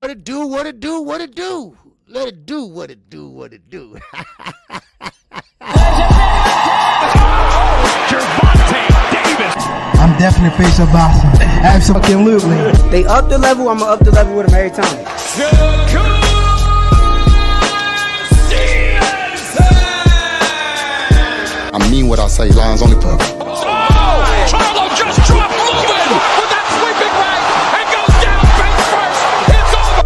What it do, what it do, what it do. Let it do what it do, what it do. I'm definitely face of boxing. Absolutely. They up the level, I'ma up the level with them every time. I mean what I say, lines only perfect. Charlo just dropped moving with that sweeping right and goes down face first. It's over.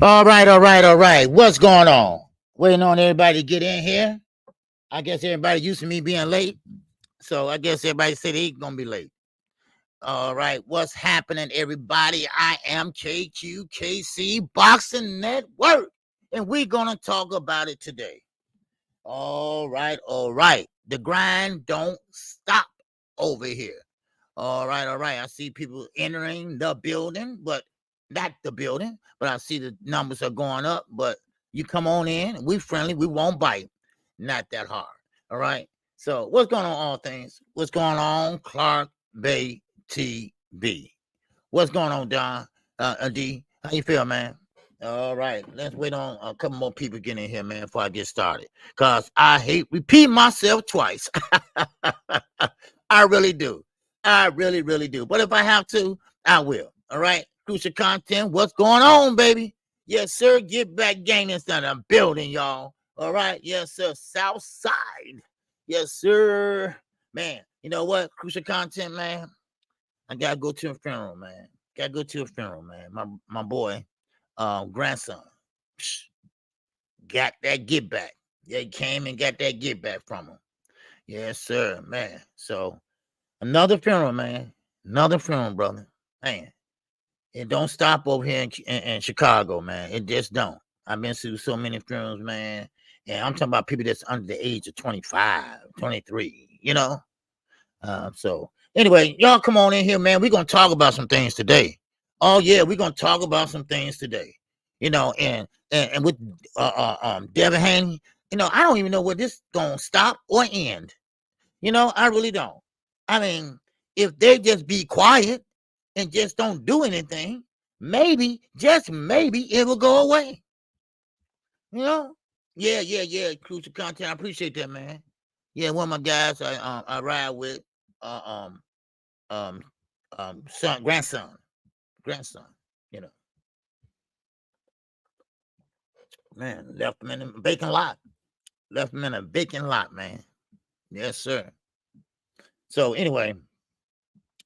All right. What's going on? Waiting on everybody to get in here. I guess everybody used to me being late. So I guess everybody said they ain't gonna be late. All right, what's happening, everybody? I am KQKC Boxing Network, and we're gonna talk about it today. All right. The grind don't stop over here. All right. I see people entering the building, but not the building, but I see the numbers are going up. But you come on in, we friendly, we won't bite. Not that hard. All right. So what's going on, all things? What's going on, Clark Bay TV? What's going on, Don? D, how you feel, man? All right, let's wait on a couple more people getting in here, man, before I get started. Because I hate repeating myself twice. I really do. I really do. But if I have to, I will. All right, crucial content. What's going on, baby? Yes, sir. Get back gang inside the building, y'all. All right. Yes, sir. South Side. Yes, sir. Man, you know what? Crucial content, man. I gotta go to a funeral, man. My boy, grandson, got that get back. They came and got that get back from him. Yes, sir, man. So another funeral, man. Another funeral, brother. Man, it don't stop over here in Chicago, man. It just don't. I've been to so many funerals, man. And I'm talking about people that's under the age of 25, 23, you know? So anyway, y'all come on in here, man. We're going to talk about some things today. Oh, yeah, we're going to talk about some things today. You know, and with Devin Haney, you know, I don't even know where this going to stop or end. You know, I really don't. I mean, if they just be quiet and just don't do anything, maybe, just maybe it will go away. You know? Yeah. Crucial content. I appreciate that, man. Yeah, one of my guys I ride with, grandson, you know. Man, left him in a vacant lot, man. Yes, sir. So anyway,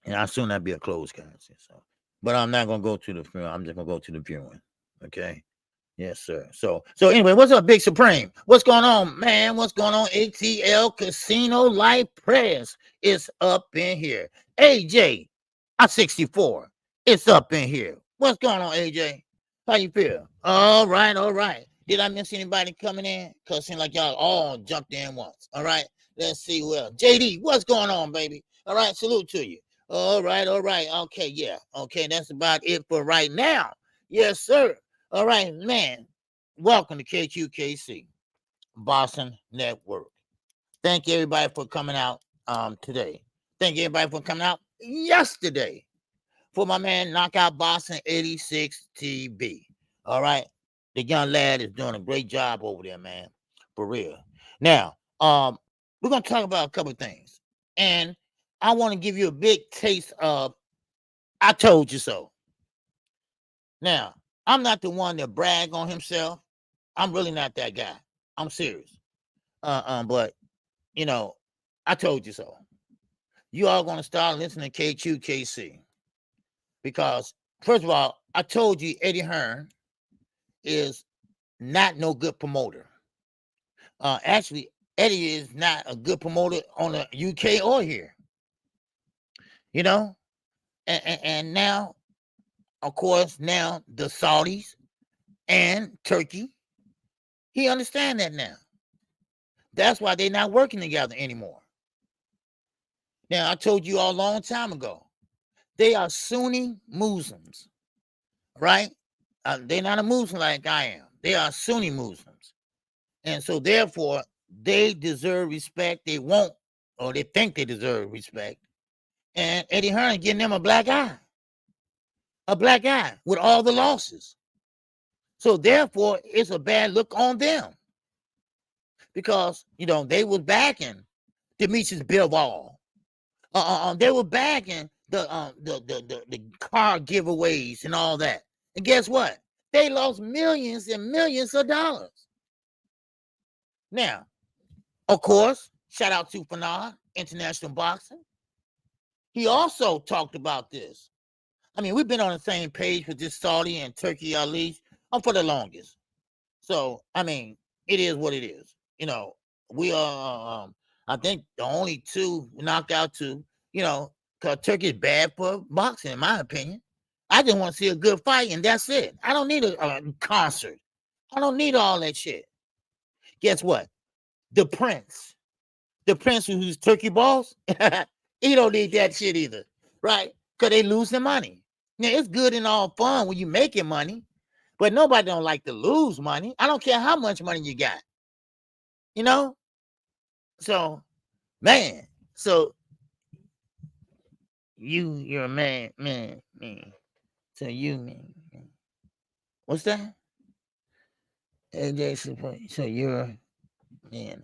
and I assume that'd be a closed content. So, but I'm not gonna go to the funeral. I'm just gonna go to the viewing. Okay. Yes, sir. So anyway, what's up, Big Supreme? What's going on, man? What's going on? ATL Casino Life Press is up in here. AJ, I'm 64. It's up in here. What's going on, AJ? How you feel? All right. Did I miss anybody coming in? Because it seems like y'all all jumped in once. All right. Let's see who else. JD, what's going on, baby? All right. Salute to you. All right. Okay, yeah. Okay, that's about it for right now. Yes, sir. All right, man. Welcome to KQKC, Boxing Network. Thank everybody for coming out today. Thank everybody for coming out yesterday for my man Knockout Boxing 86 TV. All right. The young lad is doing a great job over there, man. For real. Now, we're going to talk about a couple of things. And I want to give you a big taste of I told you so. Now, I'm not the one that brag on himself. I'm really not that guy. I'm serious. But you know, I told you so. You all gonna start listening to KQKC because first of all, I told you Eddie Hearn is not no good promoter. Actually, Eddie is not a good promoter on the UK or here. You know, and now, of course, now the Saudis and Turkey, he understand that now. That's why they're not working together anymore. Now, I told you all a long time ago, they are Sunni Muslims, right? they're not a Muslim like I am. They are Sunni Muslims. And so therefore, they deserve respect. They won't, or they think they deserve respect. And Eddie Hearn getting them a black eye with all the losses. So therefore, it's a bad look on them. Because, they was backing Demetrius Bivol. They were backing the car giveaways and all that. And guess what? They lost millions and millions of dollars. Now, of course, shout out to Fundora, International Boxing. He also talked about this. I mean, we've been on the same page with this Saudi and Turkey Ali for the longest. So, I mean, it is what it is. We are, I think, the only two knockout two, because Turkey is bad for boxing, in my opinion. I just want to see a good fight, and that's it. I don't need a concert. I don't need all that shit. Guess what? The Prince who's Turkey boss, he don't need that shit either, right? Because they losing money. Now, it's good and all fun when you making money, but nobody don't like to lose money. I don't care how much money you got. So, man. So, you're a man. So you, man. What's that? AJ, so you're, man.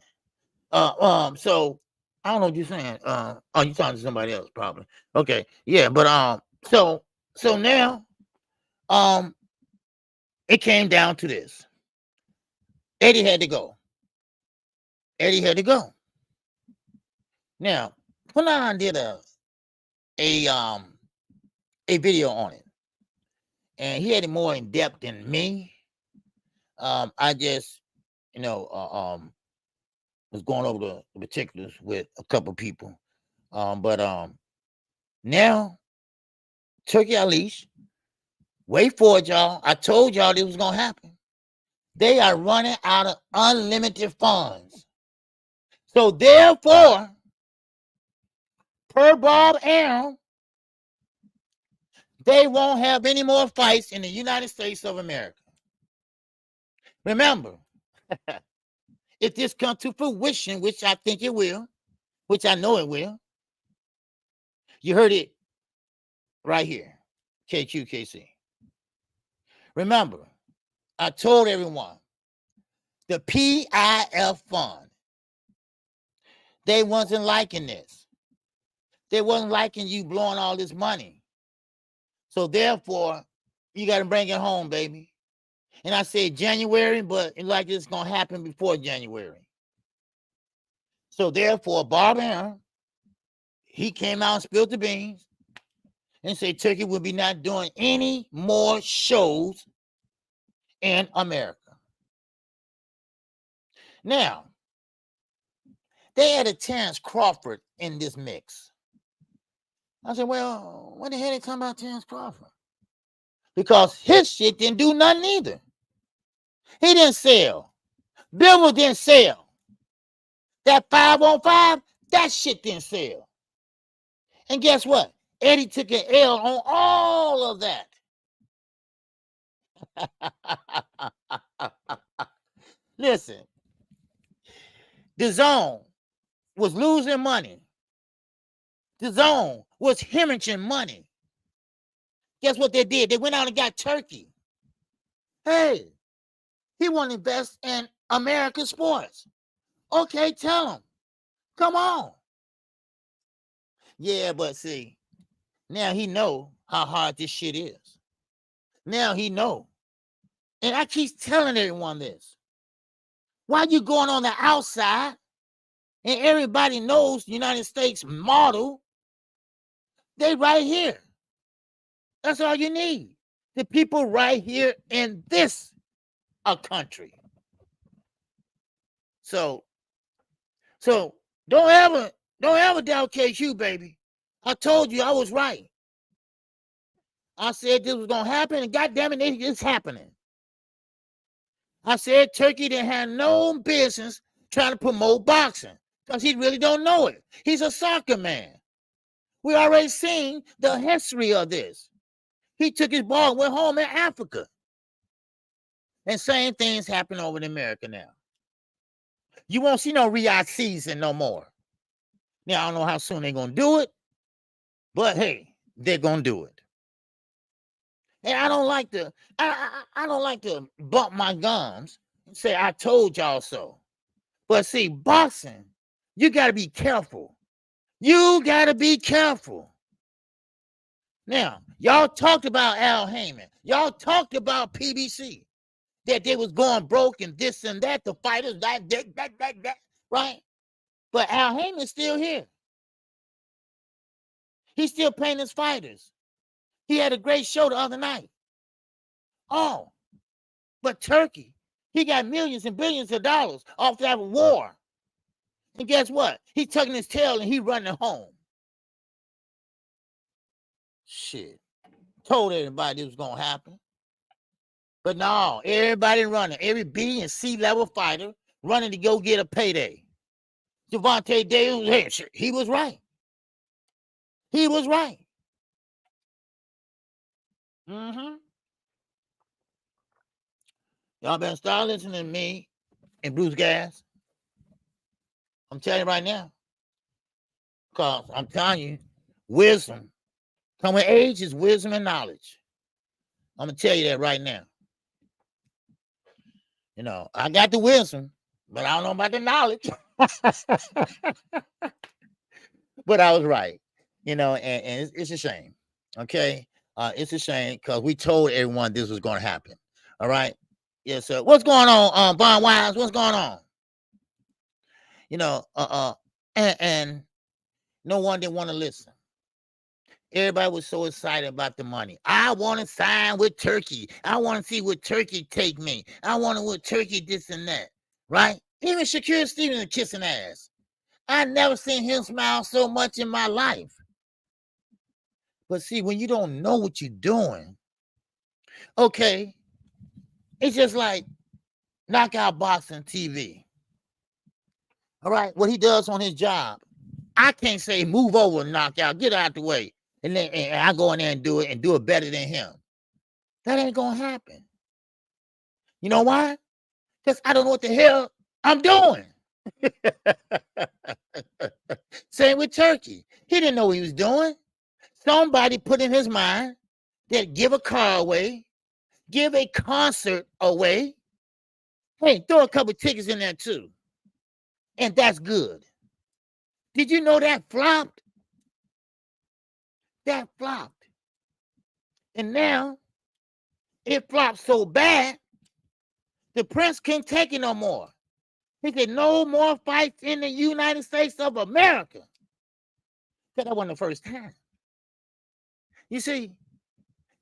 So I don't know what you're saying. Oh, you're talking to somebody else, probably. Okay, yeah, but so now, it came down to this. Eddie had to go. Now, Fundora did a video on it, and he had it more in depth than me. I just, was going over the particulars with a couple people. But now, Turkey Unleashed, wait for it, y'all. I told y'all this was going to happen. They are running out of unlimited funds. So therefore, per Bob Arum, they won't have any more fights in the United States of America. Remember, if this comes to fruition, which I think it will, which I know it will, you heard it right here, KQKC. Remember, I told everyone, the PIF fund, they wasn't liking this. They wasn't liking you blowing all this money. So therefore, you got to bring it home, baby. And I said January, but it's like it's going to happen before January. So therefore, Bob Arum, he came out and spilled the beans and said Turkey will be not doing any more shows in America. Now, they added Terrence Crawford in this mix. I said, well, what the hell they talking about Terrence Crawford? Because his shit didn't do nothing either. He didn't sell. Bivol didn't sell. That 5-on-5, that shit didn't sell. And guess what? Eddie took an L on all of that. Listen, the Zone was losing money. The Zone was hemorrhaging money. Guess what they did? They went out and got Turkey. Hey, he want to invest in American sports. Okay, tell him. Come on. Yeah, but see, now he know how hard this shit is. Now he know. And I keep telling everyone this. Why you going on the outside and everybody knows the United States model? They right here. That's all you need. The people right here in this country. So don't ever doubt KQ, baby. I told you I was right. I said this was gonna happen, and goddamn it, it's happening. I said Turkey didn't have no business trying to promote boxing because he really don't know it. He's a soccer man. We already seen the history of this. He took his ball and went home in Africa. And same things happen over in America now. You won't see no Riyadh season no more. Now, I don't know how soon they're going to do it, but hey, they're going to do it. And I don't like to, I don't like to bump my gums and say, I told y'all so. But see, boxing, you got to be careful. You got to be careful. Now, y'all talked about Al Heyman. Y'all talked about PBC. That they was going broke and this and that, the fighters, that, right? But Al Heyman's still here. He's still paying his fighters. He had a great show the other night. Oh, but Turkey, he got millions and billions of dollars off that war. And guess what? He tucking his tail and he running home. Shit. Told everybody it was going to happen. But no, everybody running. Every B and C level fighter running to go get a payday. Gervonta Davis, he was right. He was right. Y'all better start listening to me and Bruce Gas. I'm telling you right now. Because I'm telling you, wisdom. Come with age is wisdom and knowledge. I'm going to tell you that right now. You know, I got the wisdom, but I don't know about the knowledge. But I was right. You know, and it's a shame. Okay? It's a shame because we told everyone this was going to happen. All right? Yes, sir. What's going on, Von Wise? What's going on? You know, and no one didn't want to listen. Everybody was so excited about the money. I want to sign with Turkey. I want to see what Turkey take me. I want to what Turkey this and that. Right? Even Shakur Stevens kissing ass. I never seen him smile so much in my life. But see, when you don't know what you're doing, okay, it's just like Knockout Boxing TV. All right, what he does on his job. I can't say move over and knock out, get out the way. And then I go in there and do it better than him. That ain't gonna happen. You know why? Because I don't know what the hell I'm doing. Same with Turkey. He didn't know what he was doing. Somebody put in his mind that give a car away, give a concert away. Hey, throw a couple tickets in there too. And that's good. Did you know that flopped? That flopped. And now it flopped so bad, the prince can't take it no more. He said, no more fights in the United States of America. That wasn't the first time. You see,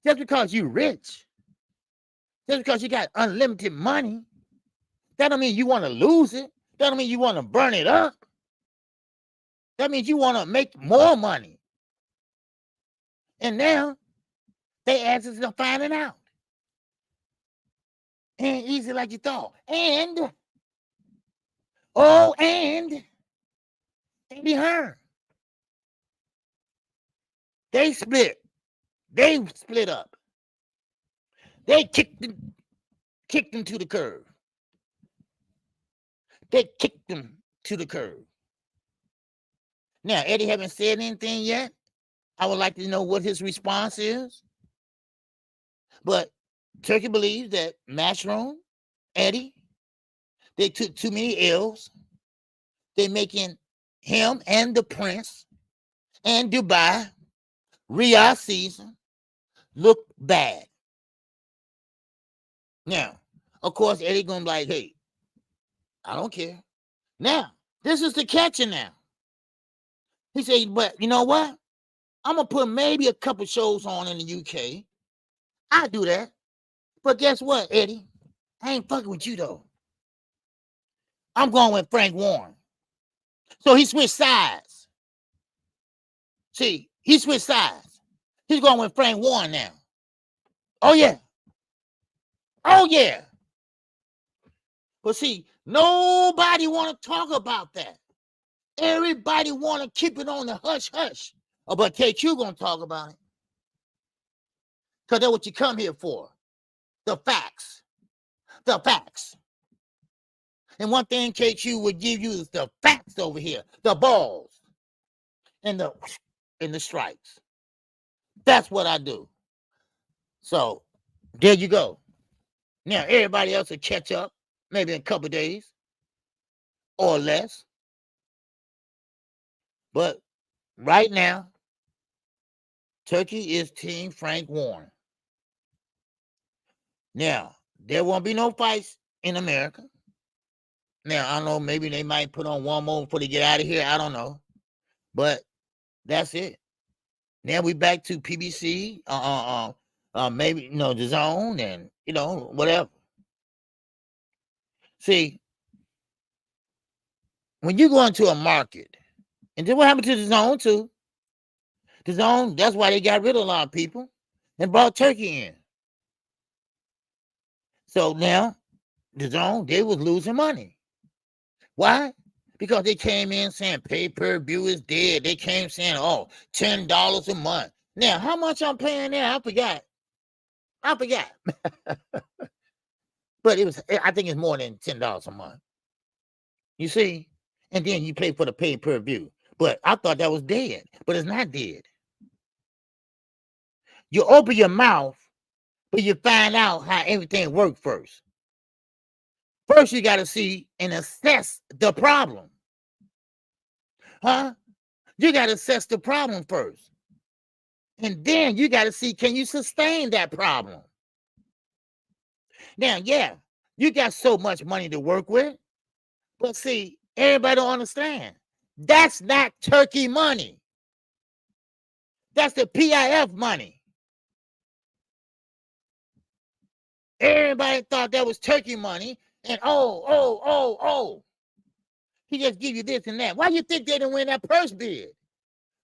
just because you're rich, just because you got unlimited money, that don't mean you want to lose it. That don't mean you want to burn it up. That means you want to make more money. And now, they asses are finding out. Ain't easy like you thought. And Eddie Hearn. They split. They split up. They kicked him to the curb. They kicked him to the curb. Now, Eddie haven't said anything yet. I would like to know what his response is. But Turkey believes that Matchroom, Eddie, they took too many L's. They're making him and the Prince and Dubai, Riyadh season, look bad. Now, of course, Eddie gonna be like, hey, I don't care. Now, this is the catcher now. He said, but you know what? I'm going to put maybe a couple shows on in the UK. I do that. But guess what, Eddie? I ain't fucking with you, though. I'm going with Frank Warren. So he switched sides. See, he switched sides. He's going with Frank Warren now. Oh, yeah. Oh, yeah. But see, nobody want to talk about that. Everybody want to keep it on the hush-hush. Oh, but KQ gonna talk about it. Because that's what you come here for. The facts. the facts. And one thing KQ would give you is the facts over here, the balls and the strikes. That's what I do. So there you go. Now everybody else will catch up maybe in a couple days or less. But right now, Turkey is Team Frank Warren. Now, there won't be no fights in America. Now, I don't know, maybe they might put on one more before they get out of here. I don't know. But that's it. Now we back to PBC, maybe, the zone and, whatever. See, when you go into a market, and then what happened to the zone too? The zone, that's why they got rid of a lot of people and brought Turkey in. So now, the zone, they was losing money. Why? Because they came in saying pay-per-view is dead. They came saying, $10 a month. Now, how much I'm paying now? I forgot. But I think it's more than $10 a month. You see? And then you pay for the pay-per-view. But I thought that was dead. But it's not dead. You open your mouth, but you find out how everything works first. First, you got to see and assess the problem. Huh? You got to assess the problem first. And then you got to see, can you sustain that problem? Now, yeah, you got so much money to work with. But see, everybody don't understand. That's not Turkey money. That's the PIF money. Everybody thought that was Turkey money. And he just give you this and that. Why you think they didn't win that purse bid?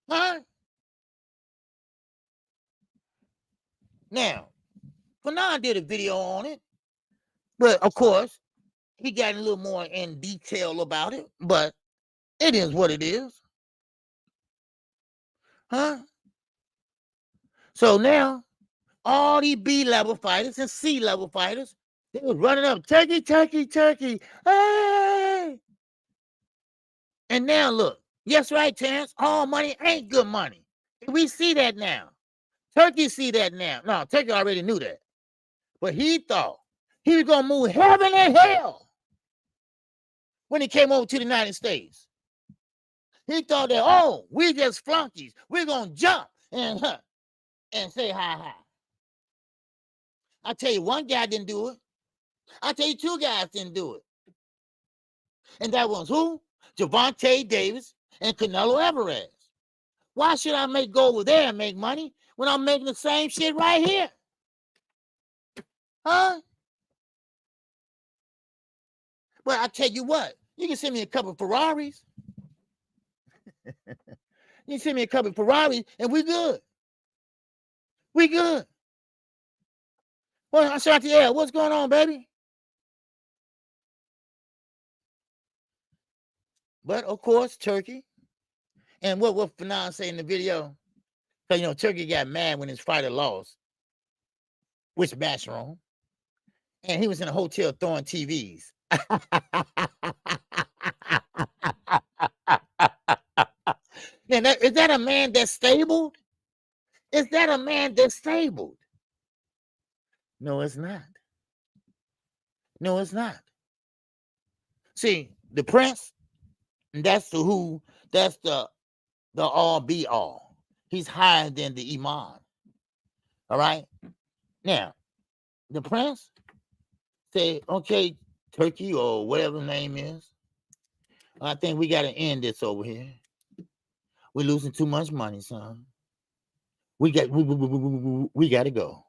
Huh? Now, Fundora did a video on it. But, of course, he got a little more in detail about it. But it is what it is. Huh? So now, all these B-level fighters and C-level fighters, they was running up, Turkey, Turkey, Turkey. Hey! And now look, yes, right, Terrence, all money ain't good money. We see that now. Turkey see that now. No, Turkey already knew that. But he thought he was going to move heaven and hell when he came over to the United States. He thought that, we just flunkies. We're going to jump and say hi. I tell you, one guy didn't do it. I tell you, two guys didn't do it. And that was who? Gervonta Davis and Canelo Alvarez. Why should I go over there and make money when I'm making the same shit right here? Huh? But I tell you what, you can send me a couple of Ferraris. You can send me a couple of Ferraris and we good. We good. Well, I shot the air. What's going on, baby? But, of course, Turkey. And what Fundora say in the video? Because, Turkey got mad when his fighter lost. Which matchroom? And he was in a hotel throwing TVs. Now, is that a man that's stable? Is that a man that's stable? No, it's not. No, it's not. See, the prince, that's the all be all. He's higher than the imam. All right? Now, the prince say, okay, Turkey or whatever the name is, I think we got to end this over here. We're losing too much money, son. We got to go.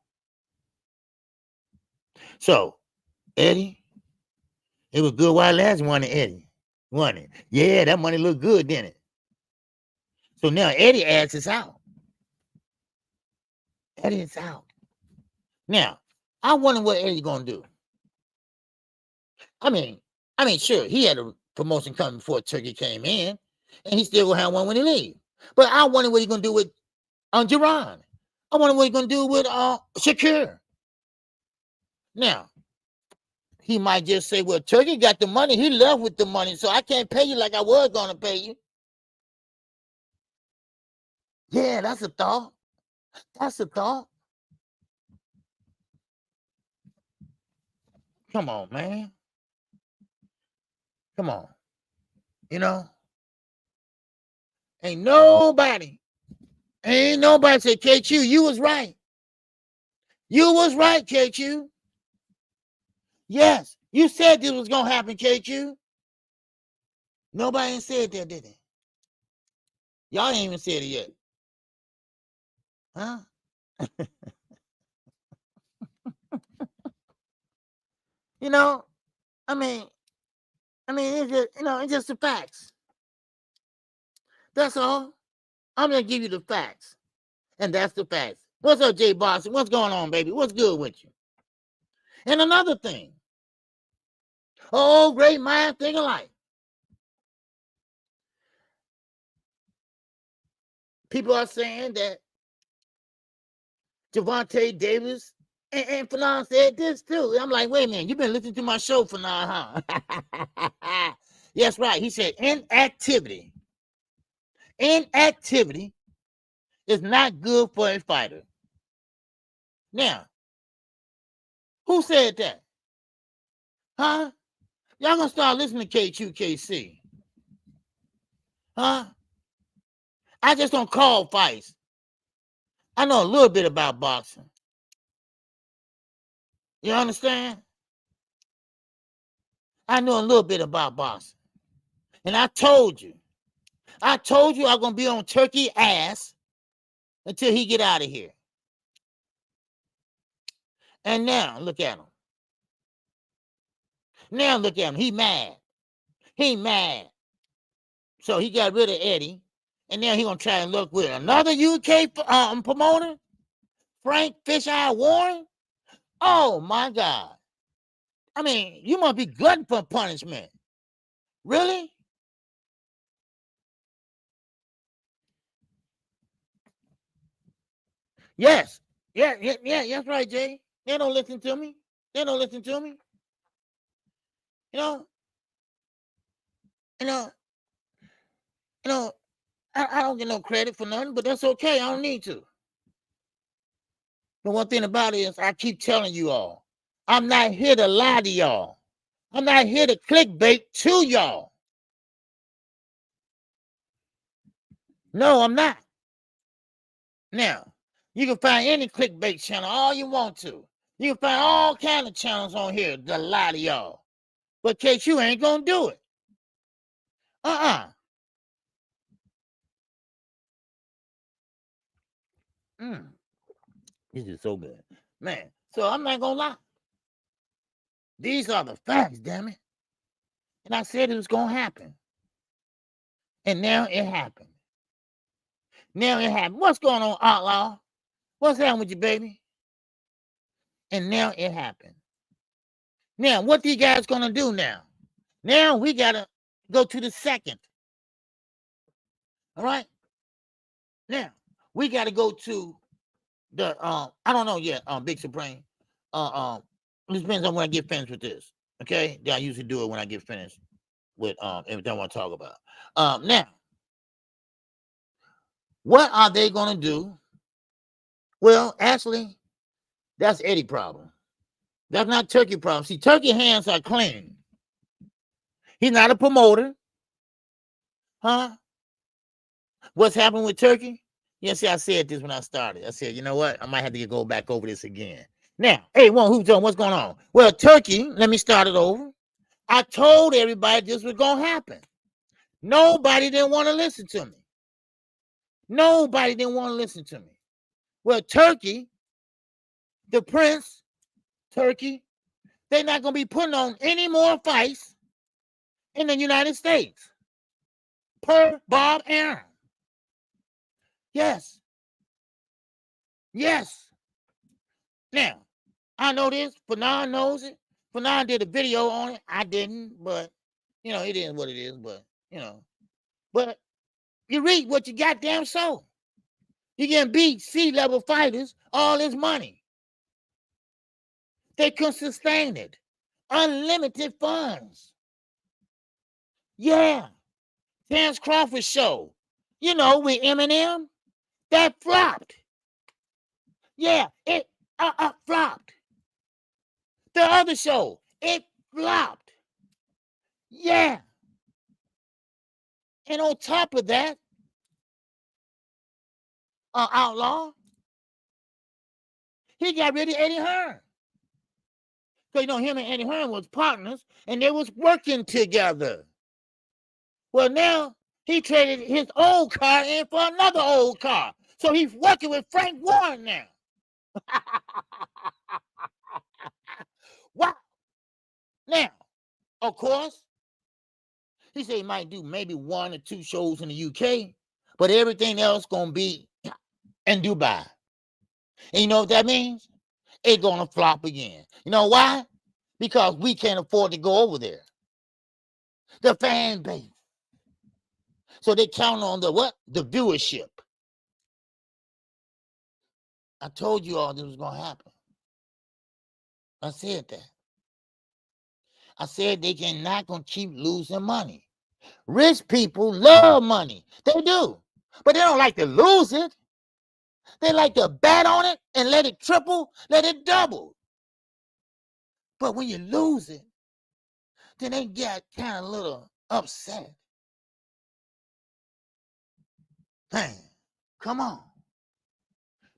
So, Eddie, it was good while last one, Eddie. Won it. Yeah, that money looked good, didn't it? So now Eddie ass is out. Eddie is out. Now, I wonder what Eddie's gonna do. I mean, sure, he had a promotion coming before Turkey came in, and he still gonna have one when he leaves. But I wonder what he's gonna do with Jerron. I wonder what he's gonna do with Shakur. Now, he might just say, well, Turkey got the money. He left with the money, so I can't pay you like I was going to pay you. Yeah, that's a thought. That's a thought. Come on, man. Come on. You know? Ain't nobody say, KQ, you was right. You was right, KQ. Yes, you said this was going to happen, KQ. Nobody ain't said that, did they? Y'all ain't even said it yet. Huh? You know, I mean, it's just, it's just the facts. That's all. I'm going to give you the facts. And that's the facts. What's up, Jay Boston? What's going on, baby? What's good with you? And another thing. Oh, great mind, think alike. People are saying that Gervonta Davis and Fanon said this too. I'm like, wait a minute, you've been listening to my show, Fanon, huh? Yes, right. He said inactivity. Inactivity is not good for a fighter. Now, who said that? Huh? Y'all gonna start listening to KQKC. Huh? I just don't call fights. I know a little bit about boxing. You understand? I know a little bit about boxing. And I told you I'm going to be on Turkey ass until he get out of here. And now, look at him. Now, look at him. He mad. He mad. So he got rid of Eddie. And now he going to try and look with another UK promoter, Frank Fisheye Warren. Oh, my God. I mean, you must be glutton for punishment. Really? Yes. Yeah, that's right, Jay. They don't listen to me. You know, I don't get no credit for nothing, but that's okay. I don't need to. The one thing about it is I keep telling you all, I'm not here to lie to y'all. I'm not here to clickbait to y'all. No, I'm not. Now, you can find any clickbait channel all you want to. You can find all kind of channels on here to lie to y'all. But KQ ain't gonna do it. This is so good. Man, so I'm not gonna lie. These are the facts, damn it. And I said it was gonna happen. And now it happened. What's going on, Outlaw? What's happening with you, baby? And now it happened. Now, what these guys gonna do now? Now we gotta go to the second. All right. Now we gotta go to the I don't know yet. Big Supreme. It depends on when I get finished with this. Okay. I usually do it when I get finished with everything I want to talk about. Now, what are they gonna do? Well, actually, that's Eddie's problem. That's not Turkey's problem. See, Turkey's hands are clean. He's not a promoter. Huh? What's happened with Turkey? Yes, see, I said this when I started. I said, you know what? I might have to go back over this again. Now, hey, who's on? What's going on? Well, Turkey, let me start it over. I told everybody this was going to happen. Nobody didn't want to listen to me. Nobody didn't want to listen to me. Well, Turkey, the prince, Turkey, they're not going to be putting on any more fights in the United States. Per Bob Arum. Yes. Now, I know this. Fanon knows it. Fanon did a video on it. I didn't, but, it is what it is, but, But you read what you goddamn sold. You can beat C-level fighters all this money. They couldn't sustain it. unlimited funds. Yeah. Terrence Crawford show, you know, with Eminem, that flopped. Yeah, it flopped. The other show, it flopped. Yeah. And on top of that, Outlaw, he got rid of Eddie Hearn. So, you know, him and Eddie Hearn was partners, and they was working together. Well, now he traded his old car in for another old car. So he's working with Frank Warren now. Wow. Now, of course, he said he might do maybe 1 or 2 shows in the UK, but everything else going to be in Dubai. And you know what that means? It's going to flop again. You know why? Because we can't afford to go over there. The fan base. So they count on the what? The viewership. I told you all this was going to happen. I said that. I said they not going to keep losing money. Rich people love money. They do. But they don't like to lose it. They like to bet on it and let it triple, let it double. But when you lose it, then they get kind of a little upset. Man, come on.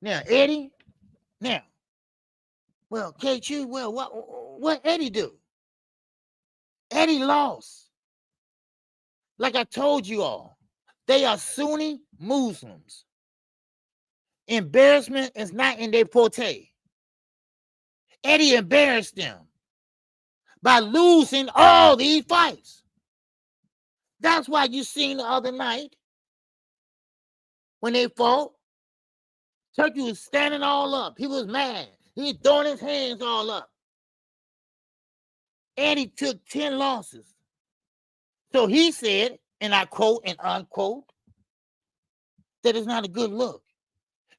Now, Eddie, well, Tszyu, well, what Eddie do? Eddie lost. Like I told you all, they are Sunni Muslims. Embarrassment is not in their forte. Eddie embarrassed them by losing all these fights. That's why you seen the other night when they fought, Turkey was standing all up. He was mad. He was throwing his hands all up. Eddie took 10 losses. So he said, and I quote and unquote, that it's not a good look.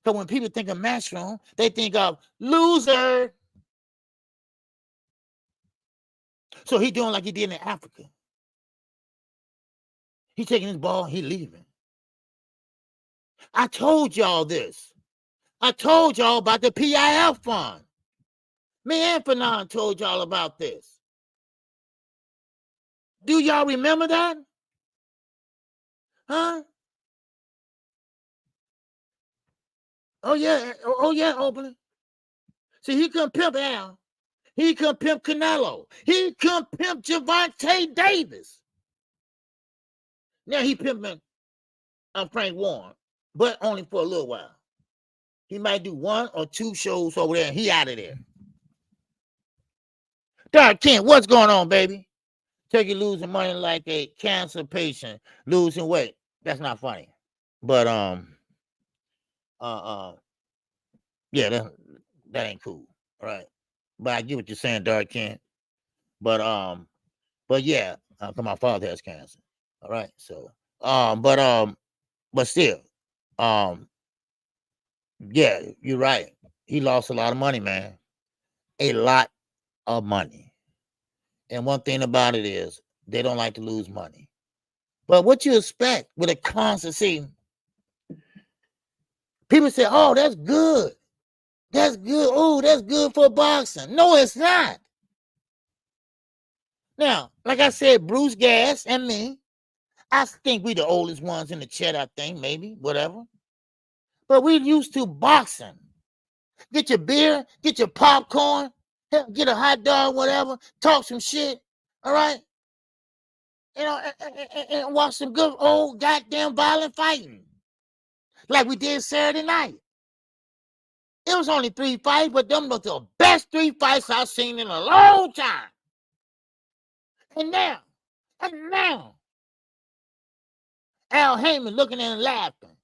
So when people think of Matchroom, they think of loser. So he doing like he did in Africa. He taking his ball, he leaving. I told y'all this. I told y'all about the PIF fund. Me and Fanon told y'all about this. Do y'all remember that? Huh? Oh yeah, opening. See, he couldn't pimp Al. He couldn't pimp Canelo. He couldn't pimp Gervonta Davis. Now he pimping Frank Warren, but only for a little while. He might do 1 or 2 shows over there, and he out of there. Dark Kent, what's going on, baby? Turkey losing money like a cancer patient losing weight. That's not funny. But yeah, that ain't cool. All right. But I get what you're saying, Dark Kent. But yeah, cause my father has cancer. All right. So but still, yeah, you're right. He lost a lot of money, man. A lot of money. And one thing about it is they don't like to lose money. But what you expect with a constant, see, people say, oh, that's good. That's good. Oh, that's good for boxing. No, it's not. Now, like I said, Bruce Gas and me, I think we the oldest ones in the chat, I think, maybe, whatever. But we used to boxing. Get your beer, get your popcorn, get a hot dog, whatever, talk some shit, all right? You know, and watch some good old goddamn violent fighting. Like we did Saturday night. It was only 3 fights, but them were the best 3 fights I've seen in a long time. And now, Al Haneys looking and laughing.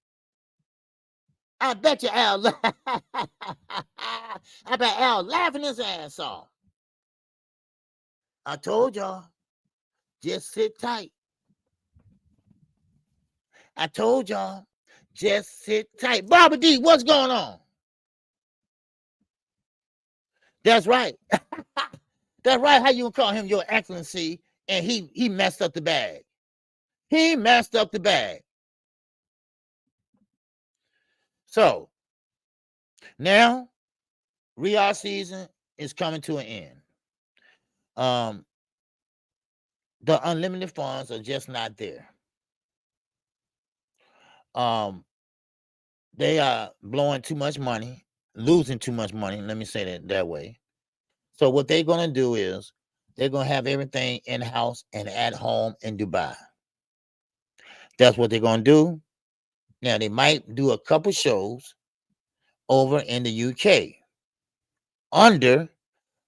I bet you Al, I bet Al laughing his ass off. I told y'all, just sit tight. I told y'all, just sit tight. Barbara D, what's going on? That's right. That's right. How you gonna call him your excellency? And he messed up the bag. He messed up the bag. So now Riyadh season is coming to an end. The unlimited funds are just not there. They are blowing too much money, losing too much money. Let me say that way. So what they're going to do is they're going to have everything in-house and at home in Dubai. That's what they're going to do. Now, they might do a couple shows over in the UK under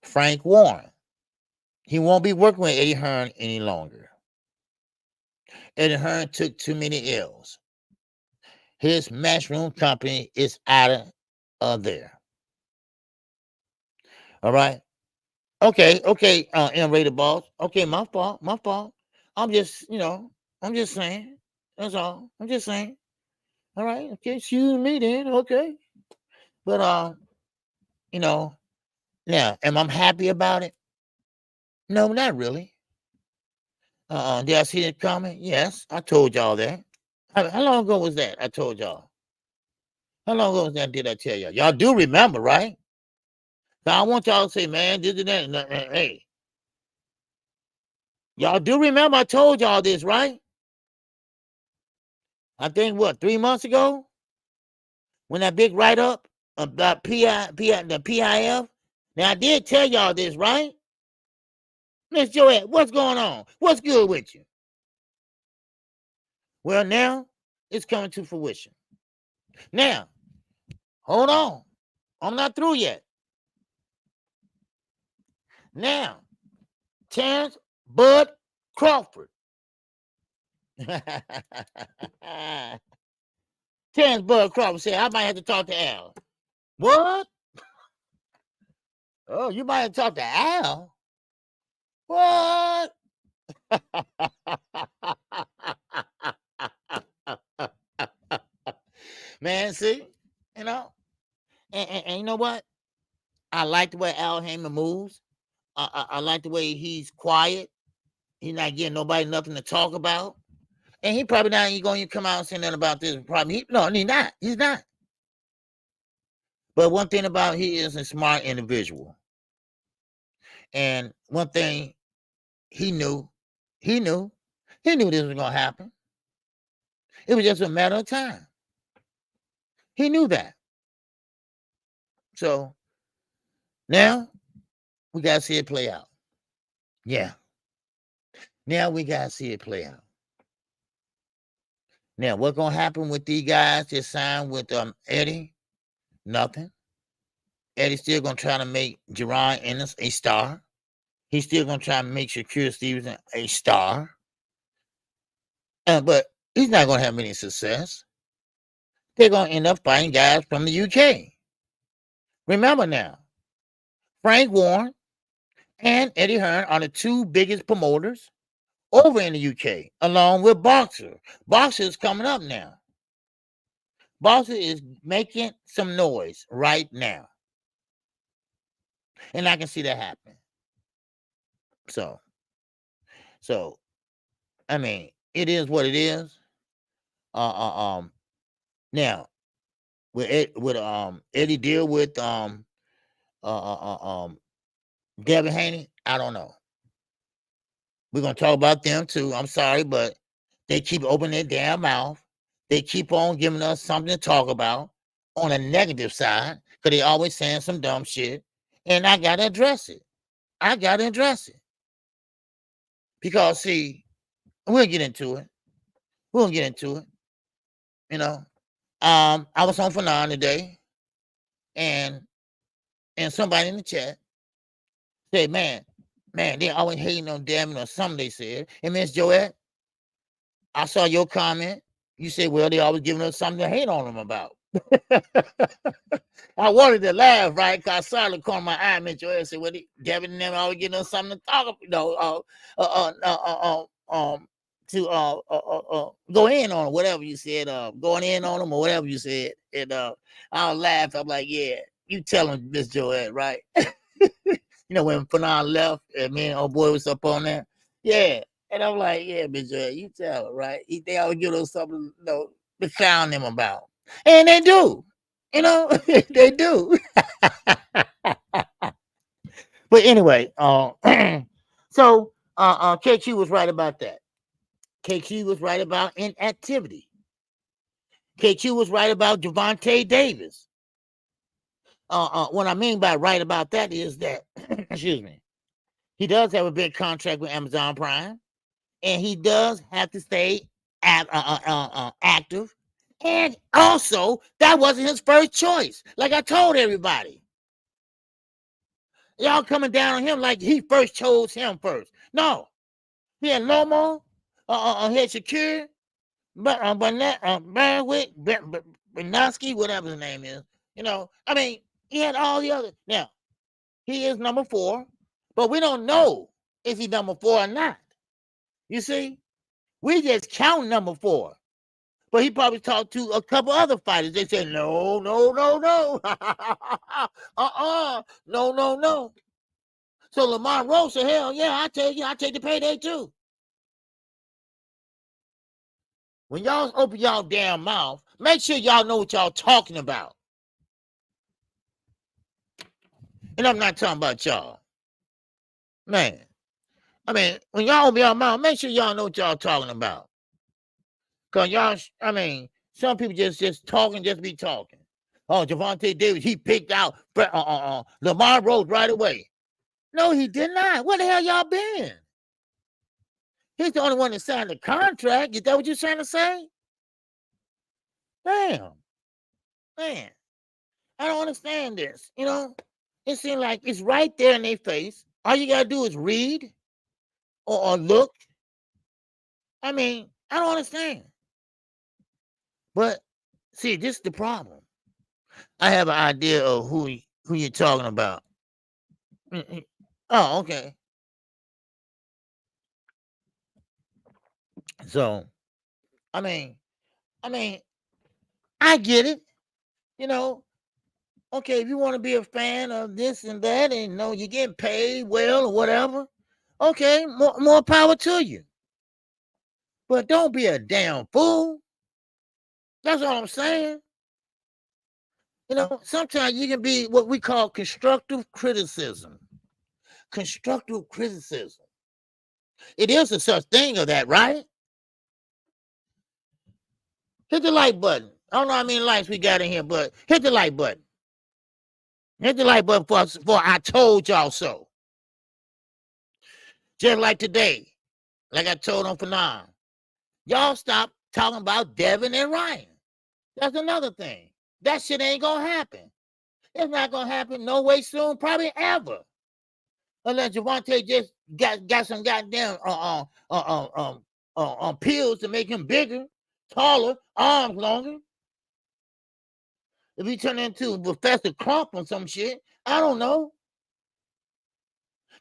Frank Warren. He won't be working with Eddie Hearn any longer. Eddie Hearn took too many L's. His Matchroom company is out of there. All right. Okay. M-rated boss. Okay, my fault. I'm just saying. That's all. I'm just saying. All right. Okay, excuse me then. Okay. But now, am I happy about it? No, not really. Did I see it coming? Yes, I told y'all that. How long ago was that? I told y'all. How long ago was that? Did I tell y'all? Y'all do remember, right? So I want y'all to say, man, this and that. Hey, y'all do remember I told y'all this, right? I think, 3 months ago? When that big write-up about the PIF? Now, I did tell y'all this, right? Miss Joette, what's going on? What's good with you? Well, now, it's coming to fruition. Now, hold on. I'm not through yet. Now, Terrence Bud Crawford. Terrence Bud Crawford said, I might have to talk to Al. What? Oh, you might have to talk to Al? What? Man, see? And you know what? I like the way Al Heyman moves. I like the way he's quiet. He's not getting nobody nothing to talk about. And he probably not even going to come out and say nothing about this problem. No, he's not. He's not. But one thing about he is a smart individual. And one thing he knew this was going to happen. It was just a matter of time. He knew that. So now we got to see it play out. Yeah. Now we got to see it play out. Now, what's going to happen with these guys that signed with Eddie? Nothing. Eddie's still going to try to make Jerron Ennis a star. He's still going to try to make Shakur Stevenson a star. But he's not going to have any success. They're going to end up fighting guys from the UK. Remember now, Frank Warren and Eddie Hearn are the two biggest promoters over in the UK, along with Boxer. Boxer is coming up now. Boxer is making some noise right now. And I can see that happening. So, I mean, it is what it is. Now, with Eddie deal with Devin Haney, I don't know. We're going to talk about them too. I'm sorry, but they keep opening their damn mouth. They keep on giving us something to talk about on a negative side because they always saying some dumb shit. And I got to address it. Because, see, we'll get into it. You know, I was on Fundora today, and somebody in the chat said, man, they always hating on Devin or something they said. And Miss Joette, I saw your comment. You said, well, they always giving us something to hate on them about. I wanted to laugh, right? Because I saw the corner of my eye, Miss Joette said, well, Devin and them always giving us something to talk about, go in on them, whatever you said, going in on them or whatever you said. And I'll laugh. I'm like, yeah, you tell them, Miss Joette, right? You know, when Fundora left and me and old boy was up on there. Yeah. And I'm like, yeah, bitch, you tell her, right? They always give us something, you know, to clown them about. And they do. You know, they do. But anyway, so KQ was right about that. KQ was right about inactivity. KQ was right about Javonte Davis. What I mean by right about that is that, excuse me, he does have a big contract with Amazon Prime, and he does have to stay active. And also, that wasn't his first choice. Like I told everybody, y'all coming down on him like he first chose him first. No, he had Lomo, he had Shakir, Bernowski, whatever his name is. You know, I mean, he had all the other. Now, he is number 4, but we don't know if he's number 4 or not. You see, we just count number 4. But he probably talked to a couple other fighters. They said, no. No. So Lamar Rose said, hell yeah, I take the payday too. When y'all open y'all damn mouth, make sure y'all know what y'all talking about. And I'm not talking about y'all. Man, I mean, when y'all open y'all mouth, make sure y'all know what y'all talking about. Because y'all, I mean, some people just talking, just be talking. Oh, Javonte Davis, he picked out Lamar Rose right away. No, he did not. Where the hell y'all been? He's the only one that signed the contract. Is that what you're trying to say? Damn. Man, I don't understand this. You know, it seems like it's right there in their face. All you got to do is read or look. I mean, I don't understand. But, see, this is the problem. I have an idea of who you're talking about. Oh, okay. So, I mean, I get it. You know, okay, if you want to be a fan of this and that, and you know you're getting paid well or whatever, okay, more power to you. But don't be a damn fool. That's all I'm saying. You know, sometimes you can be what we call constructive criticism. Constructive criticism. It is a such thing of that, right? Hit the like button. I don't know how many likes we got in here, but hit the like button. Hit the like button for I told y'all so. Just like today, like I told on Fundora. Y'all stop talking about Devin and Ryan. That's another thing. That shit ain't gonna happen. It's not gonna happen no way soon, probably ever. Unless Javonte just got some goddamn pills to make him bigger, taller, arms longer. If he turn into Professor Crump or some shit, I don't know.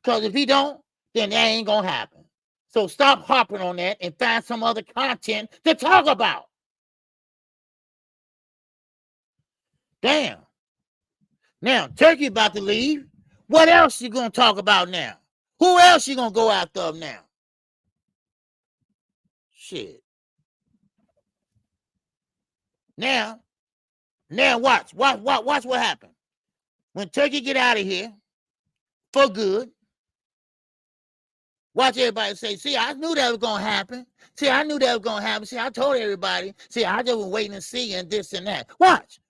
Because if he don't, then that ain't gonna happen. So stop harping on that and find some other content to talk about. Damn. Now, Turkey about to leave. What else you gonna talk about now? Who else you gonna go after of now? Shit. Now watch what happened. When Turkey get out of here for good, watch everybody say, see, I knew that was gonna happen. See, I knew that was gonna happen. See, I told everybody. See, I just was waiting to see and this and that. Watch.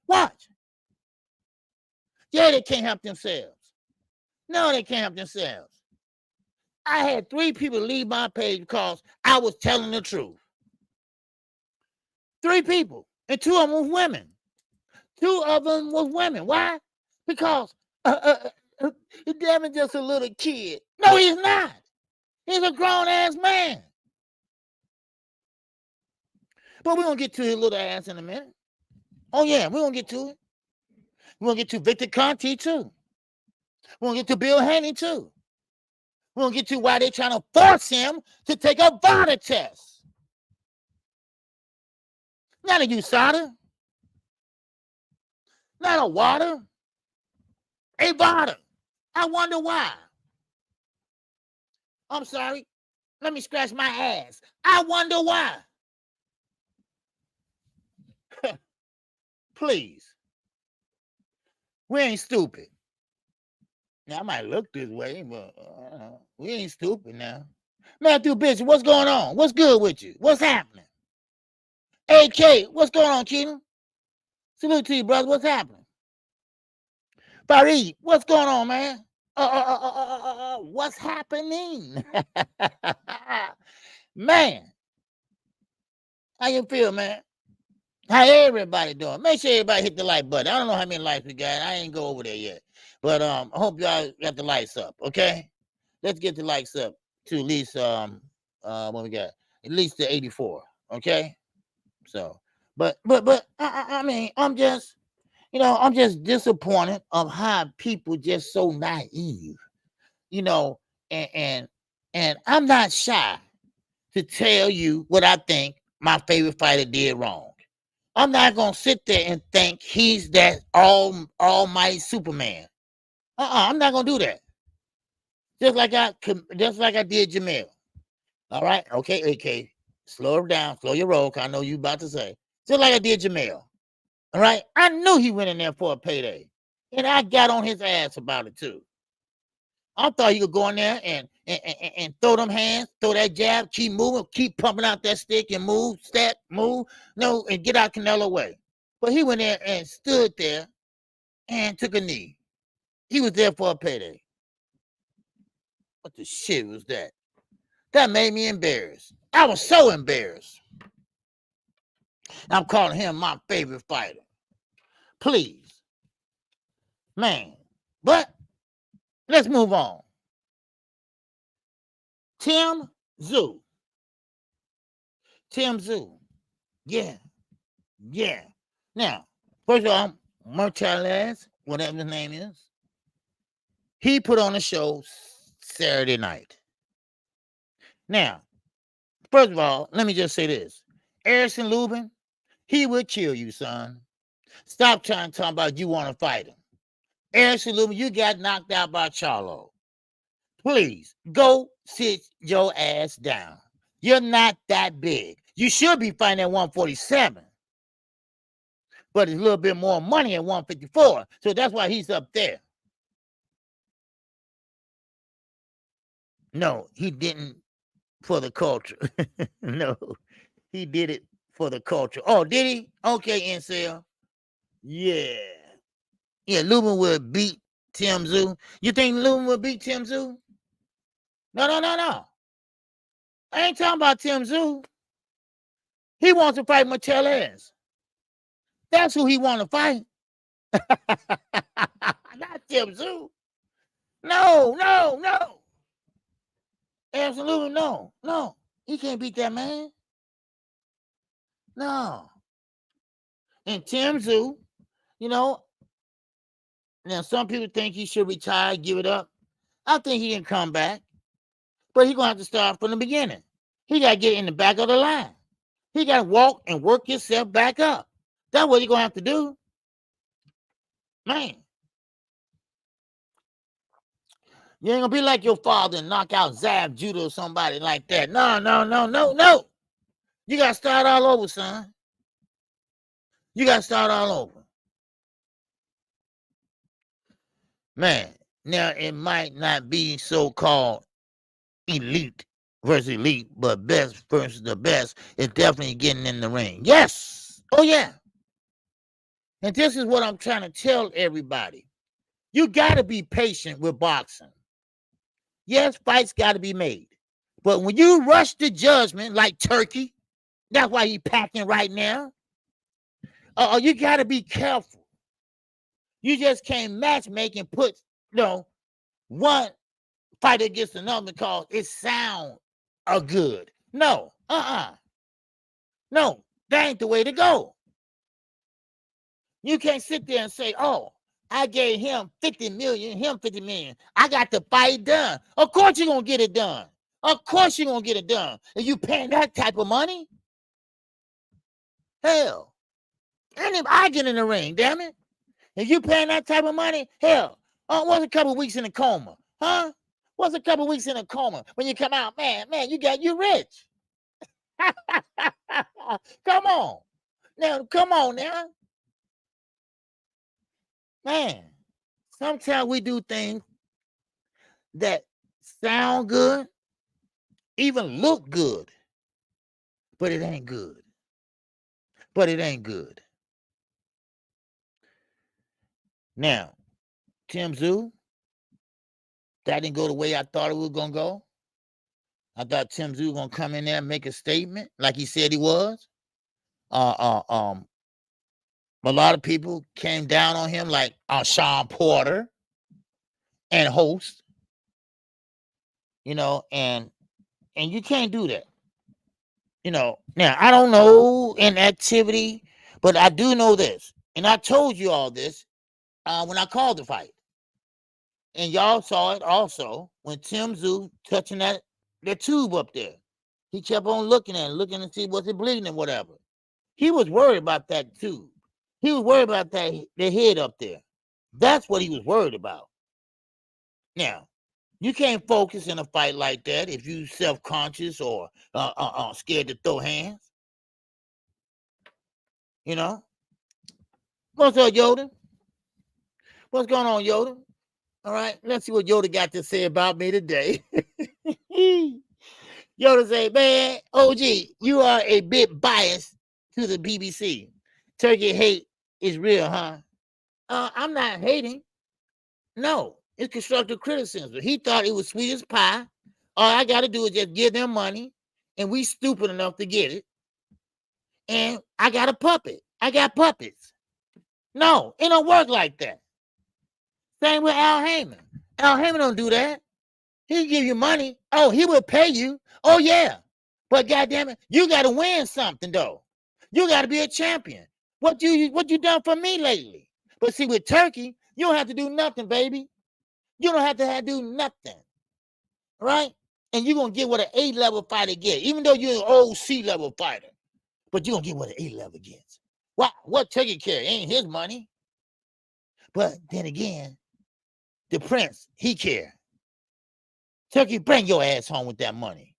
Yeah, they can't help themselves. No, they can't help themselves. I had 3 people leave my page because I was telling the truth. 3 people, and 2 of them was women. 2 of them was women. Why? Because Devin's just a little kid. No, he's not. He's a grown-ass man. But we're going to get to his little ass in a minute. Oh, yeah, we're going to get to it. We're going to get to Victor Conte, too. We're going to get to Bill Haney, too. We're going to get to why they're trying to force him to take a VADA test. Not a USADA. Not a water. A VADA. I wonder why. I'm sorry. Let me scratch my ass. I wonder why. Please. We ain't stupid. Now, I might look this way, but we ain't stupid now. Matthew Bishop, what's going on? What's good with you? What's happening? AK, what's going on, Keaton? Salute to you, brother. What's happening? Farid, what's going on, man? What's happening? Man, how you feel, man? How everybody doing? Make sure everybody hit the like button. I don't know how many likes we got. I ain't go over there yet. But I hope y'all got the lights up, okay? Let's get the likes up to at least what we got? At least to 84, okay? So, but I mean, I'm just disappointed of how people just so naive, and I'm not shy to tell you what I think my favorite fighter did wrong. I'm not gonna sit there and think he's that almighty Superman. I'm not gonna do that. Just like I did Jamel. All right, okay, AK, slow down, slow your roll. 'Cause I know you about to say. Just like I did Jamel. All right, I knew he went in there for a payday, and I got on his ass about it too. I thought he could go in there and throw them hands, throw that jab, keep moving, keep pumping out that stick and move, step, move, and get out Canelo way. But he went there and stood there and took a knee. He was there for a payday. What the shit was that? That made me embarrassed. I was so embarrassed. I'm calling him my favorite fighter. Please. Man. But let's move on. Tszyu. Yeah. Now, first of all, Martellez, whatever his name is, he put on a show Saturday night. Now, first of all, let me just say this. Erison Lubin, he would kill you, son. Stop trying to talk about you want to fight him. Erison Lubin, you got knocked out by Charlo. Please, go sit your ass down. You're not that big. You should be fighting at 147. But it's a little bit more money at 154. So that's why he's up there. No, he didn't for the culture. No, he did it for the culture. Oh, did he? Okay, NCL. Yeah. Yeah, Lubin would beat Tszyu. You think Lubin would beat Tszyu? No. I ain't talking about Tszyu. He wants to fight Martellez. That's who he want to fight. Not Tszyu. No. Absolutely no. He can't beat that man. No. And Tszyu, now some people think he should retire, give it up. I think he can come back. But he's going to have to start from the beginning. He got to get in the back of the line. He got to walk and work himself back up. That's what he's going to have to do. Man. You ain't going to be like your father and knock out Zab Judah or somebody like that. No. You got to start all over, son. You got to start all over. Man, now it might not be so-called elite versus elite, but best versus the best is definitely getting in the ring. Yes. Oh, yeah. And this is what I'm trying to tell everybody. You got to be patient with boxing. Yes, fights got to be made. But when you rush to judgment like Turkey, that's why he's packing right now. You got to be careful. You just can't matchmake and put, one fight against another because it sounds good. No, No, that ain't the way to go. You can't sit there and say, oh, I gave him 50 million, him 50 million. I got the fight done. Of course you're going to get it done. Of course you're going to get it done. And you paying that type of money? Hell. I get in the ring, damn it. If you paying that type of money, hell. I was a couple of weeks in a coma. Huh? What's a couple weeks in a coma? When you come out, man, you rich. Come on. Now. Man, sometimes we do things that sound good, even look good, but it ain't good. Now, Tszyu, that didn't go the way I thought it was going to go. I thought Tszyu was going to come in there and make a statement like he said he was. A lot of people came down on him like Sean Porter and host, and you can't do that. Now I don't know in activity, but I do know this, and I told you all this when I called the fight, and y'all saw it also when Tszyu touching that tube up there. He kept on looking to see was it bleeding and whatever. He was worried about that tube. He was worried about the head up there. That's what he was worried about. Now, you can't focus in a fight like that if you self-conscious or scared to throw hands. What's up, Yoda? What's going on, Yoda? All right, let's see what Yoda got to say about me today. Yoda say, man, OG, you are a bit biased to the BBC. Turkey hate is real, huh? I'm not hating. No, it's constructive criticism. He thought it was sweet as pie. All I got to do is just give them money, and we stupid enough to get it. And I got a puppet. I got puppets. No, it don't work like that. Same with Al Heyman. Al Heyman don't do that. He'll give you money. Oh, he will pay you. Oh, yeah. But goddamn it, you got to win something, though. You got to be a champion. What you done for me lately? But see, with Turkey, you don't have to do nothing, baby. You don't have to do nothing. Right? And you're going to get what an A-level fighter gets, even though you're an old C-level fighter. But you're going to get what an A-level gets. What Turkey care? Ain't his money. But then again, the prince, he care. Turkey, bring your ass home with that money.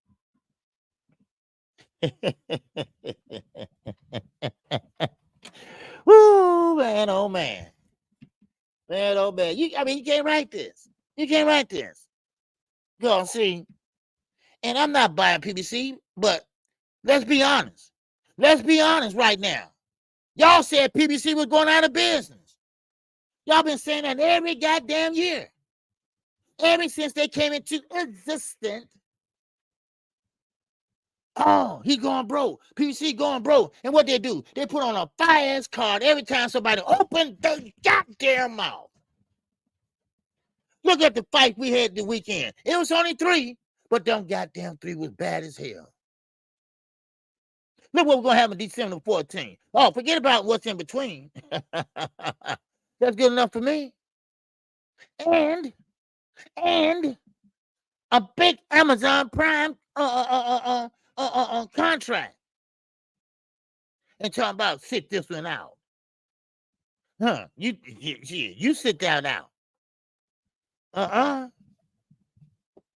Woo, man, oh man. Man, oh man. You can't write this. You can't write this. Go on, see. And I'm not buying PBC, but let's be honest. Let's be honest right now. Y'all said PBC was going out of business. Y'all been saying that every goddamn year. Ever since they came into existence. Oh, he going broke. PBC going broke. And what they do? They put on a fire-ass card every time somebody opened their goddamn mouth. Look at the fight we had the weekend. It was only 3, but them goddamn 3 was bad as hell. Look what we're going to have on December 14th. Oh, forget about what's in between. That's good enough for me. And a big Amazon Prime contract. And talking about sit this one out. Huh? You sit that out.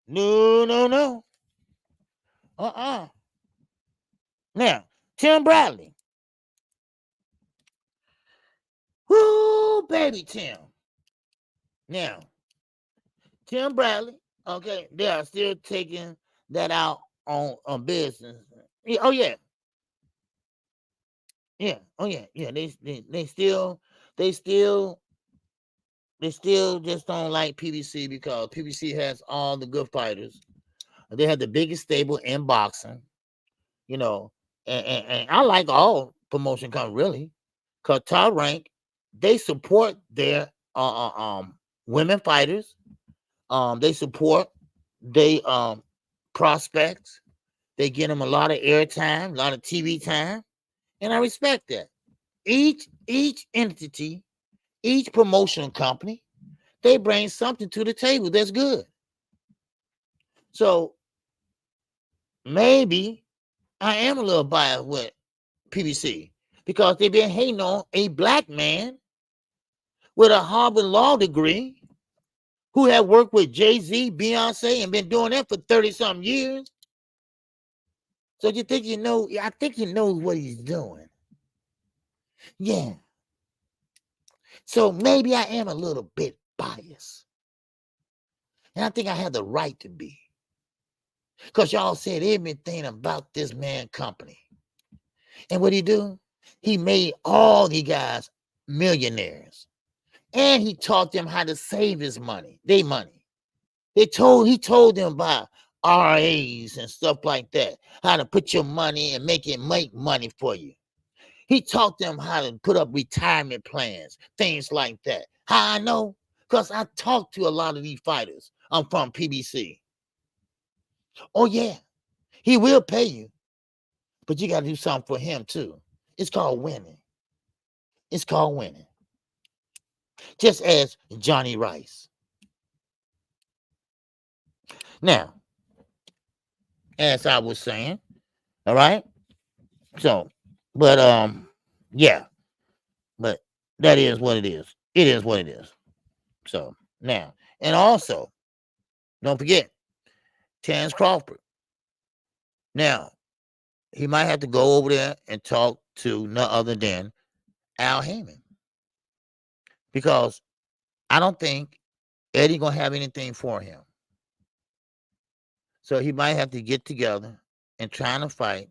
No. Now, Tim Bradley. Whoo, baby Tim. Now, Tim Bradley, okay, they are still taking that out on business. Oh yeah. Yeah. Oh yeah. Yeah. They still just don't like PBC because PBC has all the good fighters. They have the biggest stable in boxing, and I like all promotion companies really, because Top Rank, they support their women fighters. They support they prospects. They get them a lot of airtime, a lot of TV time, and I respect that. Each entity, each promotional company, they bring something to the table that's good. So maybe I am a little biased with PBC because they've been hating on a black man with a Harvard Law degree who had worked with Jay-Z, Beyonce, and been doing that for 30-something years. So you think you know? I think he knows what he's doing. Yeah. So maybe I am a little bit biased. And I think I have the right to be. Because y'all said everything about this man company. And what he do? He made all the guys millionaires. And he taught them how to save his money, their money. He told them about RAs and stuff like that, how to put your money and make money for you. He taught them how to put up retirement plans, things like that. How I know? Because I talked to a lot of these fighters. I'm from PBC. Oh, yeah. He will pay you. But you got to do something for him, too. It's called winning. It's called winning. Just as Johnny Rice. Now, as I was saying, all right? So, but, yeah. But that is what it is. It is what it is. So, now, and also, don't forget, Terrence Crawford. Now, he might have to go over there and talk to none other than Al Heyman. Because I don't think Eddie gonna have anything for him. So he might have to get together and try to fight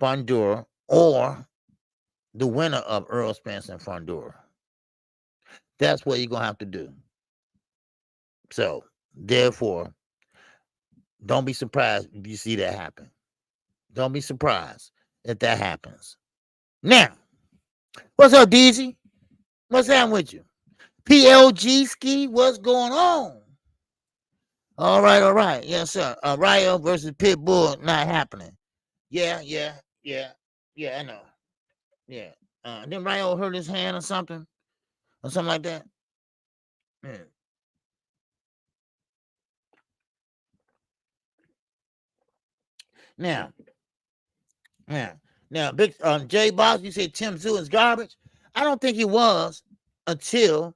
Fundora or the winner of Earl Spence and Fundora. That's what you're gonna have to do. So therefore, don't be surprised if you see that happen. Don't be surprised if that happens. Now, what's up, DZ? What's happening with you? PLG Ski, what's going on? All right. Yes, sir. Ryo versus Pitbull not happening. Yeah, I know. Yeah. Didn't Ryo hurt his hand or something? Or something like that? Yeah. Now, big J Boss, you said Tszyu is garbage. I don't think he was until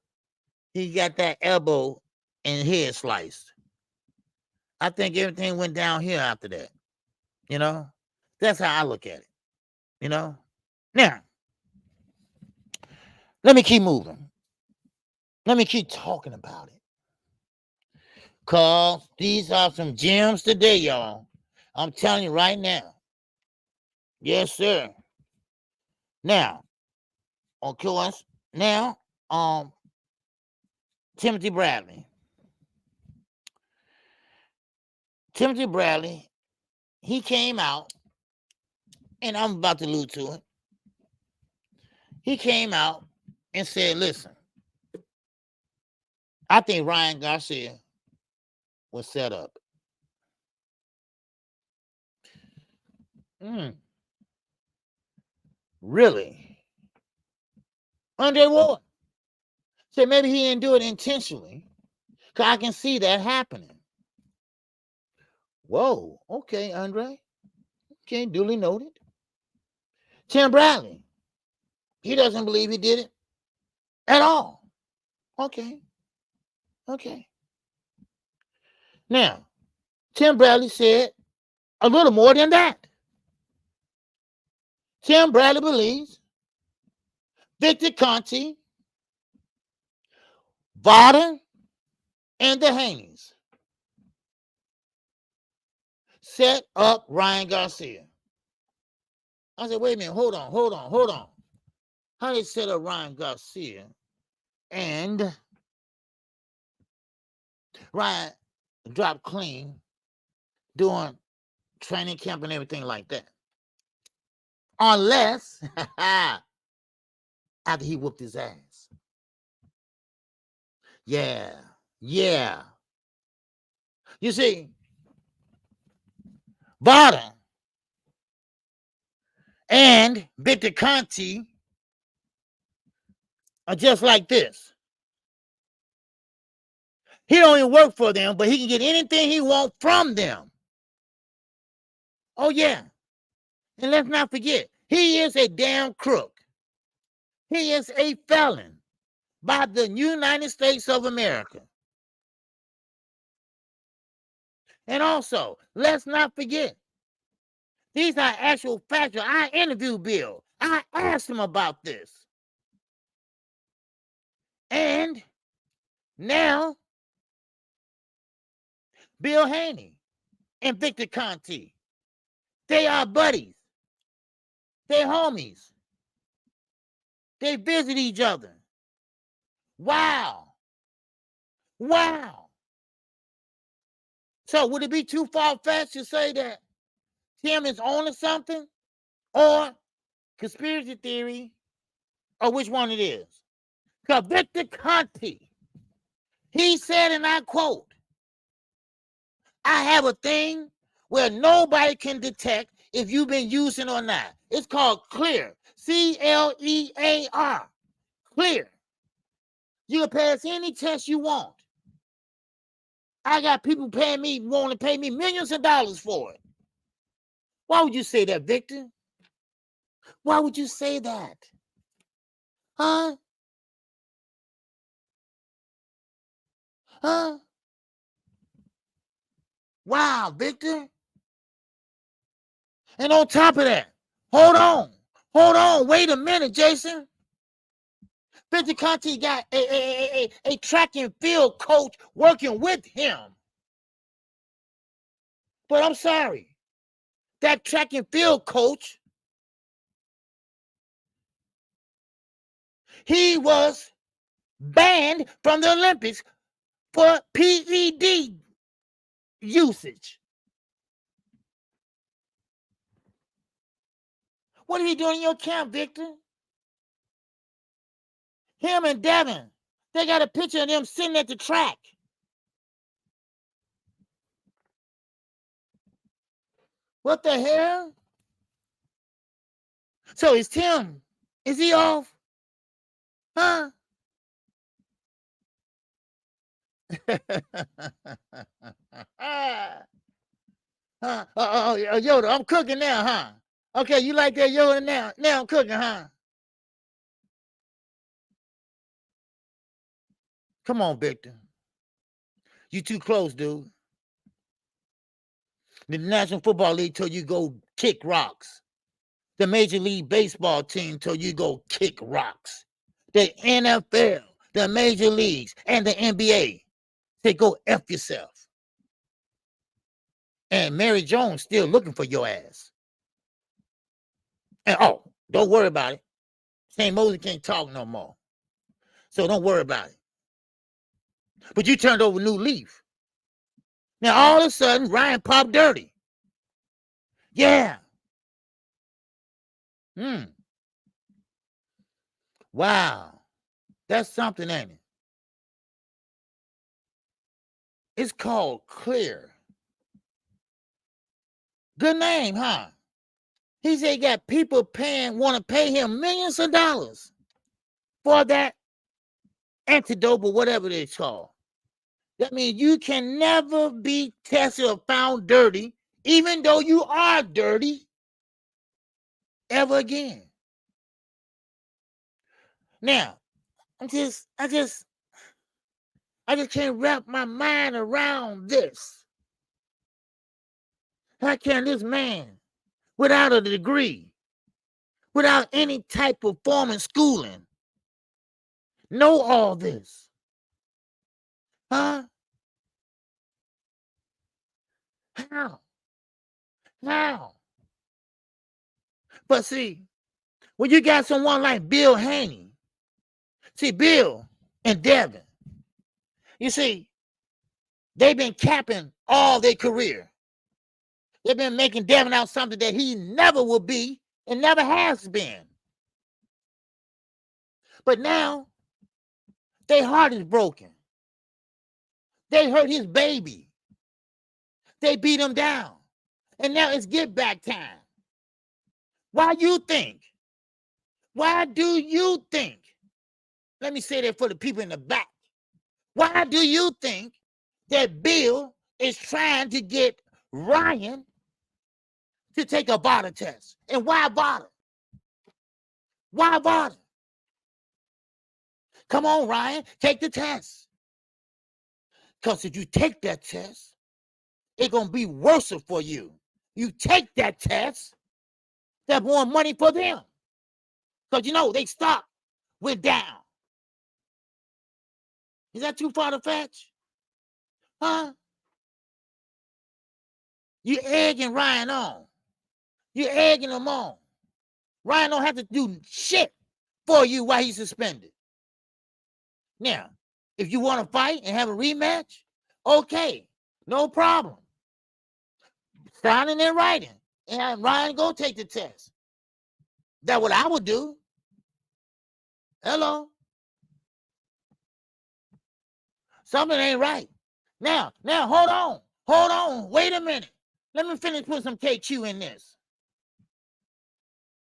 he got that elbow and head sliced. I think everything went downhill after that. You know, that's how I look at it. You know, now let me keep moving. Let me keep talking about it. Cause these are some gems today, y'all. I'm telling you right now. Yes, sir. Now, of course, now, Timothy Bradley. Timothy Bradley, he came out, and I'm about to allude to it. He came out and said, listen, I think Ryan Garcia was set up. Really? Andre Ward. So maybe he didn't do it intentionally. Because I can see that happening. Whoa. Okay, Andre. Okay, duly noted. Tim Bradley. He doesn't believe he did it at all. Okay. Now, Tim Bradley said a little more than that. Tim Bradley believes Victor Conti, Vada, and the Haneys set up Ryan Garcia. I said, wait a minute, hold on. How they set up Ryan Garcia and Ryan dropped clean doing training camp and everything like that. Unless after he whooped his ass. Yeah. You see, Vada and Victor Conti are just like this. He don't even work for them, but he can get anything he wants from them. Oh, yeah. And let's not forget, he is a damn crook. He is a felon by the United States of America. And also, let's not forget, these are actual facts. I interviewed Bill. I asked him about this. And now, Bill Haney and Victor Conti, they are buddies. They're homies. They visit each other. Wow. Wow. So would it be too far-fetched to say that Tim is owning something? Or conspiracy theory? Or which one it is? Because Victor Conti, he said, and I quote, I have a thing where nobody can detect if you've been using or not. It's called clear. C-L-E-A-R. Clear. You can pass any test you want. I got people wanting to pay me millions of dollars for it. Why would you say that, Victor? Why would you say that? Huh? Huh? Wow, Victor. And on top of that, hold on, wait a minute, Jason. Victor Conti got a track and field coach working with him. But I'm sorry, that track and field coach, he was banned from the Olympics for PED usage. What are you doing in your camp, Victor? Him and Devin, they got a picture of them sitting at the track. What the hell? So is Tim, is he off? Huh? Yoda, I'm cooking now, huh? Okay, you like that Yoda now? Now I'm cooking, huh? Come on, Victor. You too close, dude. The National Football League told you go kick rocks. The Major League Baseball team told you go kick rocks. The NFL, the Major Leagues, and the NBA say go F yourself. And Mary Jones still looking for your ass. And don't worry about it. St. Moses can't talk no more. So don't worry about it. But you turned over a new leaf. Now all of a sudden, Ryan popped dirty. Yeah. Wow. That's something, ain't it? It's called Clear. Good name, huh? He said he got people want to pay him millions of dollars for that antidote or whatever it's called. That means you can never be tested or found dirty, even though you are dirty, ever again. Now, I just can't wrap my mind around this. How can this man, without a degree, without any type of form of schooling, know all this? Huh? How? But see, when you got someone like Bill Haney, see, Bill and Devin, you see, they've been capping all their career. They've been making Devin out something that he never will be and never has been. But now, their heart is broken. They hurt his baby. They beat him down. And now it's get back time. Why do you think? Let me say that for the people in the back. Why do you think that Bill is trying to get Ryan to take a bottle test? And why bottle? Why bottle? Come on, Ryan, take the test. Because if you take that test, it's going to be worse for you. You take that test, there's more money for them. Because, you know, they stock went down. Is that too far to fetch? Huh? You egging Ryan on. You're egging him on. Ryan don't have to do shit for you while he's suspended. Now, if you want to fight and have a rematch, okay, no problem. Sign it in writing, and Ryan go take the test. That's what I would do. Hello. Something ain't right. Now, hold on. Wait a minute. Let me finish putting some KQ in this.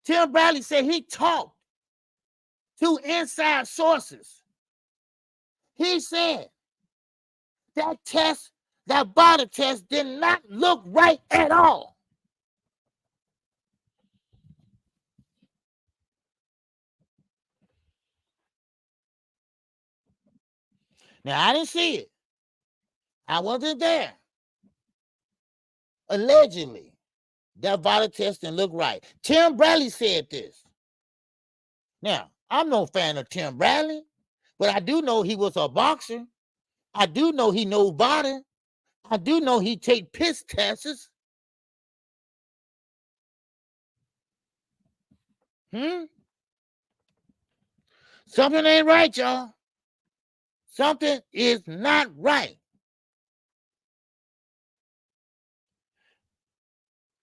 Tim Bradley said he talked to inside sources. He said that test, that body test, did not look right at all. Now, I didn't see it. I wasn't there. Allegedly, that body test didn't look right. Tim Bradley said this. Now, I'm no fan of Tim Bradley, but I do know he was a boxer. I do know he knows body. I do know he take piss tests. Something ain't right, y'all. Something is not right.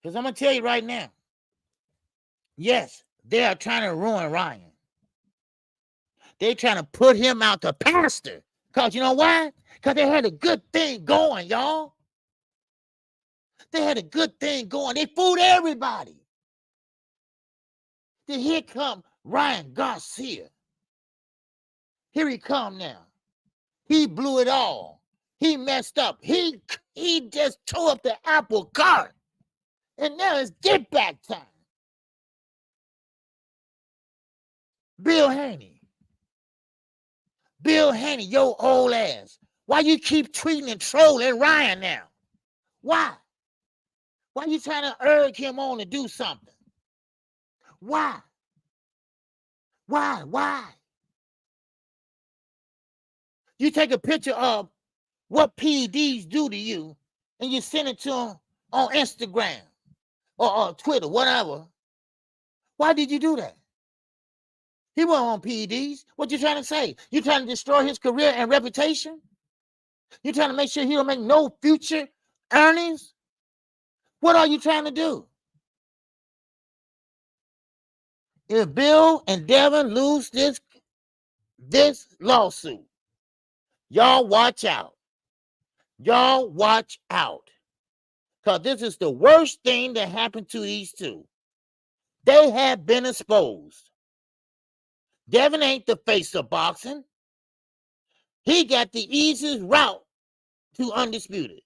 Because I'm going to tell you right now. Yes, they are trying to ruin Ryan. They're trying to put him out to pasture. Because you know why? Because they had a good thing going, y'all. They had a good thing going. They fooled everybody. Then here come Ryan Garcia. Here he come now. He blew it all. He messed up. He just tore up the apple cart. And now it's get back time. Bill Haney. Bill Haney, your old ass. Why you keep tweeting and trolling Ryan now? Why? Why you trying to urge him on to do something? Why? Why? You take a picture of what PEDs do to you and you send it to him on Instagram or Twitter, whatever. Why did you do that? He wasn't on PEDs. What you trying to say? You trying to destroy his career and reputation? You trying to make sure he don't make no future earnings? What are you trying to do? If Bill and Devin lose this lawsuit, y'all watch out. Y'all watch out. Because this is the worst thing that happened to these two. They have been exposed. Devin ain't the face of boxing. He got the easiest route to undisputed.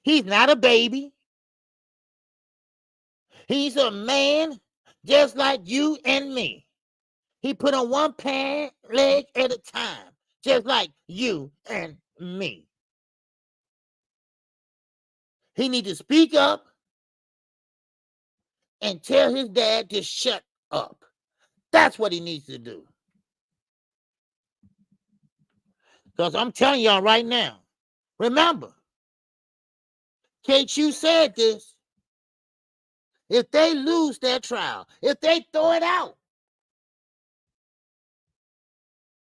He's not a baby. He's a man just like you and me. He put on one leg at a time, just like you and me. He needs to speak up and tell his dad to shut up. That's what he needs to do. Because I'm telling y'all right now, remember, KQ said this. If they lose their trial, if they throw it out,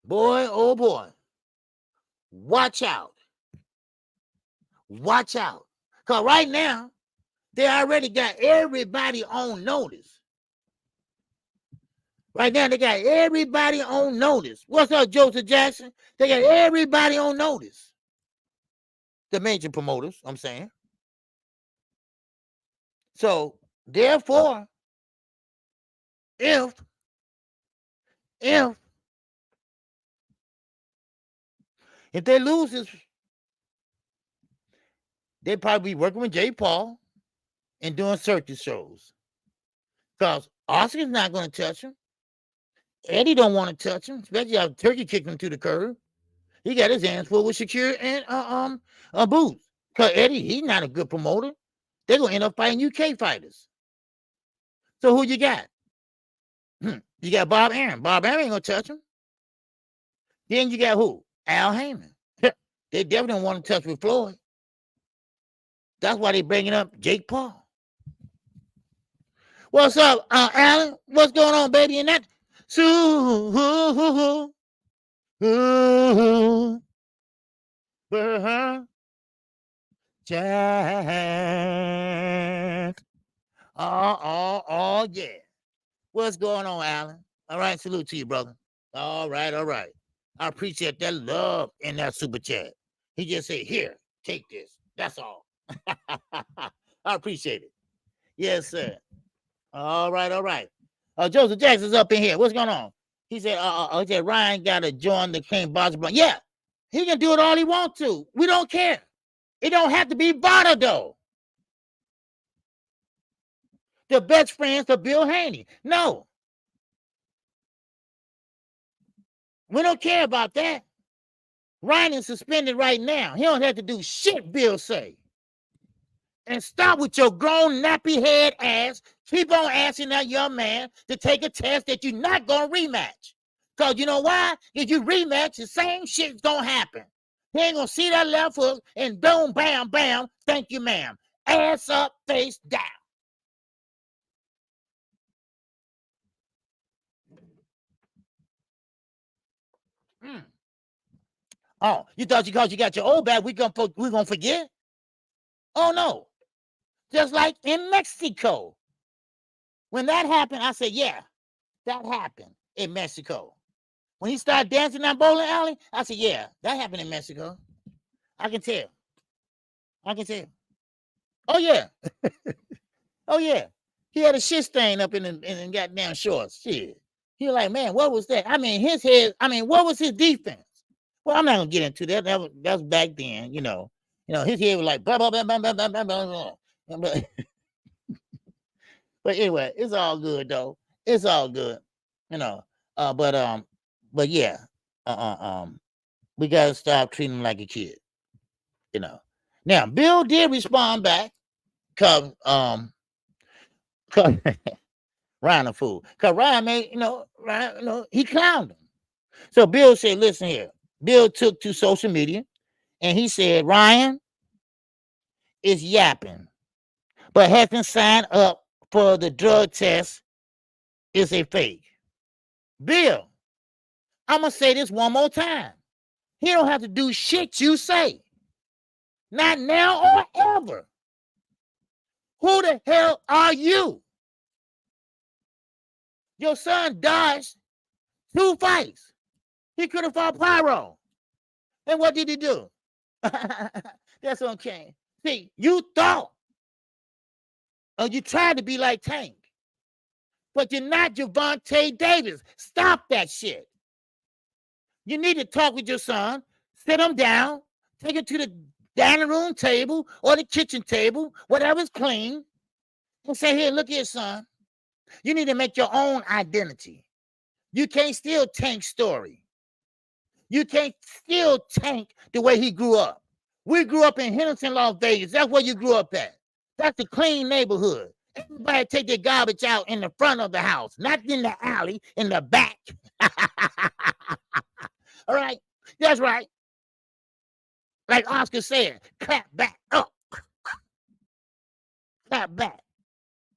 boy, oh boy, watch out. Watch out. Because right now, they already got everybody on notice. Right now, they got everybody on notice. What's up, Joseph Jackson? They got everybody on notice. The major promoters, I'm saying. So, therefore, if they lose this, they probably be working with Jay Paul and doing circus shows. Because Oscar's not going to touch him. Eddie don't want to touch him, especially after Turkey kicked him to the curb. He got his hands full with Shakir and Boots. Because Eddie, he's not a good promoter. They're going to end up fighting UK fighters. So who you got? You got Bob Arum. Bob Arum ain't going to touch him. Then you got who? Al Heyman. They definitely don't want to touch with Floyd. That's why they bringing up Jake Paul. What's up, Alan? What's going on, baby? And that Jack. Oh, yeah. What's going on, Alan? All right, salute to you, brother. All right. I appreciate that love in that super chat. He just said, here, take this. That's all. I appreciate it. Yes, sir. All right. Joseph Jackson's up in here. What's going on? He said, Ryan got to join the King Boxing Brand. Yeah, he can do it all he wants to. We don't care. It don't have to be Vada, though. The best friends of Bill Haney. No. We don't care about that. Ryan is suspended right now. He don't have to do shit, Bill say. And stop with your grown nappy head ass. Keep on asking that young man to take a test that you're not going to rematch. Because you know why? If you rematch, the same shit's going to happen. He ain't going to see that left hook and boom, bam, bam. Thank you, ma'am. Ass up, face down. Oh, you thought because you got your old back, we're gonna forget? Oh, no. Just like in Mexico. When that happened, I said, yeah, that happened in Mexico. When he started dancing that bowling alley, I said, yeah, that happened in Mexico. I can tell. Oh, yeah. Oh, yeah. He had a shit stain up in the goddamn shorts. Shit. He was like, man, what was that? What was his defense? Well, I'm not gonna get into that. That was back then, you know. His head was like blah blah blah blah blah blah blah blah. But anyway, it's all good though. It's all good, But yeah, we gotta stop treating him like a kid, Now, Bill did respond back, cause Ryan a fool, cause Ryan made Ryan, he clowned him. So Bill said, "Listen here." Bill took to social media and he said, Ryan is yapping, but hasn't signed up for the drug test. Is a fake. Bill, I'm going to say this one more time. He don't have to do shit you say. Not now or ever. Who the hell are you? Your son dodged 2 fights. He could have fought Pyro. And what did he do? That's okay. See, you thought, or you tried to be like Tank, but you're not Gervonta Davis. Stop that shit. You need to talk with your son, sit him down, take him to the dining room table or the kitchen table, whatever's clean, and say, here, look here, son. You need to make your own identity. You can't steal Tank's story. You can't still Tank the way he grew up. We grew up in Henderson, Las Vegas. That's where you grew up at. That's a clean neighborhood. Everybody take their garbage out in the front of the house, not in the alley, in the back. All right? That's right. Like Oscar said, clap back up. Clap back.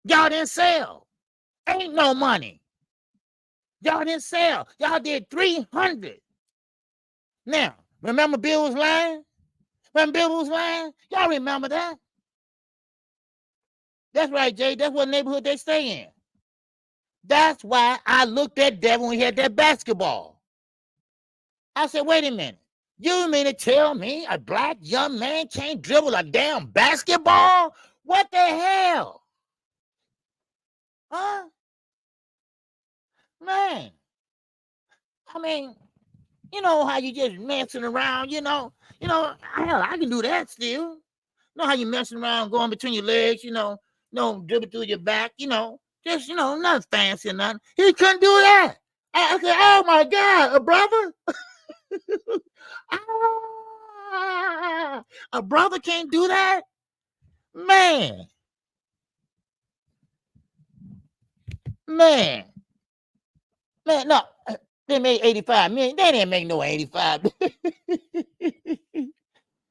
Y'all didn't sell. Ain't no money. Y'all didn't sell. Y'all did 300. Now, remember Bill was lying? Y'all remember that? That's right, Jay. That's what neighborhood they stay in. That's why I looked at Devin when he had that basketball. I said, wait a minute. You mean to tell me a black young man can't dribble a damn basketball? What the hell? Huh? Man. I mean, you know how you just messing around, hell, I can do that still. You know how you messing around, going between your legs, dribble through your back, just, nothing fancy or nothing. He couldn't do that. I said, oh my God, a brother? A brother can't do that? Man. Man, no, they made 85 million. They didn't make no 85.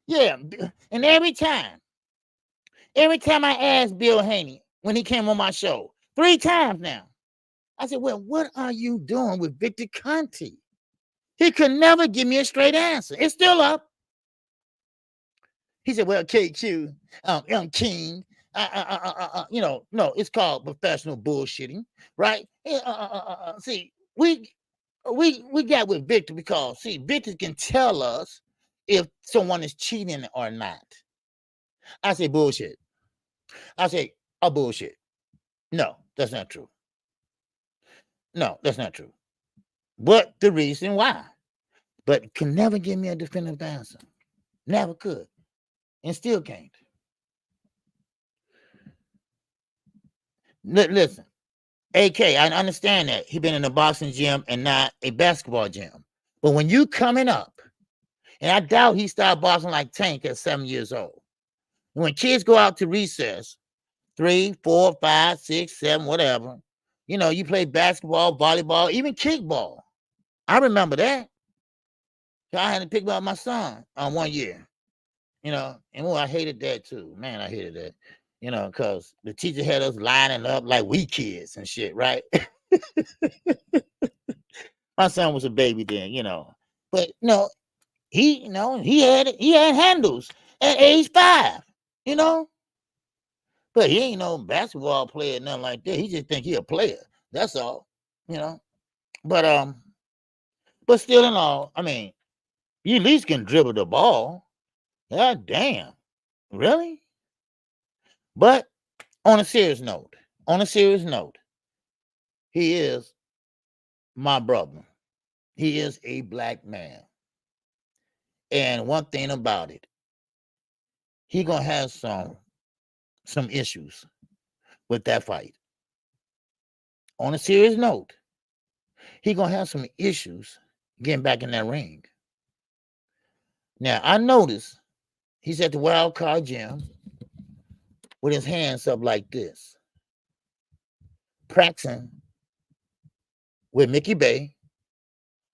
Yeah, and every time I asked Bill Haney when he came on my show, 3 times now, I said, well, what are you doing with Victor Conte? He could never give me a straight answer. It's still up. He said, well, KQ, King, no, it's called professional bullshitting, right? See, we got with Victor because, see, Victor can tell us if someone is cheating or not. I say bullshit. I say, bullshit. No, that's not true. No, that's not true. But the reason why. But can never give me a definitive answer. Never could. And still can't. Listen, AK, I understand that he been in a boxing gym and not a basketball gym. But when you coming up, and I doubt he started boxing like Tank at 7 years old. When kids go out to recess, 3, 4, 5, 6, 7, whatever, you play basketball, volleyball, even kickball. I remember that. So I had to pick up my son on 1 year. And I hated that too. Man, I hated that. Because the teacher had us lining up like we kids and shit, right? My son was a baby then, But he had handles at age 5, But he ain't no basketball player, nothing like that. He just think he a player. That's all, But still in all, I mean, you at least can dribble the ball. God damn. Really? But on a serious note, he is my brother. He is a black man. And one thing about it, he gonna have some issues with that fight. On a serious note, he gonna have some issues getting back in that ring. Now, I noticed he's at the Wild Card Gym with his hands up like this, practicing with Mickey Bay,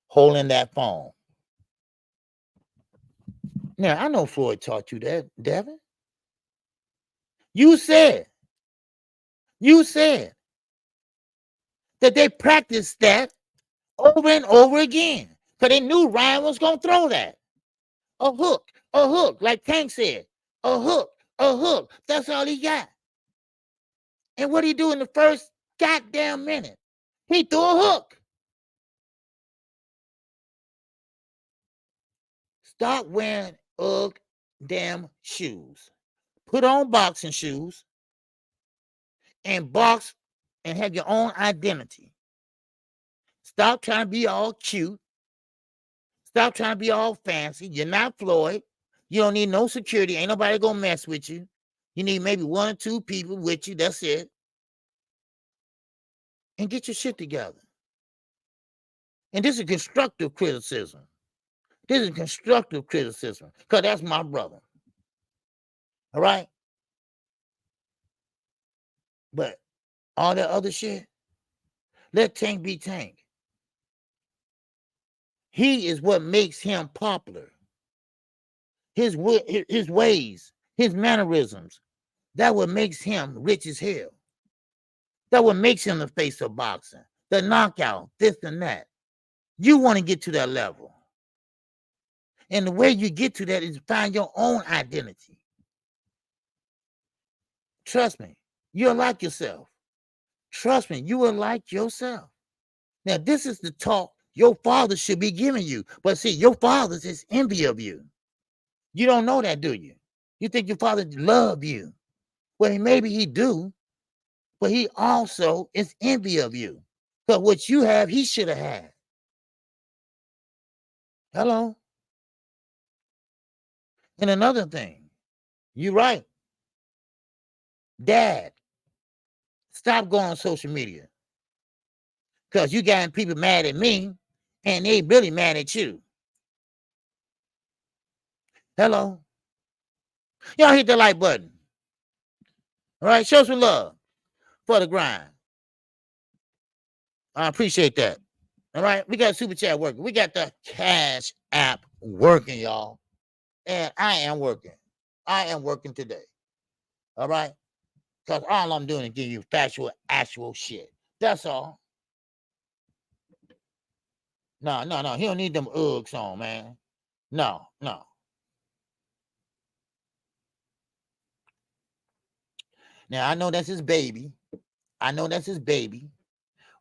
holding that phone. Now, I know Floyd taught you that, Devin. You said that they practiced that over and over again because they knew Ryan was going to throw that. A hook, like Tank said. A hook. That's all he got. And what he do in the first goddamn minute? He threw a hook. Stop wearing UGG damn shoes. Put on boxing shoes and box and have your own identity. Stop trying to be all cute. Stop trying to be all fancy. You're not Floyd. You don't need no security. Ain't nobody gonna mess with you. You need maybe 1 or 2 people with you. That's it. And get your shit together. And this is constructive criticism. Because that's my brother. All right? But all that other shit, let Tank be Tank. He is what makes him popular. His ways, his mannerisms, that what makes him rich as hell. That what makes him the face of boxing. The knockout, this and that. You want to get to that level. And the way you get to that is find your own identity. Trust me, you'll like yourself. Trust me, you will like yourself. Now, this is the talk your father should be giving you. But see, your father is envy of you. You don't know that, do you? You think your father love you. Well, maybe he do, but he also is envy of you. Because what you have, he should have had. Hello? And another thing, you're right. Dad, stop going on social media. Because you got people mad at me, and they really mad at you. Hello. Y'all hit the like button. All right, show some love for the grind. I appreciate that. All right, we got Super Chat working. We got the Cash App working, y'all. And I am working. I am working today. All right? Because all I'm doing is giving you factual, actual shit. That's all. No. He don't need them Uggs on, man. No. Now, I know that's his baby.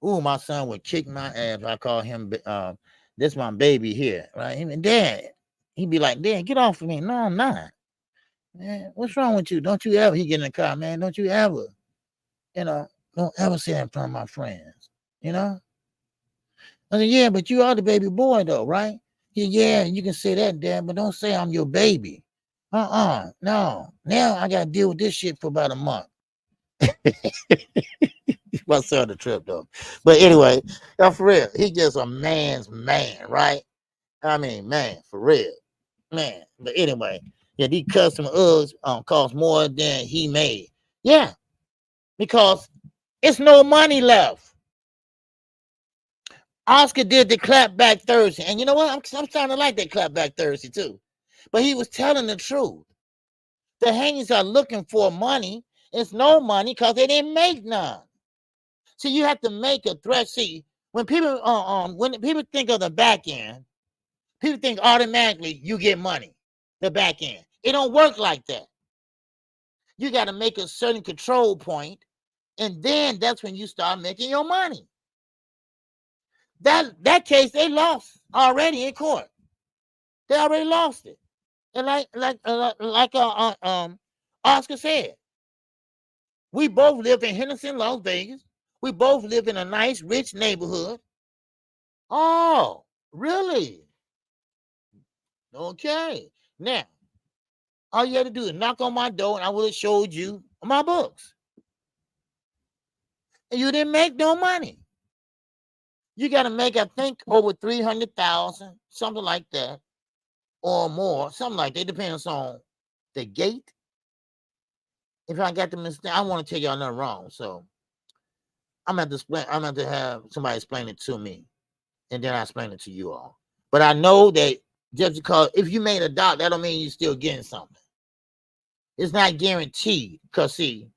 Ooh, my son would kick my ass if I call him, this my baby here, right? And Dad, he'd be like, Dad, get off of me. No, I'm not. Man, what's wrong with you? Don't you ever, he get in the car, man, don't you ever, don't ever say that in front of my friends, I said, yeah, but you are the baby boy, though, right? Yeah, you can say that, Dad, but don't say I'm your baby. No. Now I got to deal with this shit for about a month. My son the trip, though. But anyway, for real, he just a man's man, right? I mean, man, for real. Man. But anyway, yeah, these custom Uggs cost more than he made. Yeah, because it's no money left. Oscar did the clap back Thursday. And you know what? I'm starting to like that clap back Thursday too. But he was telling the truth. The Haneys are looking for money. It's no money because they didn't make none. So you have to make a threat. See, when people think of the back end, people think automatically you get money, the back end. It don't work like that. You got to make a certain control point, and then that's when you start making your money. That case, they lost already in court. They already lost it. And like Oscar said, we both live in Henderson, Las Vegas. We both live in a nice, rich neighborhood. Oh, really? Okay. Now, all you had to do is knock on my door, and I would have showed you my books. And you didn't make no money. You got to make, I think, over 300,000, something like that, or more, something like that. It depends on the gate. If I got the mistake, I don't want to tell y'all nothing wrong. So I'm going to have somebody explain it to me, and then I explain it to you all. But I know that just because if you made $1, that don't mean you're still getting something. It's not guaranteed because see,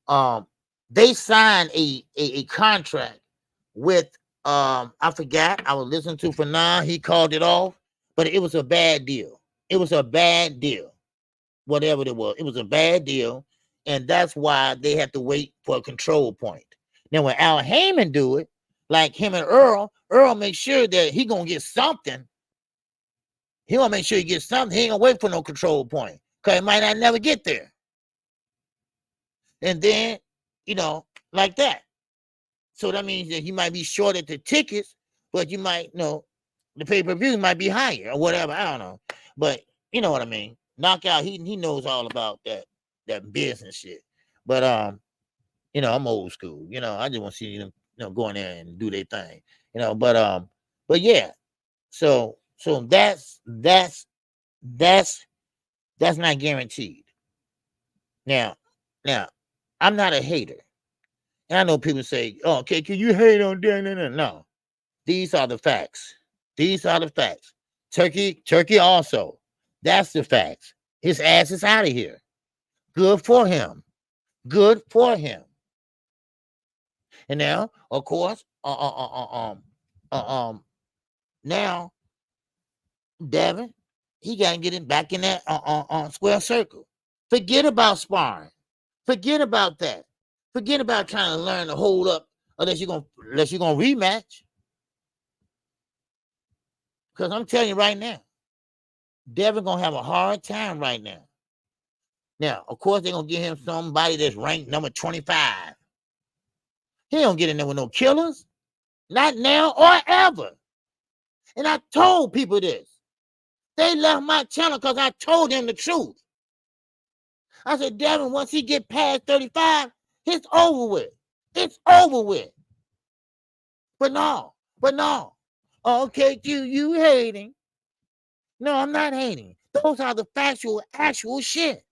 they signed a contract with I forgot. I was listening to for now. He called it off, but it was a bad deal. It was a bad deal. Whatever it was a bad deal, and that's why they had to wait for a control point. Now, when Al Heyman do it, like him and Earl makes sure that he gonna get something. He gonna make sure he gets something. He ain't gonna wait for no control point because it might not never get there. And then, like that. So that means that you might be short at the tickets, but you might the pay-per-view might be higher or whatever. I don't know. But you know what I mean. Knockout, he knows all about that business shit. But I'm old school. I just want to see them go in there and do their thing. But yeah. So that's not guaranteed. Now, I'm not a hater. And I know people say, oh, okay, can you hate on that? No. These are the facts. Turkey also. That's the facts. His ass is out of here. Good for him. And now, of course, now, Devin, he got to get it back in that square circle. Forget about sparring. Forget about that. Forget about trying to learn to hold up unless you're gonna rematch. Because I'm telling you right now, Devin gonna have a hard time right now. Now, of course, they're gonna give him somebody that's ranked number 25. He don't get in there with no killers. Not now or ever. And I told people this. They left my channel because I told them the truth. I said, Devin, once he get past 35, it's over with. It's over with. But no. Okay, you hating. No, I'm not hating. Those are the actual shit.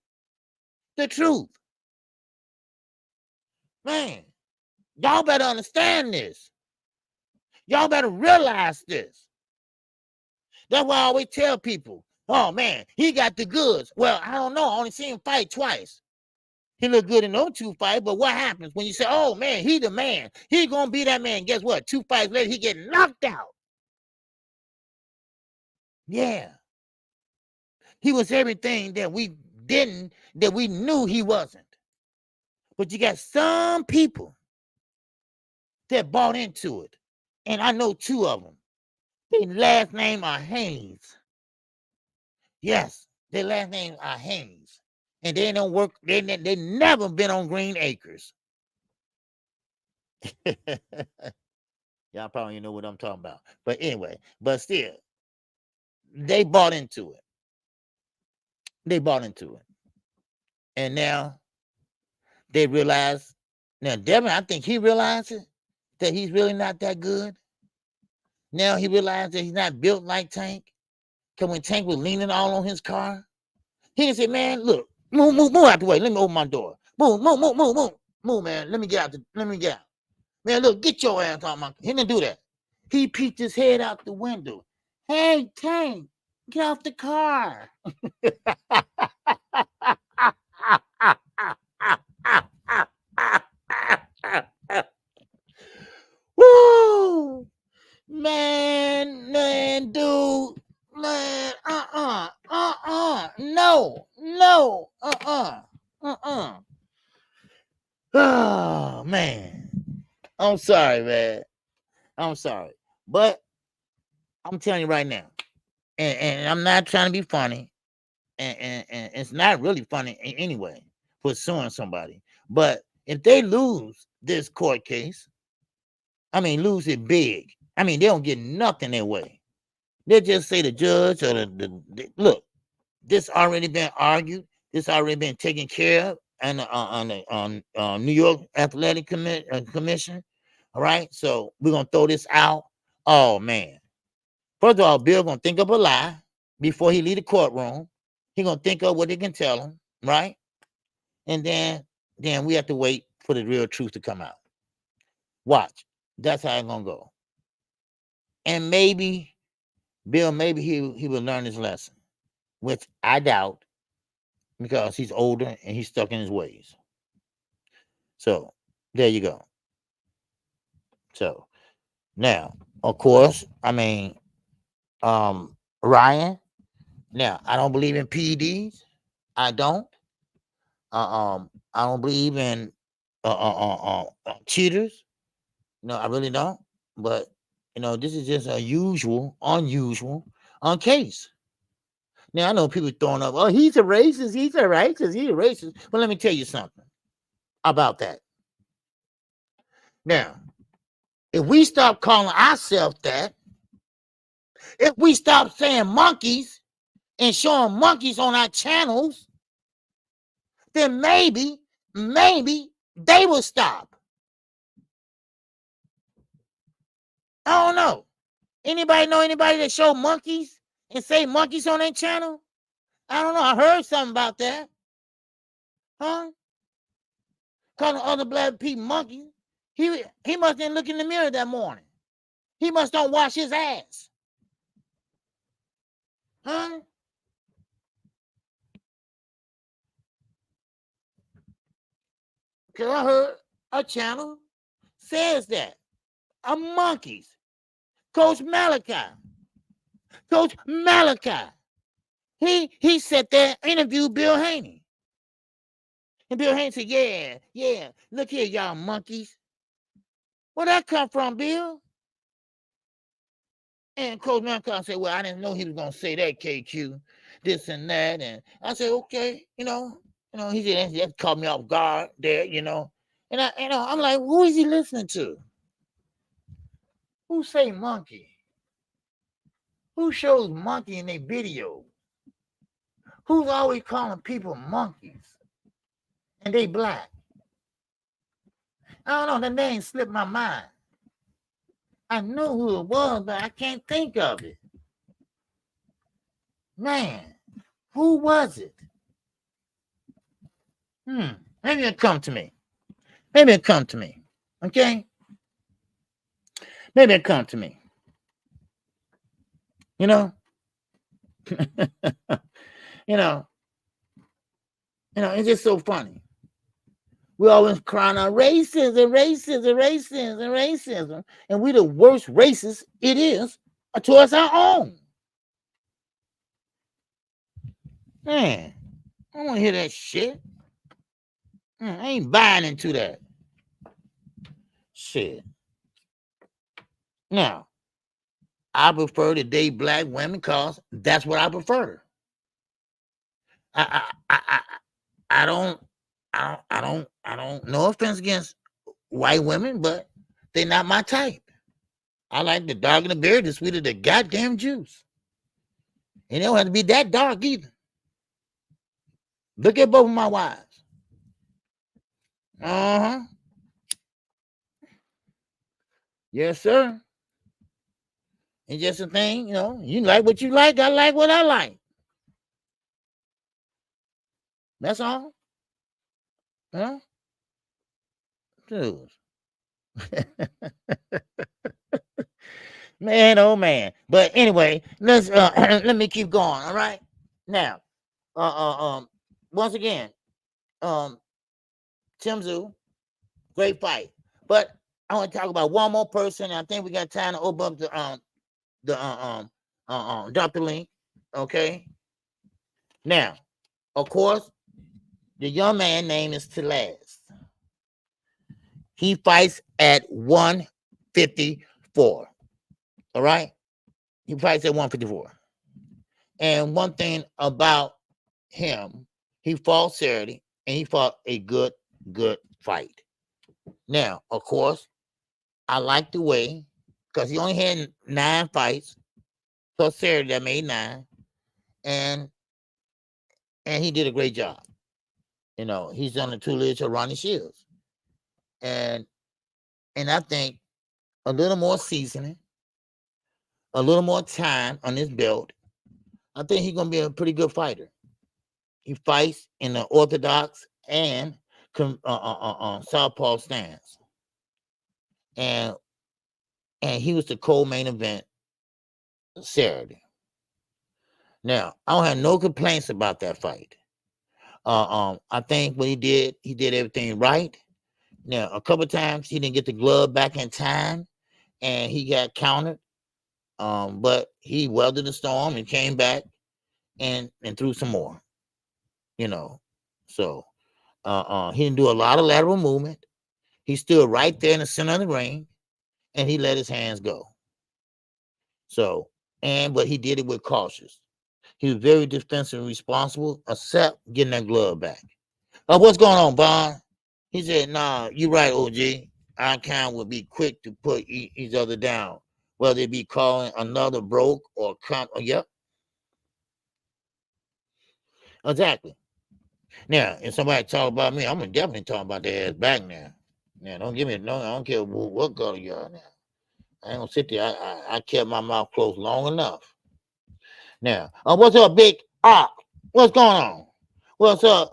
The truth. Man, y'all better understand this. Y'all better realize this. That's why I always tell people, oh, man, he got the goods. Well, I don't know. I only seen him fight twice. He looked good in those 2 fights, but what happens when you say, oh, man, he the man. He going to be that man. Guess what? 2 fights later, he get knocked out. Yeah. He was everything that we knew he wasn't. But you got some people that bought into it. And I know 2 of them. Their last name are Haneys. Yes, their last name are Haneys. And they don't work, they never been on Green Acres. Y'all probably know what I'm talking about. But anyway, but still, they bought into it. They bought into it. And now they realize, now Devin, I think he realizes that he's really not that good. Now he realized that he's not built like Tank. Because when Tank was leaning all on his car, he said, man, look, move out the way. Let me open my door. Move, man. Let me get out. Man, look, get your ass on my. He didn't do that. He peeked his head out the window. Hey, Tank, get off the car. Woo! Man, dude. Man, no, oh, man. I'm sorry, man. I'm sorry. But I'm telling you right now, and I'm not trying to be funny, and it's not really funny anyway, pursuing somebody. But if they lose this court case, I mean, lose it big. I mean, they don't get nothing their way. They just say the judge or the look, this already been argued. This already been taken care of and on the New York Athletic Commission. All right, so we're gonna throw this out. Oh man! First of all, Bill gonna think of a lie before he leave the courtroom. He gonna think of what they can tell him, right? And then we have to wait for the real truth to come out. Watch. That's how it's gonna go. And maybe Bill, maybe he will learn his lesson, which I doubt, because he's older and he's stuck in his ways. So there you go. So now, of course, I mean, Ryan. Now, I don't believe in PEDs. I don't. I don't believe in cheaters. No, I really don't. But this is just a unusual case. Now, I know people throwing up, oh, he's a racist, he's a racist. But let me tell you something about that. Now, if we stop calling ourselves that, if we stop saying monkeys and showing monkeys on our channels, then maybe they will stop. I don't know. Anybody know anybody that show monkeys and say monkeys on their channel? I don't know. I heard something about that. Huh? Calling other black people monkeys. He must didn't look in the mirror that morning. He must don't wash his ass. Huh? Because I heard a channel says that. Monkeys. Coach Malachi. He sat there and interviewed Bill Haney. And Bill Haney said, yeah, look here, y'all monkeys. Where'd that come from, Bill? And Coach Malachi said, well, I didn't know he was going to say that, KQ, this and that. And I said, okay, he said, that caught me off guard there, And I'm like, who is he listening to? Who say monkey? Who shows monkey in their video? Who's always calling people monkeys? And they black. I don't know, the name slipped my mind. I know who it was, but I can't think of it. Man, Who was it? Maybe it'll come to me. Maybe it'll come to me. Okay? Maybe it'll come to me. You know? you know, it's just so funny. We always crying out racism, racism, racism, racism. And we the worst racist it is towards our own. Man, I don't want to hear that shit. I ain't buying into that shit. Now, I prefer to date black women because that's what I prefer. I don't. No offense against white women, but they're not my type. I like the darker the berry, the sweeter the goddamn juice. And they don't have to be that dark either. Look at both of my wives. Yes, sir. It's just a thing, you like what you like, I like what I like. That's all. Dude. Man, oh man. But anyway, let's let me keep going. All right. Now, once again, Tszyu, great fight. But I want to talk about one more person. I think we got time to open up drop the link. Okay. Now, of course, the young man name is Tszyu. He fights at 154. All right. He fights at 154. And one thing about him, he fought Saturday and he fought a good fight. Now, of course, I like the way, because he only had 9 fights. So Saturday that made 9. And he did a great job. He's on the 2 lists of Ronnie Shields. And I think a little more seasoning, a little more time on his belt, I think he's gonna be a pretty good fighter. He fights in the orthodox and southpaw stance, and he was the co-main event Saturday. Now, I don't have no complaints about that fight. I think what he did everything right. Now, a couple of times he didn't get the glove back in time, and he got countered. But he weathered the storm and came back and threw some more. So he didn't do a lot of lateral movement. He stood right there in the center of the ring, and he let his hands go. So, but he did it with cautious. He was very defensive and responsible, except getting that glove back. What's going on, Bond? He said, nah, you're right, OG. Our kind would be quick to put each other down, whether it be calling another broke or come. Yep. Exactly. Now, if somebody talk about me, I'm gonna definitely talk about their ass back now. Now, don't give me I don't care what color you are now. I ain't gonna sit there. I kept my mouth closed long enough. Now, what's up, Big what's going on? What's up,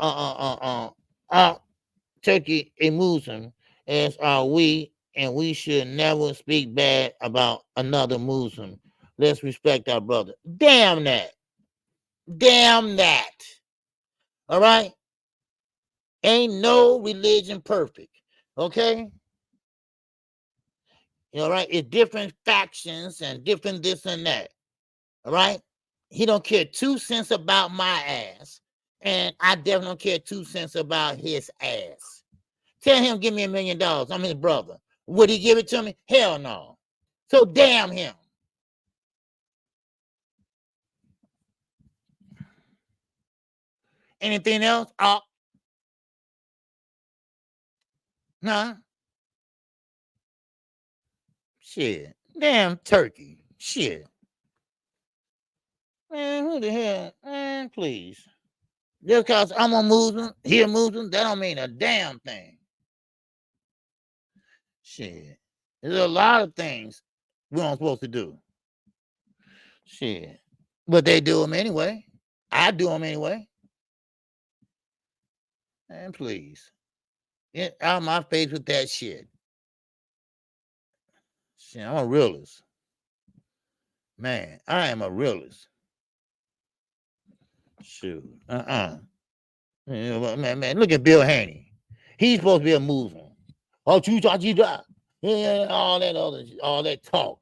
Turkey a Muslim, as are we, and we should never speak bad about another Muslim. Let's respect our brother. Damn that. All right? Ain't no religion perfect. Okay? All right? It's different factions and different this and that. All right? He don't care 2 cents about my ass. And I definitely don't care 2 cents about his ass. Tell him give me $1 million. I'm his brother. Would he give it to me? Hell no. So damn him. Anything else? Nah. Shit. Damn turkey. Shit. Man, who the hell? Man, please. Just because I'm a Muslim, he a Muslim, that don't mean a damn thing. Shit. There's a lot of things we aren't supposed to do. Shit. But they do them anyway. I do them anyway. And please, get out my face with that shit. Shit, I'm a realist. Man, I am a realist. Shoot. Man, look at Bill Haney. He's supposed to be a Muslim. Oh, yeah, all that talk.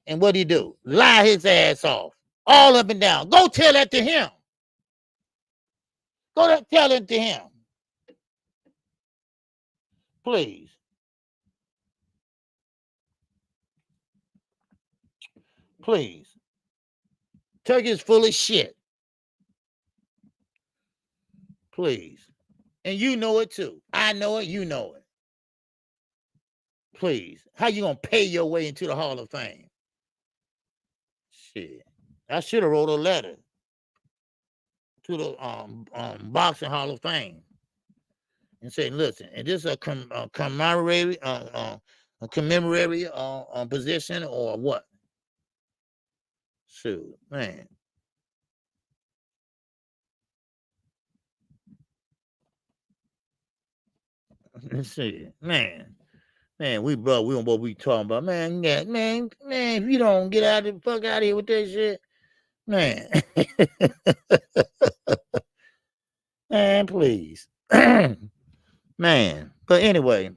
And what'd he do? Lie his ass off. All up and down. Go tell that to him. Tell it to him. Please. Please. Turkey is full of shit. Please. And you know it too. I know it. You know it. Please. How you going to pay your way into the Hall of Fame? Shit. I should have wrote a letter to the Boxing Hall of Fame and said, listen, is this a commemorative position or what? Shoot, man. Let's see, man, we don't know what we talking about, man. Yeah, man, if you don't get out of the fuck out of here with that shit, man, man, please, man. But anyway,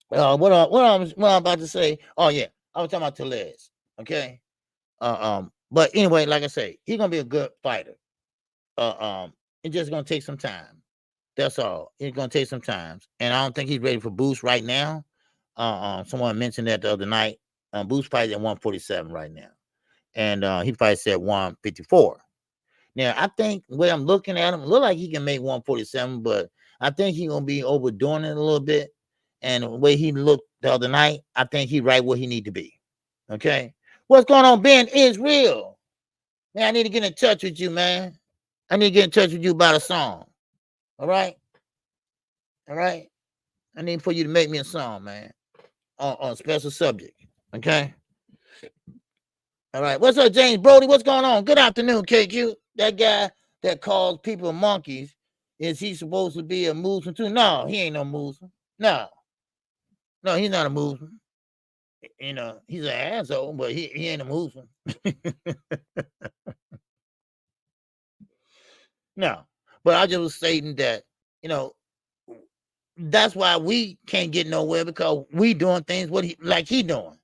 what I'm about to say? Oh yeah, I was talking about Tszyu, okay. But anyway, like I say, he's gonna be a good fighter. It's just gonna take some time. That's all. It's gonna take some time, and I don't think he's ready for Boost right now. Someone mentioned that the other night. Boost fights at 147 right now, and he fights at 154. Now, I think the way I'm looking at him, look like he can make 147, but I think he's gonna be overdoing it a little bit. And the way he looked the other night, I think he's right where he need to be. Okay, what's going on, Ben? Is real, man. I need to get in touch with you, man. I need to get in touch with you about a song. All right. I need for you to make me a song, man, on a special subject. Okay. All right. What's up, James Brody? What's going on? Good afternoon, KQ. That guy that calls people monkeys, is he supposed to be a Muslim too? No, he ain't no Muslim. No, he's not a Muslim. You know, he's an asshole, but he ain't a Muslim. No, but I just was stating that, you know, that's why we can't get nowhere, because we doing things he doing.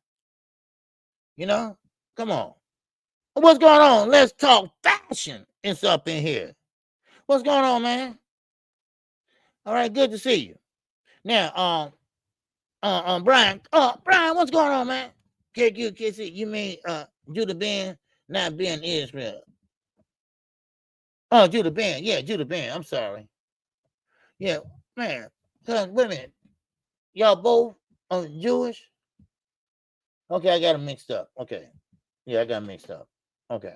You know, come on. What's going on? Let's talk fashion. It's up in here. What's going on, man? All right, good to see you. Now, Brian. Brian, what's going on, man? KQKC. You mean Judah Ben not being Israel? Oh, Judah Ben. Yeah, Judah Ben. I'm sorry. Yeah, man. Wait a minute. Y'all both Jewish? Okay, I got them mixed up. Okay. Yeah, I got them mixed up. Okay.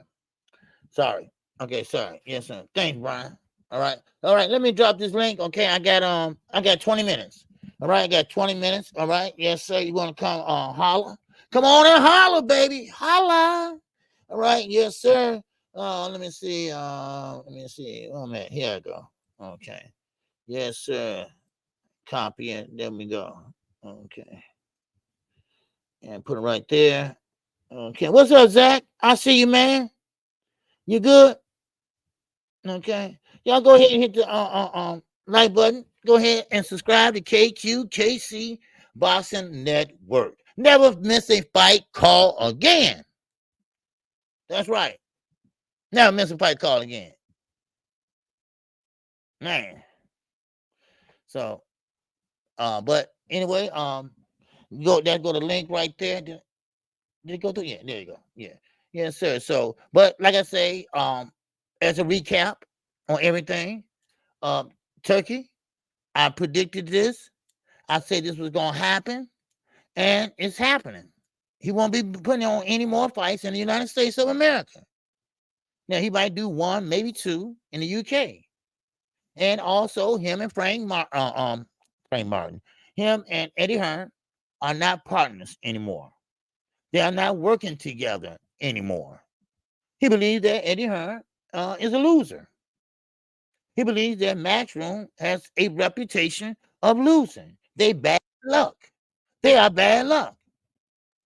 Sorry. Okay, sorry. Yes, sir. Thanks, Brian. All right. Let me drop this link. Okay, I got 20 minutes. All right, I got 20 minutes. All right. Yes, sir. You want to come holler? Come on and holler, baby. Holla. All right. Yes, sir. Let me see. Oh man, here I go. Okay. Yes, sir. Copy it. There we go. Okay. And put it right there. Okay. What's up, Zach? I see you, man. You good? Okay. Y'all go ahead and hit the like button. Go ahead and subscribe to KQKC Boxing Network. Never miss a fight call again. That's right. Never miss a fight call again. Man. So, but anyway, go to the link right there. Did it go through? Yeah, there you go. Yeah. Yes, sir. So, but like I say, as a recap on everything, Turkey, I predicted this. I said this was gonna happen, and it's happening. He won't be putting on any more fights in the United States of America. Now he might do one, maybe two in the UK. And also him and Frank Martin, him and Eddie Hearn are not partners anymore. They are not working together anymore. He believes that Eddie Hearn is a loser. He believes that Matchroom has a reputation of losing. They bad luck. They are bad luck.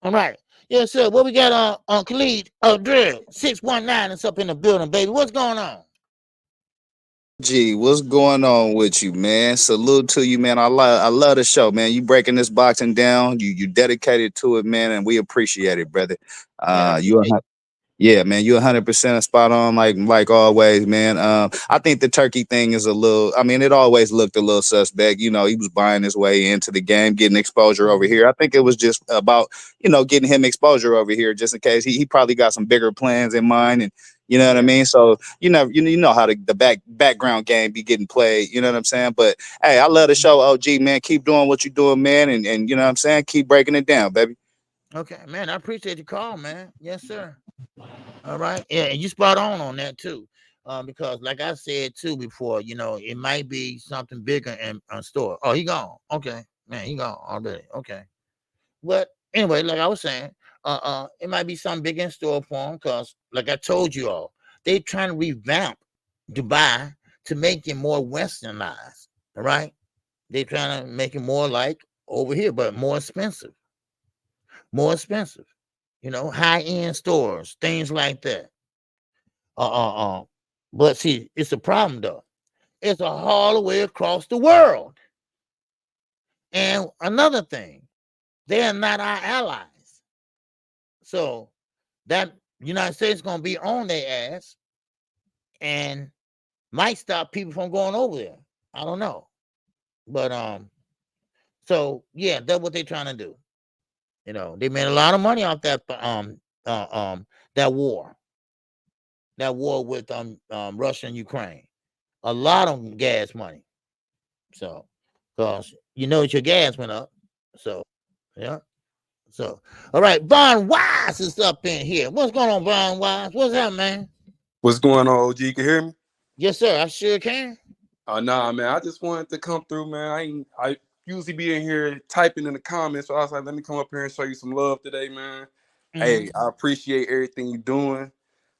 All right. Yes, sir. What we got on Khalid? Oh, Dread 619 is up in the building, baby. What's going on? Gee, what's going on with you, man? Salute to you, man. I love the show, man. You breaking this boxing down. You dedicated to it, man, and we appreciate it, brother. Man, I You appreciate Yeah, man, you 100% spot on, like always, man. I think the turkey thing is a little. I mean, it always looked a little suspect. You know, he was buying his way into the game, getting exposure over here. I think it was just about getting him exposure over here, just in case he probably got some bigger plans in mind, and you know what I Yeah. mean. So you know how the background game be getting played. You know what I'm saying? But hey, I love the show, OG, man. Keep doing what you're doing, man, and you know what I'm saying. Keep breaking it down, baby. Okay, man. I appreciate the call, man. Yes, sir. All right. Yeah, and you spot on that too. Because like I said too before, it might be something bigger in store. Oh, he gone. Okay. Man, he gone already. Okay. But anyway, like I was saying, it might be something big in store for him because, like I told you all, they trying to revamp Dubai to make it more westernized. All right. They trying to make it more like over here, but more expensive. More expensive. High-end stores, things like that. Uh, uh, uh. But see, it's a problem though. It's all the way across the world. And another thing, they are not our allies. So that United States gonna be on their ass and might stop people from going over there. I don't know. But so yeah, that's what they're trying to do. They made a lot of money off that war. That war with Russia and Ukraine. A lot of gas money. So because your gas went up. So yeah. So all right, Von Wise is up in here. What's going on, Von Wise? What's up, man? What's going on, OG? You can hear me? Yes, sir. I sure can. Nah, man. I just wanted to come through, man. I usually be in here typing in the comments, so I was like, let me come up here and show you some love today, man. Hey, I appreciate everything you're doing.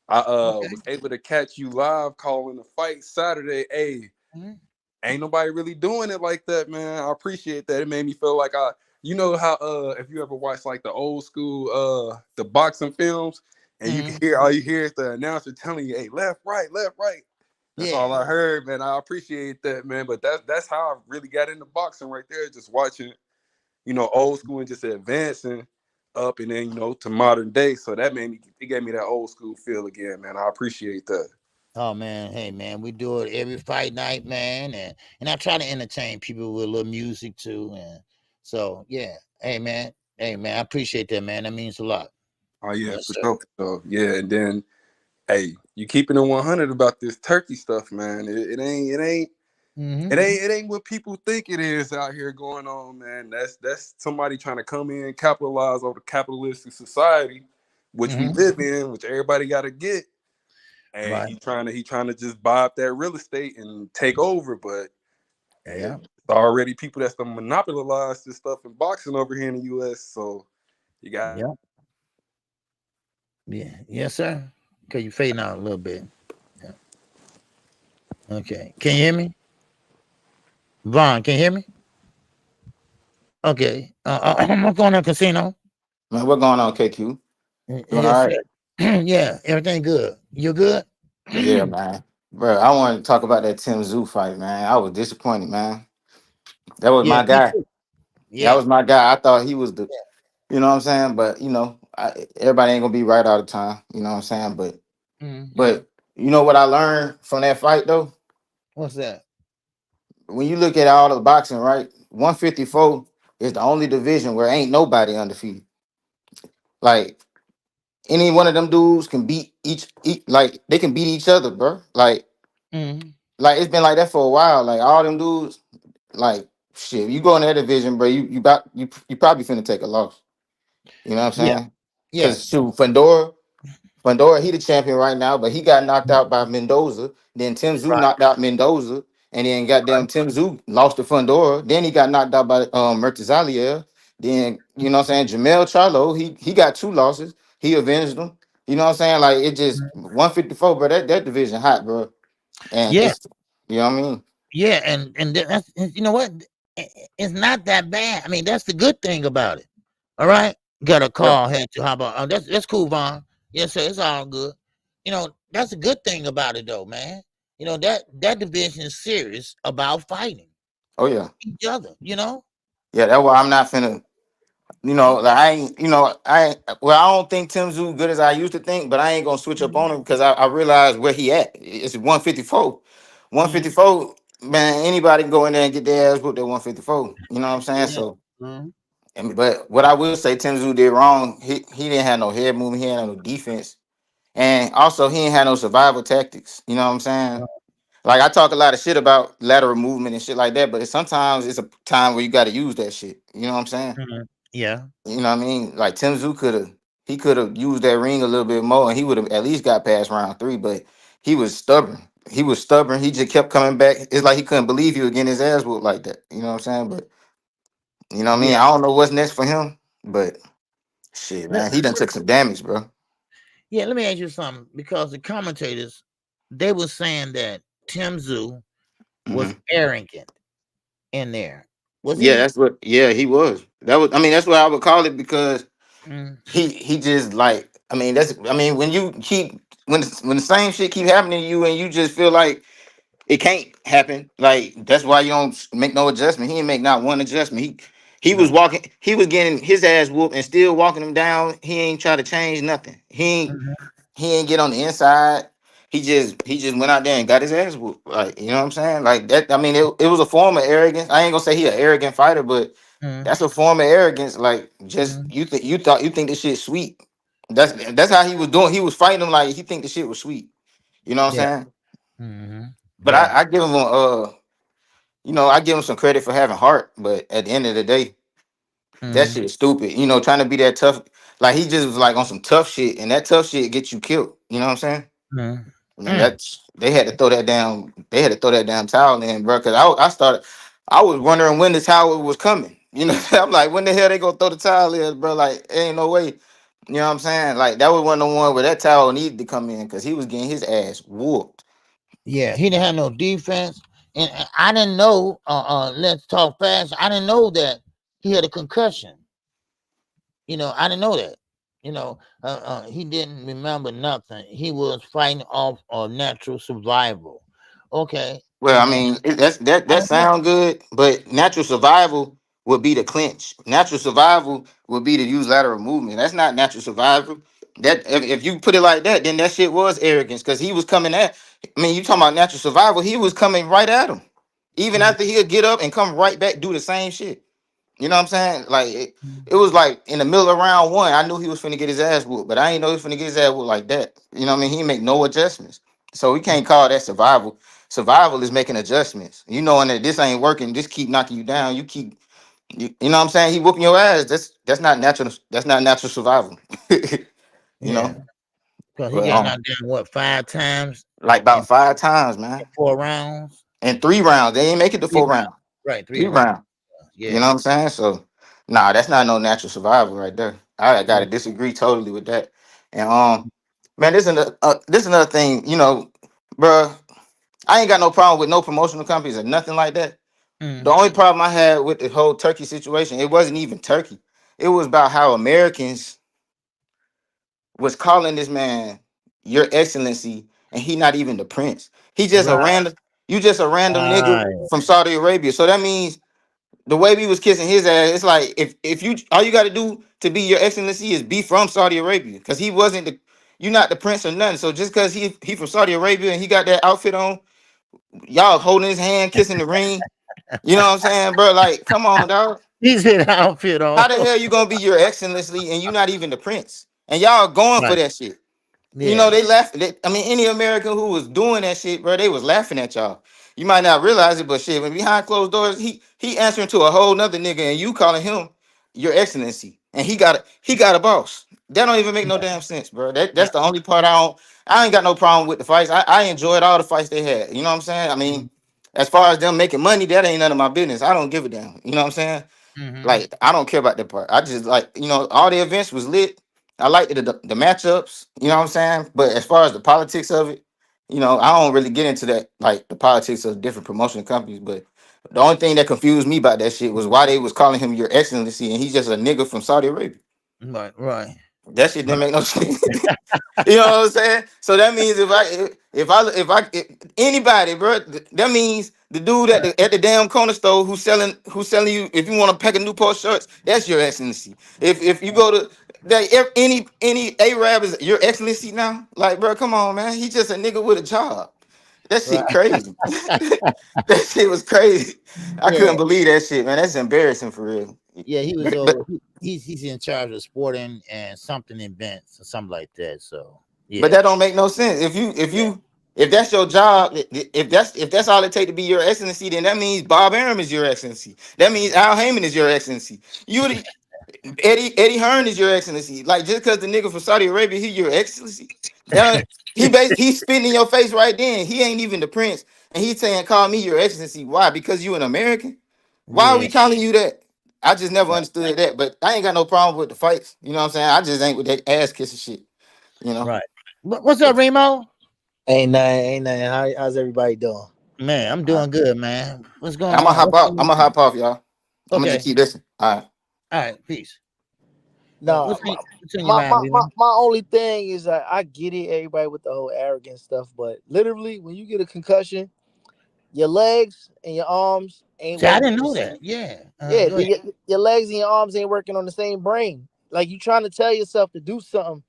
I Okay. was able to catch you live calling the fight Saturday. Hey, ain't nobody really doing it like that, man. I appreciate that. It made me feel like you know how if you ever watch like the old school the boxing films and you can hear all you hear is the announcer telling you, hey, left, right, left, right. That's all I heard, man. I appreciate that, man. But that's how I really got into boxing right there, just watching, old school and just advancing up and then, to modern day. So it gave me that old school feel again, man. I appreciate that. Oh man, hey man, we do it every fight night, man, and I try to entertain people with a little music too, and so yeah, hey man, I appreciate that, man. That means a lot. Oh yeah, Yes, for sir. sure. So yeah, and then hey, you keeping it 100 about this turkey stuff, man. It ain't what people think it is out here going on, man. That's somebody trying to come in, capitalize on the capitalistic society, which we live in, which everybody got to get. And Right. he trying to just buy up that real estate and take over, but Yeah. it's already people that's gonna monopolize this stuff in boxing over here in the U.S. So you got. Yeah. Yeah. Yes, sir. Okay, you fading out a little bit. Yeah. Okay. Can you hear me? Vaughn, can you hear me? Okay. I'm going to casino. Man, what's going on, KQ? Doing Yes, all sir. right? Yeah, everything good. You good? Yeah, man. Bro, I want to talk about that Tszyu fight, man. I was disappointed, man. That was Yeah, my me guy. too. That Yeah. was my guy. I thought he was the, you know what I'm saying? But, everybody ain't going to be right all the time. You know what I'm saying? But you know what I learned from that fight, though? What's that? When you look at all the boxing, right? 154 is the only division where ain't nobody undefeated. Like, any one of them dudes can beat like, they can beat each other, bro. Mm-hmm. Like it's been like that for a while. Like all them dudes, like shit. You go in that division, bro. You probably finna take a loss. You know what I'm Yeah. saying? Because Yes. shoot, Fundora, he the champion right now, but he got knocked out by Mendoza. Then Tszyu Right. knocked out Mendoza, and then goddamn Tszyu lost to Fundora. Then he got knocked out by Murtazaliel. Then you know what I'm saying? Jamel Charlo, he got two losses. He avenged them. You know what I'm saying? Like it just 154, bro. That division hot, bro. And Yeah, it's you know what I mean? yeah, and that's you know what? It's not that bad. I mean, that's the good thing about it. All right, got a Yeah. call here to how about that's cool, Vaughn. Yes, sir, it's all good. You know, that's a good thing about it, though, man. You know that division is serious about fighting Oh yeah. each other. You know. Yeah, that's why I'm not finna. Like I ain't, well, I don't think Tszyu good as I used to think, but I ain't gonna switch up on him because I realize where he at. It's 154. Mhm. 154, man, anybody can go in there and get their ass whooped at 154. You know what I'm saying? Yeah. So, Mhm. but what I will say Tszyu did wrong, he didn't have no head movement, he had no defense. And also he ain't had no survival tactics. You know what I'm saying? Like I talk a lot of shit about lateral movement and shit like that, but sometimes it's a time where you gotta use that shit. You know what I'm saying? Mhm. Yeah. You know what I mean? Like Tszyu could have used that ring a little bit more, and he would have at least got past round 3. But he was stubborn. He was stubborn. He just kept coming back. It's like he couldn't believe he was getting his ass whooped like that. You know what I'm saying? But you know what I mean? Yeah. I don't know what's next for him, but shit, Let, man, he done took some damage, bro. yeah. Let me ask you something because the commentators they were saying that Tszyu was Hmm. arrogant in there. Was Yeah, he? that's what. Yeah, he was. That was. I mean, that's what I would call it because Mm, he just like. I mean, that's. I mean, when you keep when the same shit keep happening to you, and you just feel like it can't happen. Like that's why you don't make no adjustment. He didn't make not one adjustment. He was no. walking. He was getting his ass whooped and still walking him down. He ain't try to change nothing. Mhm. He ain't get on the inside. He just went out there and got his ass whooped. Like you know what I'm saying? Like that. I mean, it was a form of arrogance. I ain't gonna say he an arrogant fighter, but Mhm. that's a form of arrogance. Like just Mhm. you think this shit sweet. That's how he was doing. He was fighting him like he think the shit was sweet. You know what Yeah. I'm saying? Mhm. But Yeah. I give him I give him some credit for having heart, but at the end of the day, that Mhm. shit is stupid. Trying to be that tough, like he just was like on some tough shit, and that tough shit gets you killed. You know what I'm saying? Mhm. And Mm. that's they had to throw that down. They had to throw that damn towel in, bro. Because I was wondering when the towel was coming. I'm like, when the hell they gonna throw the towel in, bro? Like, ain't no way. You know what I'm saying? Like that was one of the one where that towel needed to come in because he was getting his ass whooped. Yeah. He didn't have no defense, and I didn't know. Let's talk fast. I didn't know that he had a concussion. You know, I didn't know that. You know, he didn't remember nothing. He was fighting off natural survival. Okay, Well, I and mean, that I didn't know. sound good, but natural survival would be to clinch. Natural survival would be to use lateral movement. That's not natural survival. That if you put it like that, then that shit was arrogance because he was coming at. I mean, you talking about natural survival? He was coming right at him, even Mhm. after he'd get up and come right back, do the same shit. You know what I'm saying? Like it Mhm. was like in the middle of round 1, I knew he was finna get his ass whooped, but I ain't know he was finna get his ass whooped like that. You know what I mean? He make no adjustments, so we can't call that survival. Survival is making adjustments. You knowing that this ain't working, just keep knocking you down. You know what I'm saying? He whooping your ass. That's not natural. That's not natural survival. you Yeah, know, because he but got knocked down what 5 times like in about 5 times, man, 4 rounds. in 3 rounds. They ain't make it to Three 4 rounds. rounds, right? Three Three rounds. rounds. You know Yeah. what I'm saying? So, nah, that's not no natural survival right there. I gotta disagree totally with that. And man, this another thing. Bruh, I ain't got no problem with no promotional companies or nothing like that. The Mm, only problem I had with the whole Turkey situation, it wasn't even Turkey. It was about how Americans was calling this man Your Excellency, and he not even the prince. He just a right. random. You just a random nigga Right. from Saudi Arabia. So that means the way we was kissing his ass, it's like if you all you got to do to be Your Excellency is be from Saudi Arabia, because he wasn't the you not the prince or nothing. So just because he from Saudi Arabia and he got that outfit on, y'all holding his hand, kissing the ring. You know what I'm saying, bro? Like, come on, dog. He's in outfit How on. the hell you gonna be Your Excellency and you not even the prince? And y'all going for Right. that shit. Yeah. They laugh. I mean, any American who was doing that shit, bro, they was laughing at y'all. You might not realize it, but shit, when behind closed doors, he answering to a whole nother nigga, and you calling him Your Excellency, and he got a boss. That don't even make no damn sense, bro. That's Right. the only part I don't. I ain't got no problem with the fights. I enjoyed all the fights they had. You know what I'm saying? I mean, as far as them making money, that ain't none of my business. I don't give a damn. You know what I'm saying? Mm-hmm. Like, I don't care about that part. I just like, all the events was lit. I like the matchups, you know what I'm saying? But as far as the politics of it, you know, I don't really get into that, like the politics of different promotion companies. But the only thing that confused me about that shit was why they was calling him Your Excellency, and he's just a nigga from Saudi Arabia. Right. That shit didn't make no sense. You know what I'm saying? So that means if anybody, bro, that means the dude at the damn corner store who's selling you, if you want to pack a Newport shirts, that's Your Excellency. If you go to that, if any Arab is Your Excellency now, like, bro, come on, man, he just a nigga with a job. That shit Right. crazy. That shit was crazy. I Yeah. couldn't believe that shit, man. That's embarrassing for real. Yeah, he was But he's in charge of sporting and something events or something like that. So But yeah. that don't make no sense. If that's your job, if that's all it take to be Your Excellency, then that means Bob Arum is Your Excellency. That means Al Heyman is Your Excellency. Eddie Hearn is Your Excellency. Like, just because the nigga from Saudi Arabia, he Your Excellency. That he's spitting in your face right then. He ain't even the prince, and he's saying call me Your Excellency. Why? Because you an American. Why are Yeah. we calling you that? I just never understood that. But I ain't got no problem with the fights. You know what I'm saying? I just ain't with that ass kissing shit. You know. Right. What's up, Remo? Ain't nothing. How's everybody doing? Man, I'm doing good, man. What's going I'm gonna on? hop out. I'm gonna hop off, y'all. I'm gonna Okay. just keep listening. All right. All right. Peace. No, What's in your mind, Remo? my only thing is I get it, everybody with the whole arrogant stuff, but literally when you get a concussion, your legs and your arms ain't See, I working. didn't know that. Yeah. Yeah, Go ahead. your legs and your arms ain't working on the same brain. Like you trying to tell yourself to do something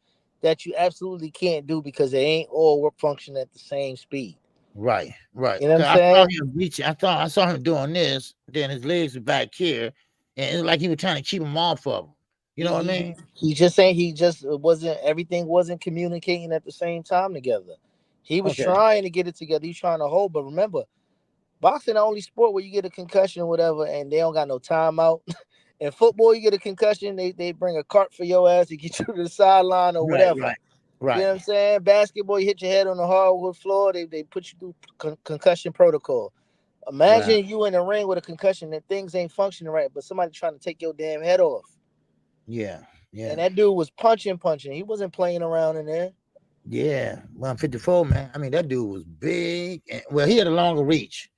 that you absolutely can't do because they ain't all work function at the same speed. Right. You know what I'm 'Cause I saw saying? him reaching. I saw him doing this. Then his legs were back here, and it's like he was trying to keep him off of him. You know what I mean? He just saying he just wasn't everything wasn't communicating at the same time together. He was Okay. trying to get it together. He's trying to hold, but remember, boxing the only sport where you get a concussion or whatever, and they don't got no timeout. In football, you get a concussion, they bring a cart for your ass to get you to the sideline or Right. whatever. You know Right. what I'm saying? Basketball, you hit your head on the hardwood floor, they put you through concussion protocol. Right. Imagine you in the ring with a concussion and things ain't functioning right, but somebody trying to take your damn head off. Yeah. And that dude was punching. He wasn't playing around in there. Yeah. Well, I'm 54, man. I mean, that dude was big. Well, he had a longer reach.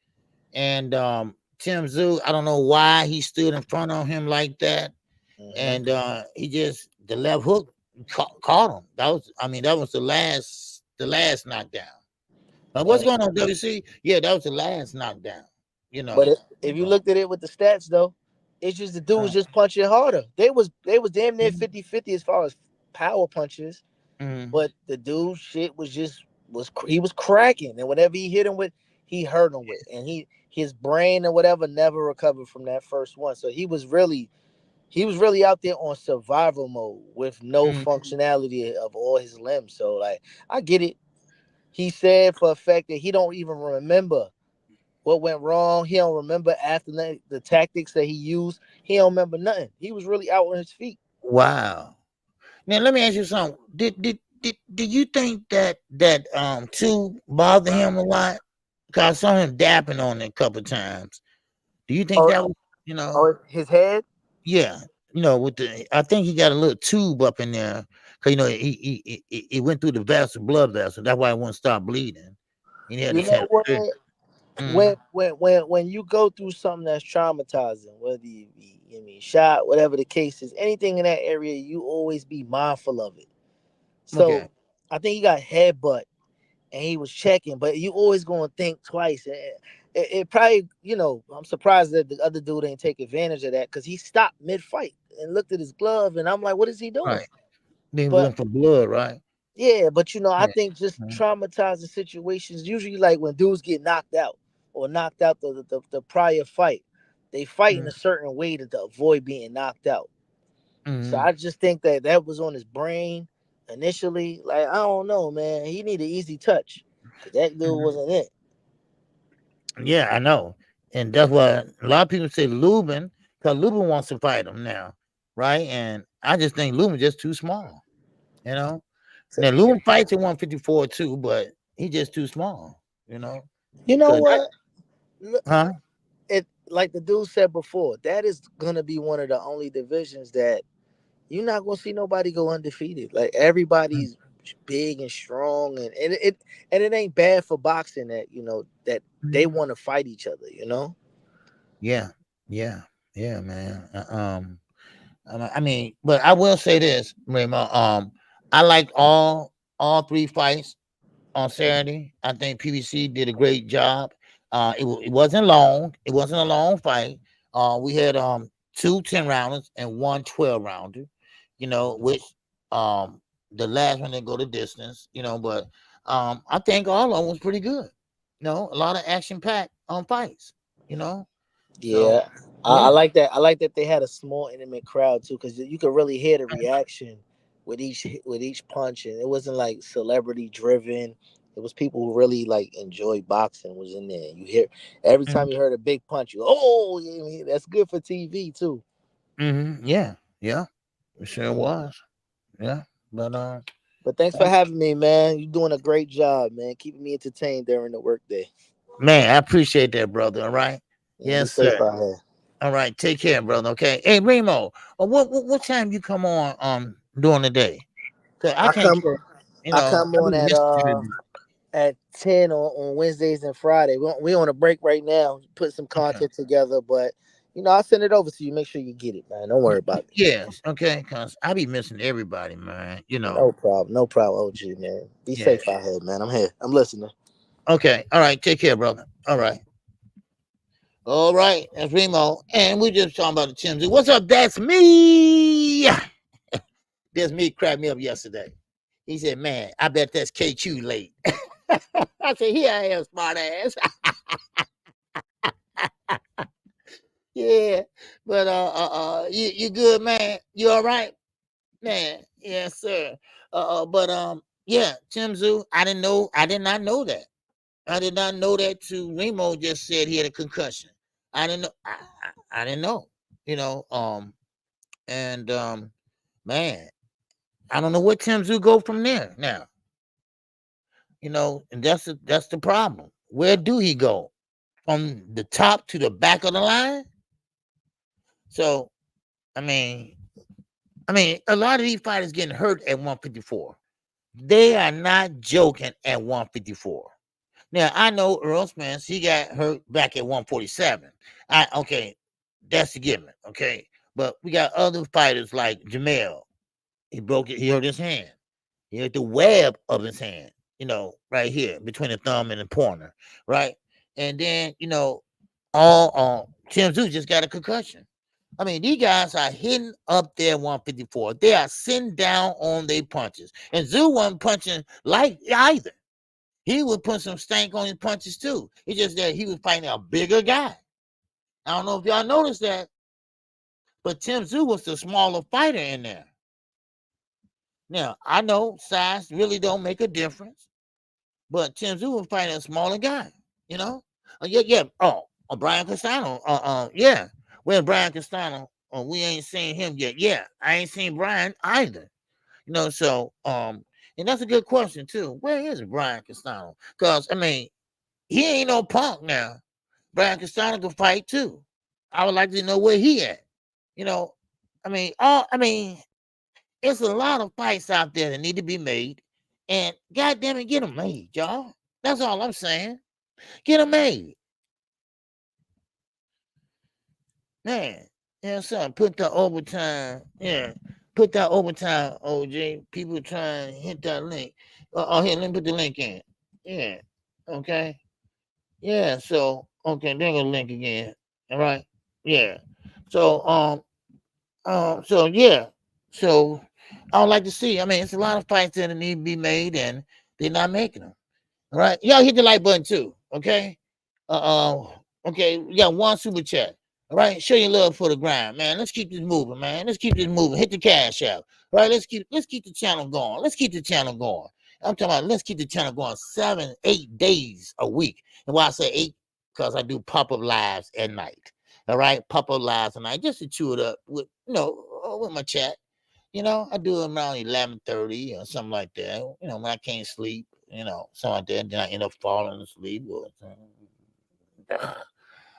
And Tszyu, I don't know why he stood in front of him like that. And he just the left hook caught him. That was the last knockdown. What's going on, WC? Yeah, that was the last knockdown. You know. But if you looked at it with the stats though, it's just the dude was just punching harder. They was damn near 50-50 as far as power punches. But the dude shit he was cracking, and whatever he hit him with, he hurt him with, and his brain or whatever never recovered from that first one. So he was really out there on survival mode with no functionality of all his limbs. So like I get it. He said for a fact that he don't even remember what went wrong. He don't remember after the tactics that he used. He don't remember nothing. He was really out on his feet. Wow. Now let me ask you something. Did you think that Tszyu bothered him a lot? Because I saw him dapping on it a couple of times. Do you think that was his head? Yeah, with I think he got a little tube up in there because he went through the blood vessel. That's why it wouldn't stop bleeding. And he had You to have know what? When you go through something that's traumatizing, whether you be shot, whatever the case is, anything in that area, you always be mindful of it. So I think he got headbutt and he was checking, but you always gonna think twice. It probably, I'm surprised that the other dude ain't take advantage of that because he stopped mid-fight and looked at his glove, and I'm like, what is he doing? Right. Then went for blood, right? Yeah, but I think just traumatizing situations, usually like when dudes get knocked out or knocked out the prior fight, they fight in a certain way to avoid being knocked out. So I just think that was on his brain initially. Like, I don't know, man. He need an easy touch. That dude wasn't it. Yeah, I know. And that's why a lot of people say Lubin, because Lubin wants to fight him now, right? And I just think Lubin's just too small, Now Lubin fights at 154 too, but he's just too small, You know what? Huh? It like the dude said before, that is gonna be one of the only divisions that you're not gonna see nobody go undefeated. Like everybody's big and strong, and it ain't bad for boxing that that they want to fight each other. Yeah, yeah, yeah, man. I mean, but I will say this, Raymond. I liked all three fights on Saturday. I think PBC did a great job. It wasn't long. It wasn't a long fight. We had two 10-rounders and one 12-rounder. Which the last one didn't go the distance. But I think all of them was pretty good. A lot of action packed fights. So Yeah, I yeah. like that. I like that they had a small, intimate crowd too, because you could really hear the reaction with each punch, and it wasn't like celebrity driven. It was people who really like enjoy boxing was in there. You hear every time you heard a big punch, yeah, that's good for TV too. Yeah, yeah, it sure was. Yeah, but But thanks for having me, man. You're doing a great job, man. Keeping me entertained during the workday. man, I appreciate that, brother. All right. And be Yes, safe sir. out here. All right. Take care, brother. Okay. Hey, Remo, what time you come on during the day? 'Cause I I can't. come I come I on be at missing you. at 10 on Wednesdays and Friday. We on a break right now. Put some Okay. content together, but I'll send it over to you. Make sure you get it, man. Don't worry about it. Yes. Okay. Cause I be missing everybody, man. No problem. No problem, OG, man. Be Yeah. safe out here, man. I'm here. I'm listening. Okay. All right. Take care, brother. All right. All right. That's Remo, and we just talking about the Timsy. What's up? That's me. That's me. Cracked me up yesterday. He said, "Man, I bet that's KQ late." I said, "Here I am, smart ass." Yeah, but you good, man? You all right, man? Yes, sir. But yeah, Tszyu, I did not know that. I did not know that. Too. Remo just said he had a concussion. I didn't know. I didn't know. And man, I don't know what Tszyu go from there now. And that's the problem. Where do he go? From the top to the back of the line? So I mean, a lot of these fighters getting hurt at 154. They are not joking at 154. Now I know Earl Spence, he got hurt back at 147. Okay, that's a given. Okay, but we got other fighters like Jamel. He hurt his hand. He hurt the web of his hand. Right here between the thumb and the pointer. Right, and then all Tim Tszyu just got a concussion. I mean, these guys are hitting up there 154. They are sitting down on their punches. And Tszyu wasn't punching like either. He would put some stank on his punches too. It's just that he was fighting a bigger guy. I don't know if y'all noticed that, but Tim Tszyu was the smaller fighter in there. Now, I know size really don't make a difference, but Tim Tszyu was fighting a smaller guy, Yeah. Oh, Brian Castano. Yeah. Where's Brian Castano? Oh, we ain't seen him yet. Yeah, I ain't seen Brian either. So and that's a good question too. Where is Brian Castano? Because he ain't no punk now. Brian Castano can fight too. I would like to know where he at. It's a lot of fights out there that need to be made, and goddamn it, get them made, y'all. That's all I'm saying. Get them made. Man, son, put the overtime. Yeah, put that overtime, OJ. People trying to hit that link. Here, let me put the link in. Yeah, okay. Yeah, so, okay, there's a link again. All right. Yeah. So, so, yeah. So, I would like to see. It's a lot of fights that need to be made, and they're not making them. All right. Y'all hit the like button, too. Okay. Okay, we got one super chat. All right, show your love for the grind, man. Let's keep this moving, man. Let's keep this moving. Hit the cash out. All right, let's keep the channel going. Let's keep the channel going. I'm talking about let's keep the channel going 7-8 days a week. And why I say 8, because I do pop-up lives at night. All right, pop-up lives at night, just to chew it up with with my chat. I do it around 11:30 or something like that. When I can't sleep, something like that. Then I end up falling asleep.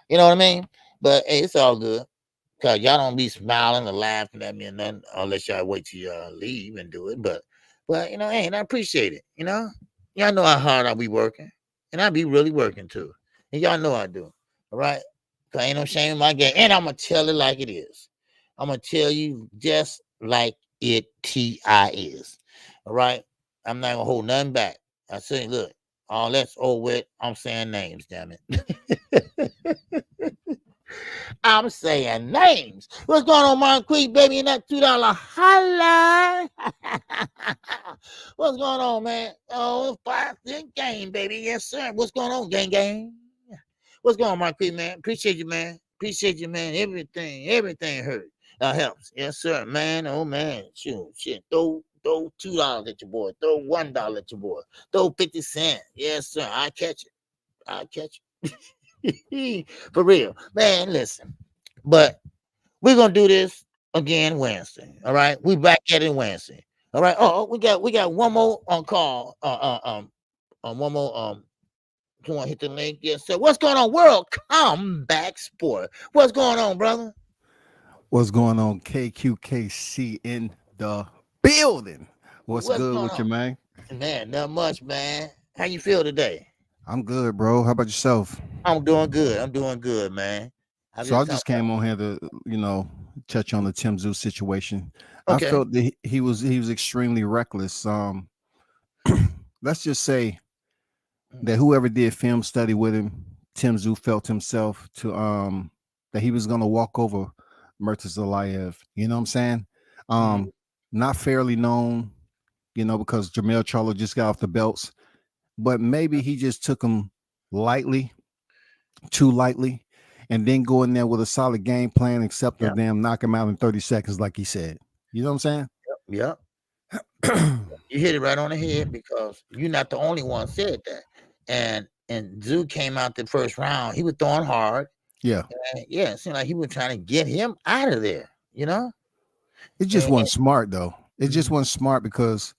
You know what I mean? But hey, it's all good. Cause y'all don't be smiling or laughing at me and nothing unless y'all wait till y'all leave and do it. But you know, hey, and I appreciate it. You know, y'all know how hard I be working, and I be really working too. And y'all know I do. All right, cause ain't no shame in my game, and I'm gonna tell it like it is. I'm gonna tell you just like it is. All right, I'm not gonna hold nothing back. I say, look, all that's over with. I'm saying names, damn it. I'm saying names. What's going on, Moncrief, baby? In that $2 holla. What's going on, man? Oh, 5-cent game, baby. Yes, sir. What's going on, gang? What's going on, Moncrief, man? Appreciate you, man. Everything hurt. Helps. Yes, sir, man. Oh, man. Shit. Throw $2 at your boy. Throw $1 at your boy. Throw 50 cents. Yes, sir. I catch it. For real, man. Listen, but we're gonna do this again Wednesday. All right, we back at it Wednesday. All right. Oh, we got one more on call. One more. Come on, hit the link. Yes, sir. What's going on, World Comeback Sport? What's going on, brother? What's going on, KQKC in the building? What's good with you, man? Man, not much, man. How you feel today? I'm good, bro. How about yourself? I'm doing good, man. I just came on here to, touch on the Tszyu situation. Okay. I felt that he was extremely reckless. Let's just say that whoever did film study with him, Tszyu felt himself to that he was gonna walk over Murtazayev. You know what I'm saying? Not fairly known, because Jermell Charlo just got off the belts. But maybe he just took him too lightly, and then go in there with a solid game plan, except for them knock him out in 30 seconds, like he said. You know what I'm saying? Yep. You hit it right on the head, because you're not the only one said that. And Tszyu came out the first round. He was throwing hard. Yeah. It seemed like he was trying to get him out of there. It just wasn't smart, though. It just wasn't smart because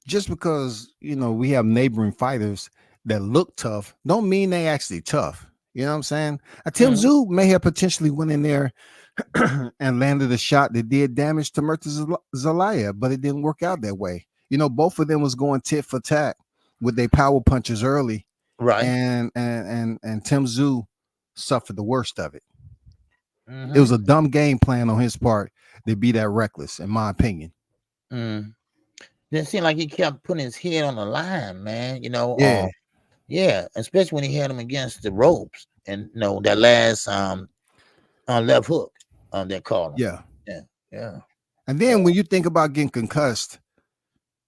just because we have neighboring fighters that look tough don't mean they actually tough. You know what I'm saying? Tszyu may have potentially went in there and landed a shot that did damage to Murtazayev, but it didn't work out that way. Both of them was going tit for tat with their power punches early, right? And Tszyu suffered the worst of it. It was a dumb game plan on his part to be that reckless, in my opinion. It seemed like he kept putting his head on the line, man. Especially when he had him against the ropes, and that last left hook that called him. Yeah. And then when you think about getting concussed,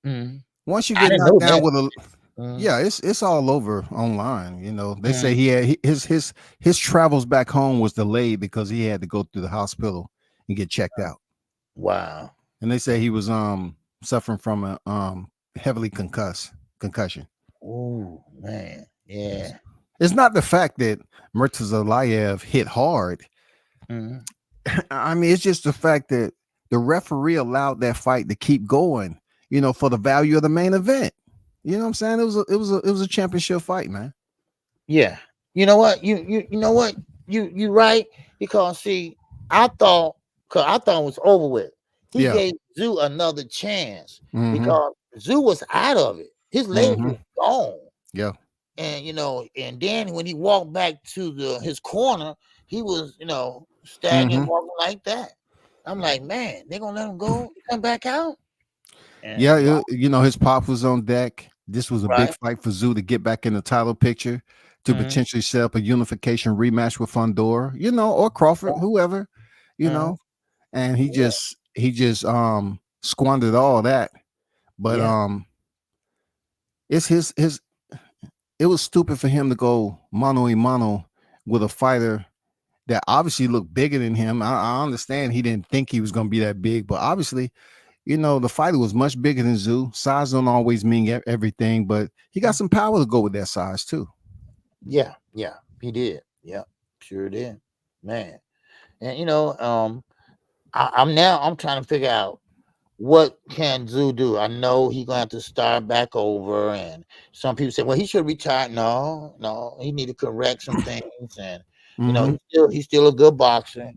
once you get knocked down with a it's all over online. They say he had his travels back home was delayed because he had to go through the hospital and get checked out. Wow. And they say he was suffering from a heavily concussion. Oh, man. Yeah. It's not the fact that Murtazayev hit hard. I mean, it's just the fact that the referee allowed that fight to keep going, for the value of the main event. You know what I'm saying? It was a championship fight, man. Yeah. You know what? You know what? You right, because see, I thought it was over with. He gave Tszyu another chance because Tszyu was out of it. His leg was gone. Yeah. And and then when he walked back to his corner, he was, stagnant, walking like that. I'm like, man, they're gonna let him go, come back out. And his pop was on deck. This was a big fight for Tszyu to get back in the title picture, to potentially set up a unification rematch with Fundora, or Crawford, whoever, and he just squandered all that. But it was stupid for him to go mano a mano with a fighter that obviously looked bigger than him. I understand he didn't think he was going to be that big, but obviously, the fighter was much bigger than Tszyu. Size don't always mean everything, but he got some power to go with that size too. Yeah, he did. Yeah, sure did, man. And I'm trying to figure out what can Tszyu do. I know he's gonna have to start back over, and some people say, well, he should retire. No, he need to correct some things, and You know, he's still a good boxer.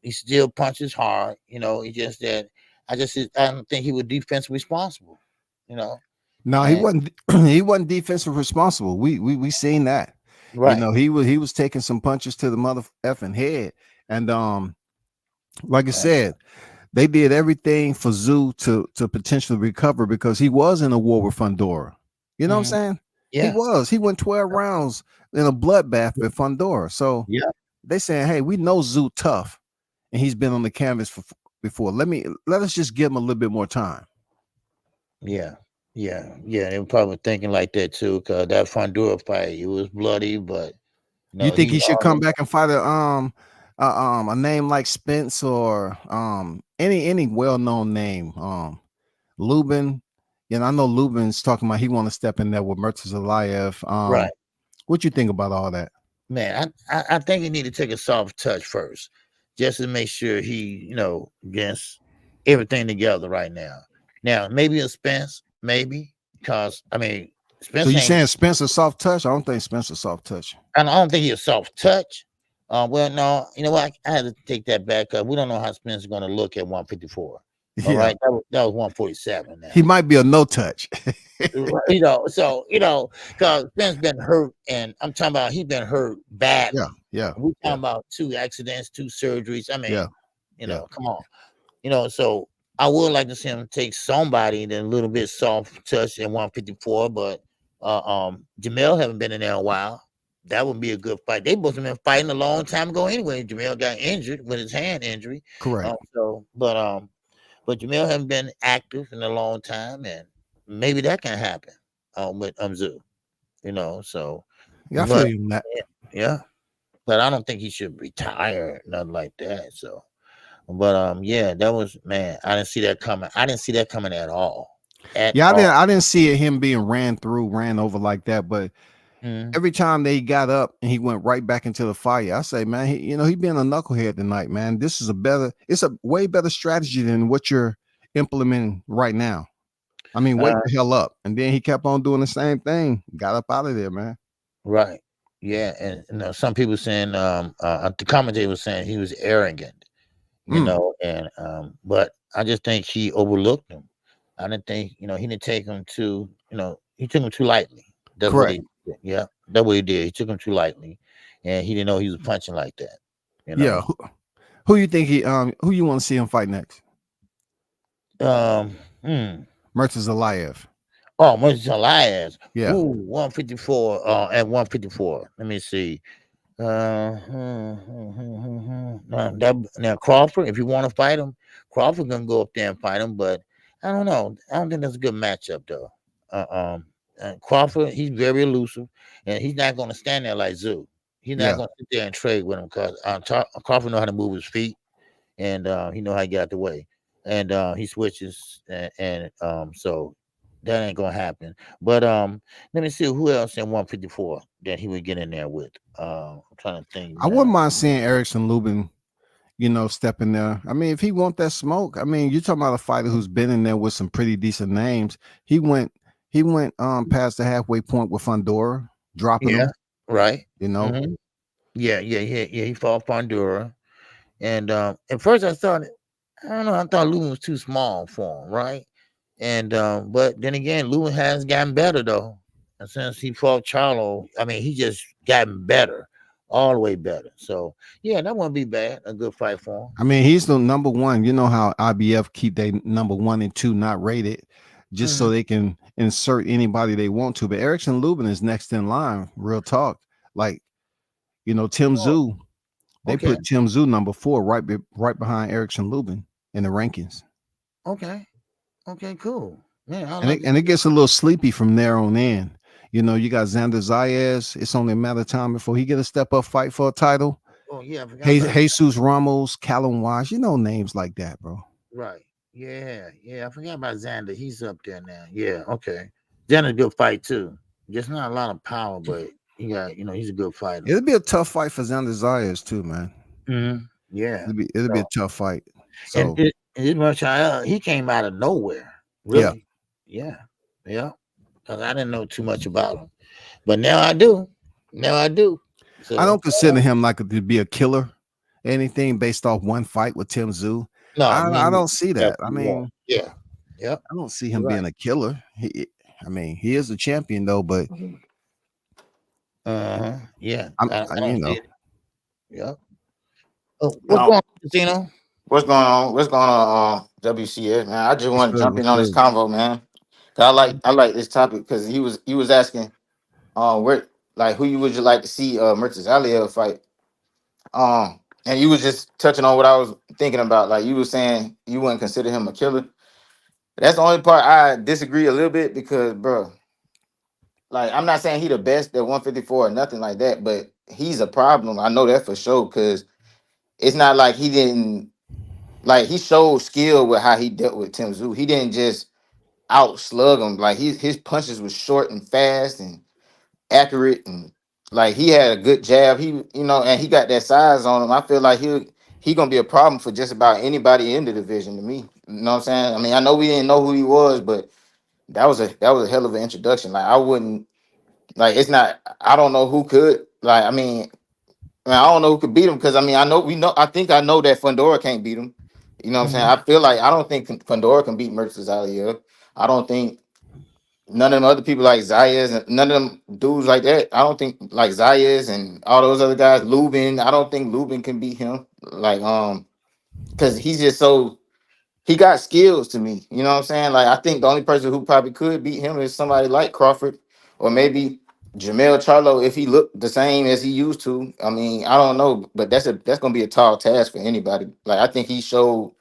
He still punches hard. You know, he just that I don't think he was defensive responsible. You know, No, he wasn't. He wasn't defensive responsible. We seen that. right? You know, he was taking some punches to the mother effing head, and like I said, they did everything for Tszyu to potentially recover because he was in a war with Fundora. You know what I'm saying? Yeah. He went 12 rounds in a bloodbath with Fundora. So Yeah, they saying, hey, we know Tszyu tough, and he's been on the canvas before. Let us just give him a little bit more time. yeah. They were probably thinking like that too, because that Fundora fight, it was bloody, but You think he should come back and fight a name like Spence or any well-known name? Lubin. You know, I know Lubin's talking about he want to step in there with Murtazalayev. right. What you think about all that? Man, I think he need to take a soft touch first, just to make sure he, you know, gets everything together right now. Now, maybe a Spence, maybe, because I mean, Spence. So you saying Spence a soft touch? I don't think Spence a soft touch. I don't think he's a soft touch. Well, no, you know what? I had to take that back up. We don't know how Spence is going to look at 154. All right, that was 147. Now. He might be a no touch. You know, so you know, because Spence been hurt, and I'm talking about he's been hurt badly. Yeah. We're talking about 2 accidents, 2 surgeries. I mean, you know, come on, you know. So I would like to see him take somebody that a little bit soft touch at 154, but Jamel haven't been in there a while. That would be a good fight. They both have been fighting a long time ago anyway. Jamel got injured with his hand injury. Correct. But Jamel hasn't been active in a long time, and maybe that can happen with Tszyu. You know, so I feel you on that. Yeah, but I don't think he should retire, nothing like that. So, but that was, man, I didn't see that coming. I didn't see that coming at all. I didn't see him being ran over like that, but every time they got up and he went right back into the fire, I say, man, he being a knucklehead tonight, man. This is it's a way better strategy than what you're implementing right now. I mean, wake the hell up. And then he kept on doing the same thing, got up out of there, man. Right. Yeah. And you know, some people saying the commentator was saying he was arrogant, you know, and but I just think he overlooked him. I didn't think, you know, he didn't take him too, you know, he took him too lightly. That's correct. That's what he did. He took him too lightly, and he didn't know he was punching like that. You know? Yeah. Who you think who you want to see him fight next? Murtazalayev. Oh, Murtazalayev. Yeah. Ooh, 154. At 154. Let me see. Now Crawford, if you want to fight him, Crawford gonna go up there and fight him, but I don't know. I don't think that's a good matchup though. Crawford, he's very elusive, and he's not going to stand there like Tszyu. He's not going to sit there and trade with him because Crawford know how to move his feet, and he know how to get out the way, and he switches, and so that ain't going to happen. But let me see who else in 154 that he would get in there with. I'm trying to think. I wouldn't mind seeing Erickson Lubin, you know, step in there. I mean, if he want that smoke, I mean, you're talking about a fighter who's been in there with some pretty decent names. He went past the halfway point with Fundora, dropping him. Right. You know. He fought Fundora, and at first I thought Lubin was too small for him, right? And but then again, Lubin has gotten better though, and since he fought Charlo, I mean, he just gotten better, all the way better. So yeah, that wouldn't be bad. A good fight for him. I mean, he's the number one. You know how IBF keep their number 1 and 2 not rated, just so they can insert anybody they want to. But Erickson Lubin is next in line. Real talk. Like, you know, Tszyu, they put Tszyu number 4 right behind Erickson Lubin in the rankings. Okay, cool. Yeah, and it gets a little sleepy from there on in. You know, you got Xander Zayas. It's only a matter of time before he get a step up fight for a title. Oh yeah, Jesus Ramos, Callum Wise. You know, names like that, bro. Right. Yeah. I forgot about Xander. He's up there now. Yeah. Okay. Xander's a good fight too. Just not a lot of power, but he got, you know, he's a good fighter. It'll be a tough fight for Xander Zayas too, man. Yeah. It'll be a tough fight. So he came out of nowhere. Really. Yeah. Because I didn't know too much about him, but now I do. I don't consider him like to be a killer. Anything based off one fight with Tim Tszyu. No, I don't see that. I definitely mean, yeah. Yep. I don't see him Right. being a killer. I mean, he is a champion though, but yeah. I'm, I you don't know, see it. Yep. Oh, what's No, going on, Casino? what's going on? What's going on, WCS, man? I just what's want to good? jump in What's on this good? convo, man. 'Cause I like this topic because he was asking, where like who you would you like to see Mertis Aliyah fight? And you was just touching on what I was thinking about. Like you were saying, you wouldn't consider him a killer. That's the only part I disagree a little bit because, bro, like I'm not saying he the best at 154 or nothing like that, but he's a problem. I know that for sure because it's not like he didn't like he showed skill with how he dealt with Tim Tszyu. He didn't just out slug him. Like his punches was short and fast and accurate and like he had a good jab. He and he got that size on him. I feel like he gonna be a problem for just about anybody in the division to me. You know what I'm saying? I mean, I know we didn't know who he was, but that was a hell of an introduction. Like I wouldn't like it's not I don't know who could like I don't know who could beat him because I mean I think I know that Fundora can't beat him. You know what I'm saying? I feel like I don't think Fundora can beat Mercedes Aliyah. I don't think none of them other people like Zayas and none of them dudes like that. I don't think like Zayas and all those other guys, Lubin. I don't think Lubin can beat him. Like because he's just so he got skills to me. You know what I'm saying? Like I think the only person who probably could beat him is somebody like Crawford or maybe Jamel Charlo if he looked the same as he used to. I mean, I don't know, but that's gonna be a tall task for anybody. Like I think he showed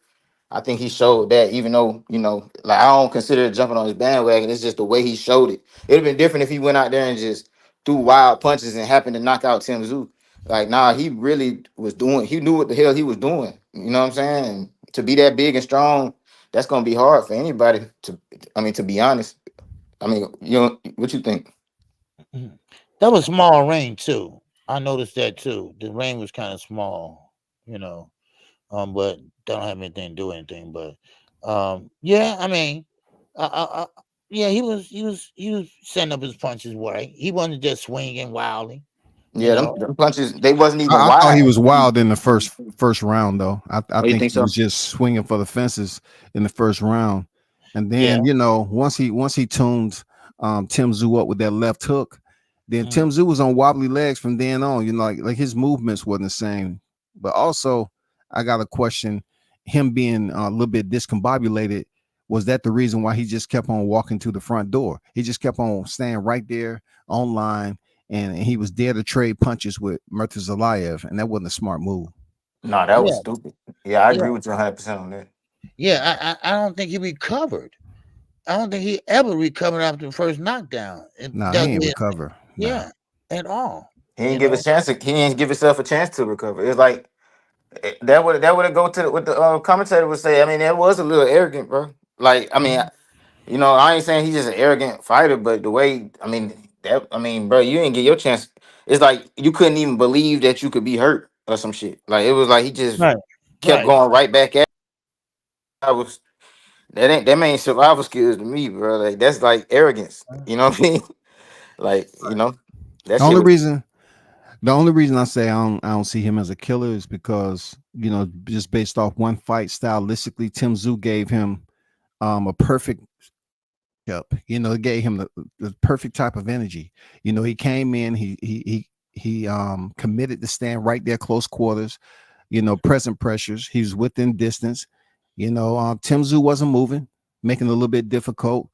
that, even though, like I don't consider it jumping on his bandwagon. It's just the way he showed it. It'd have been different if he went out there and just threw wild punches and happened to knock out Tim Tszyu. Like, nah, he really was doing, he knew what the hell he was doing. You know what I'm saying? And to be that big and strong, that's gonna be hard for anybody to be honest. I mean, what you think? That was small rain too. I noticed that too. The rain was kind of small, but don't have anything to do anything. But yeah, I mean, yeah, he was setting up his punches right. He wasn't just swinging wildly, you Yeah, know. them punches, they wasn't even I thought he wide. was wild in the first round though. I Oh, you think think he so? was just swinging for the fences in the first round, and Yeah. then once he tuned Tim Tszyu up with that left hook, then Tim Tszyu was on wobbly legs from then on. Like his movements wasn't the same. But also, I got a question: him being a little bit discombobulated, was that the reason why he just kept on walking to the front door? He just kept on staying right there online, and he was there to trade punches with Mertis Alayev, and that wasn't a smart move. No, that was Yeah. stupid. Yeah, I Yeah. agree with you 100% on that. Yeah. I don't think he recovered. I don't think he ever recovered after the first knockdown. Nah, he ain't recover. Nah. Yeah, at all. He didn't give a chance. He didn't give himself a chance to recover. It's like that would go to what the commentator would say. I mean, that was a little arrogant, bro. Like, I mean, I ain't saying he's just an arrogant fighter, but the way, bro, you didn't get your chance. It's like you couldn't even believe that you could be hurt or some shit. Like it was like he just Right. kept Right. going right back at. That ain't survival skills to me, bro. Like that's like arrogance. You know what I mean? Like that The shit only was. reason The only reason I say I don't see him as a killer is because, just based off one fight stylistically, Tim Tszyu gave him a perfect up. It gave him the perfect type of energy. He came in, he committed to stand right there close quarters, present pressures. He was within distance. Tim Tszyu wasn't moving, making it a little bit difficult.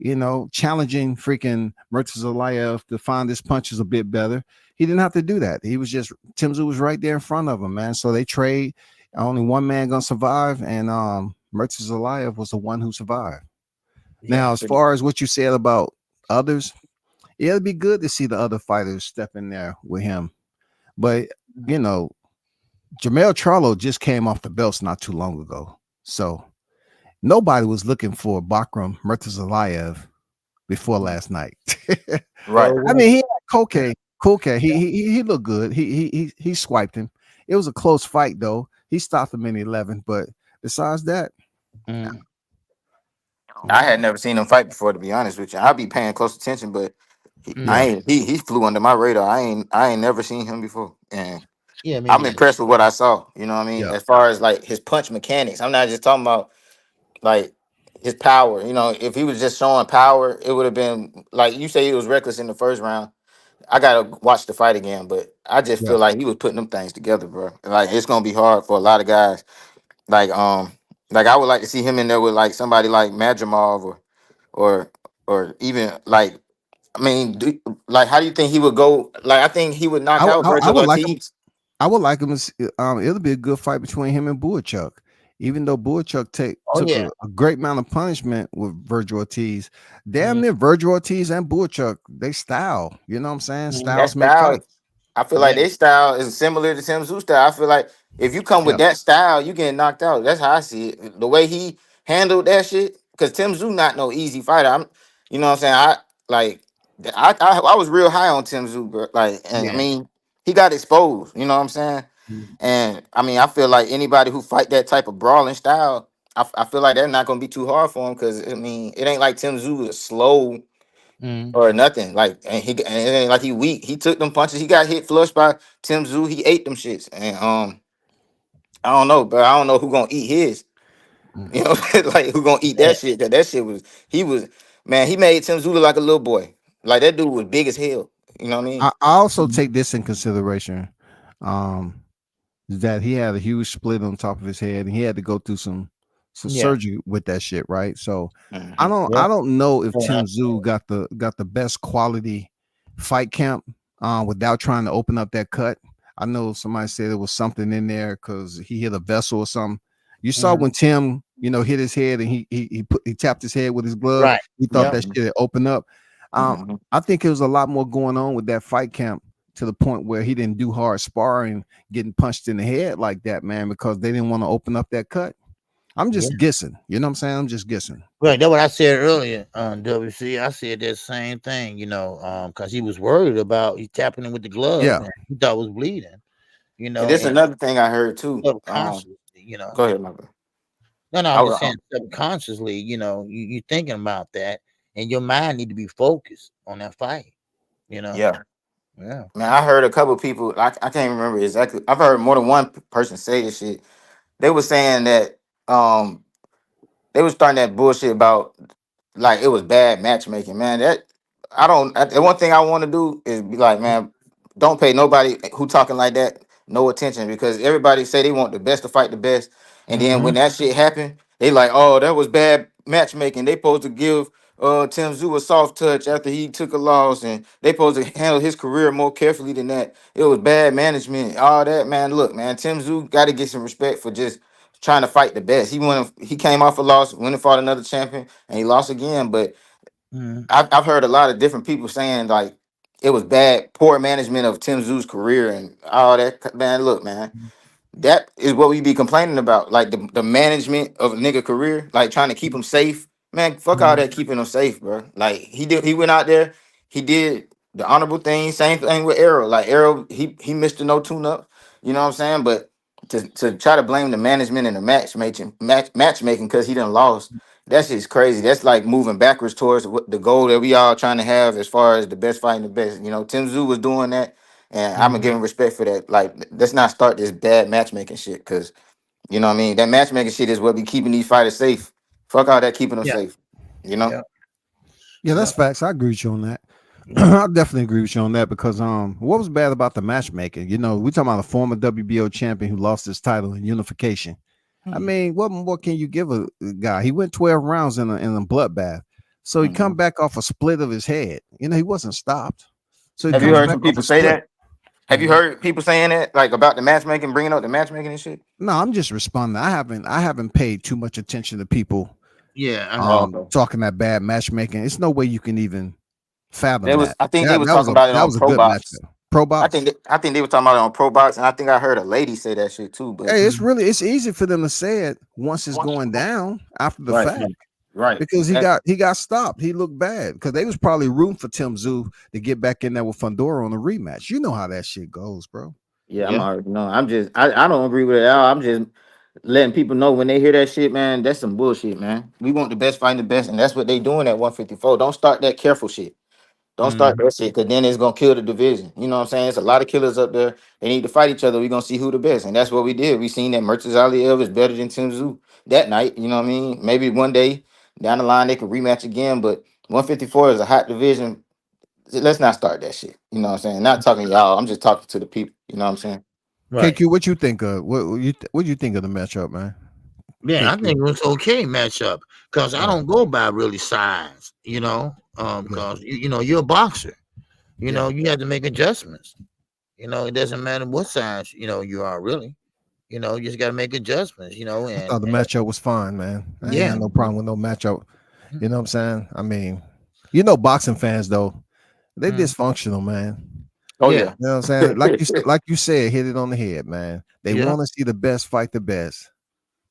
Challenging freaking Mertis Alayev to find his punches a bit better. He didn't have to do that. Tim Tszyu was right there in front of him, man. So they trade. Only one man gonna survive, and Mertis Alayev was the one who survived. Now, as far as what you said about others, it'd be good to see the other fighters step in there with him. But Jamel Charlo just came off the belts not too long ago, so nobody was looking for Bakram Murtazalayev before last night. Right. I mean, he had Koke. He looked good. He swiped him. It was a close fight though. He stopped him in 11, but besides that, I had never seen him fight before, to be honest with you. I'll be paying close attention, but I Mm. ain't he flew under my radar. I ain't never seen him before, and Yeah, me I'm neither. impressed with what I saw. You know what I mean? Yeah. As far as like his punch mechanics, I'm not just talking about like his power. You know, if he was just showing power, it would have been like you say he was reckless in the first round. I gotta watch the fight again, but I just Yeah. feel like he was putting them things together, bro. Like it's gonna be hard for a lot of guys. Like like I would like to see him in there with like somebody like Madrimov or or even like I mean, like how do you think he would go? Like I think he would knock out I Virgil would like him. Ortiz. I would like him. It'll be a good fight between him and Buachuk. Even though Buachuk Oh took yeah. a great amount of punishment with Virgil Ortiz, damn Mm, near Virgil Ortiz and Buachuk, they style. You know what I'm saying? mm, That Styles make style, fights. I feel like yeah. their style is similar to Tim Tszyu style. I feel like if you come with Yeah. that style, you getting knocked out. That's how I see it. The way he handled that shit, because Tim Tszyu not no easy fighter. You know what I'm saying? I like, I was real high on Tim Tszyu, bro. Like, and I Yeah. mean, he got exposed. You know what I'm saying? Mm, And I mean, I feel like anybody who fight that type of brawling style, I feel like they're not gonna be too hard for him because I mean, it ain't like Tim Tszyu is slow mm, or nothing. Like, and it ain't like he weak. He took them punches. He got hit flush by Tim Tszyu. He ate them shits. And I don't know, but I don't know who gonna eat his. Mm. You know, like who gonna eat yeah. that shit? That shit was he was man. He made Tim Tszyu look like a little boy. Like that dude was big as hell. You know what I mean? I also take this in consideration. Um, that he had a huge split on top of his head and he had to go through some Yeah. surgery with that shit, right? So Mhm. Yeah. I don't know if Oh, Tim Tszyu got the best quality fight camp without trying to open up that cut. I know somebody said there was something in there because he hit a vessel or something. You saw mhm. when Tim, hit his head and he tapped his head with his glove. Right. He thought Yep. that Mhm. shit had opened up. Um, Mhm. I think there was a lot more going on with that fight camp to the point where he didn't do hard sparring, getting punched in the head like that, man, because they didn't want to open up that cut. I'm Yeah. just guessing. You know what I'm saying? I'm just guessing. Right. That's what I said earlier on WC. I said that same thing, because he was worried about he tapping him with the glove Yeah. and he thought it was bleeding, And this and another thing I heard too. subconsciously, Go ahead, my bad. No, no, I I'm just was, saying subconsciously, you thinking about that and your mind need to be focused on that fight, you know? yeah. Yeah. Man, I heard a couple people. I can't remember exactly. I've heard more than one person say this shit. They were saying that they was starting that bullshit about like it was bad matchmaking, man. That I don't. The one thing I want to do is be like, man, don't pay nobody who talking like that no attention because everybody say they want the best to fight the best, and then Mm-hmm. when that shit happen, they like, oh, that was bad matchmaking. They supposed to give Tim Tszyu a soft touch after he took a loss, and they supposed to handle his career more carefully than that. It was bad management, all that, man. Look, man, Tim Tszyu got to get some respect for just trying to fight the best. He came off a loss, went and fought another champion, and he lost again. But Mm-hmm. I've heard a lot of different people saying like it was bad, poor management of Tim Tszyu's career and all that. Man, look, man, that is what we be complaining about. Like the management of a nigga career, like trying to keep him safe. Man, fuck all that keeping him safe, bro. Like he went out there, he did the honorable thing. Same thing with Arrow. Like Arrow, he missed the no tune up. You know what I'm saying? But to try to blame the management and the matchmaking because he done lost. That's just crazy. That's like moving backwards towards what the goal that we all trying to have as far as the best fighting the best. You know, Tim Tszyu was doing that, and I'm gonna Mm-hmm. give him respect for that. Like, let's not start this bad matchmaking shit, cause you know what I mean. That matchmaking shit is what be keeping these fighters safe. Fuck all that keeping them Yeah. safe. You know. Yeah. Yeah, Yeah. that's facts. I agree with you on that. Yeah. I definitely agree with you on that because what was bad about the matchmaking? We talking about a former WBO champion who lost his title in unification. I Mhm. mean, what more can you give a guy? He went 12 rounds in a bloodbath. So he come Mhm. back off a split of his head. He wasn't stopped. So he Have you comes heard back some off a people say split. that? Have you Mhm. heard people saying that, like about the matchmaking, bringing up the matchmaking and shit? No, I'm just responding. I haven't paid too much attention to people Yeah. Oh, okay. talking that bad matchmaking. It's no way you can even fathom There was, that. I think they That was that was talking a about it that on was a Pro good Box. matchup. Pro box. I think they were talking about it on Pro Box, and I think I heard a lady say that shit too. But Hey, it's easy for them to say it once it's going down after the right, fact right, because he exactly. got stopped. He looked bad because they was probably rooting for Tim Tszyu to get back in there with Fundora on the rematch. You know how that shit goes, bro. Yeah, I'm Yeah. already know. I don't agree with it at all. I'm just letting people know when they hear that shit, man. That's some bullshit, man. We want the best fighting the best, and that's what they doing at 154. Don't start that careful shit. Don't start that shit, because then it's gonna kill the division. You know what I'm saying? It's a lot of killers up there. They need to fight each other. We're gonna see who the best. And that's what we did. We seen that Aliev is better than Tszyu that night. You know what I mean? Maybe one day down the line they could rematch again, but 154 is a hot division. Let's not start that shit. You know what I'm saying? Not talking to y'all. I'm just talking to the people. You know what I'm saying? Right. KQ, what you think of what you think of the matchup, man? Yeah, I KQ. think it was okay matchup because I don't go by really size, you know, because you know you're a boxer, you know, you have to make adjustments. You know, it doesn't matter what size you know you are really. You know, you just got to make adjustments. You know, I thought the matchup was fine, man. I ain't yeah, got no problem with no matchup. You know what I'm saying? I mean, you know, boxing fans though, they dysfunctional, man. Oh yeah, yeah. You know what I'm saying? Like you said, hit it on the head, man. They yeah. want to see the best fight the best,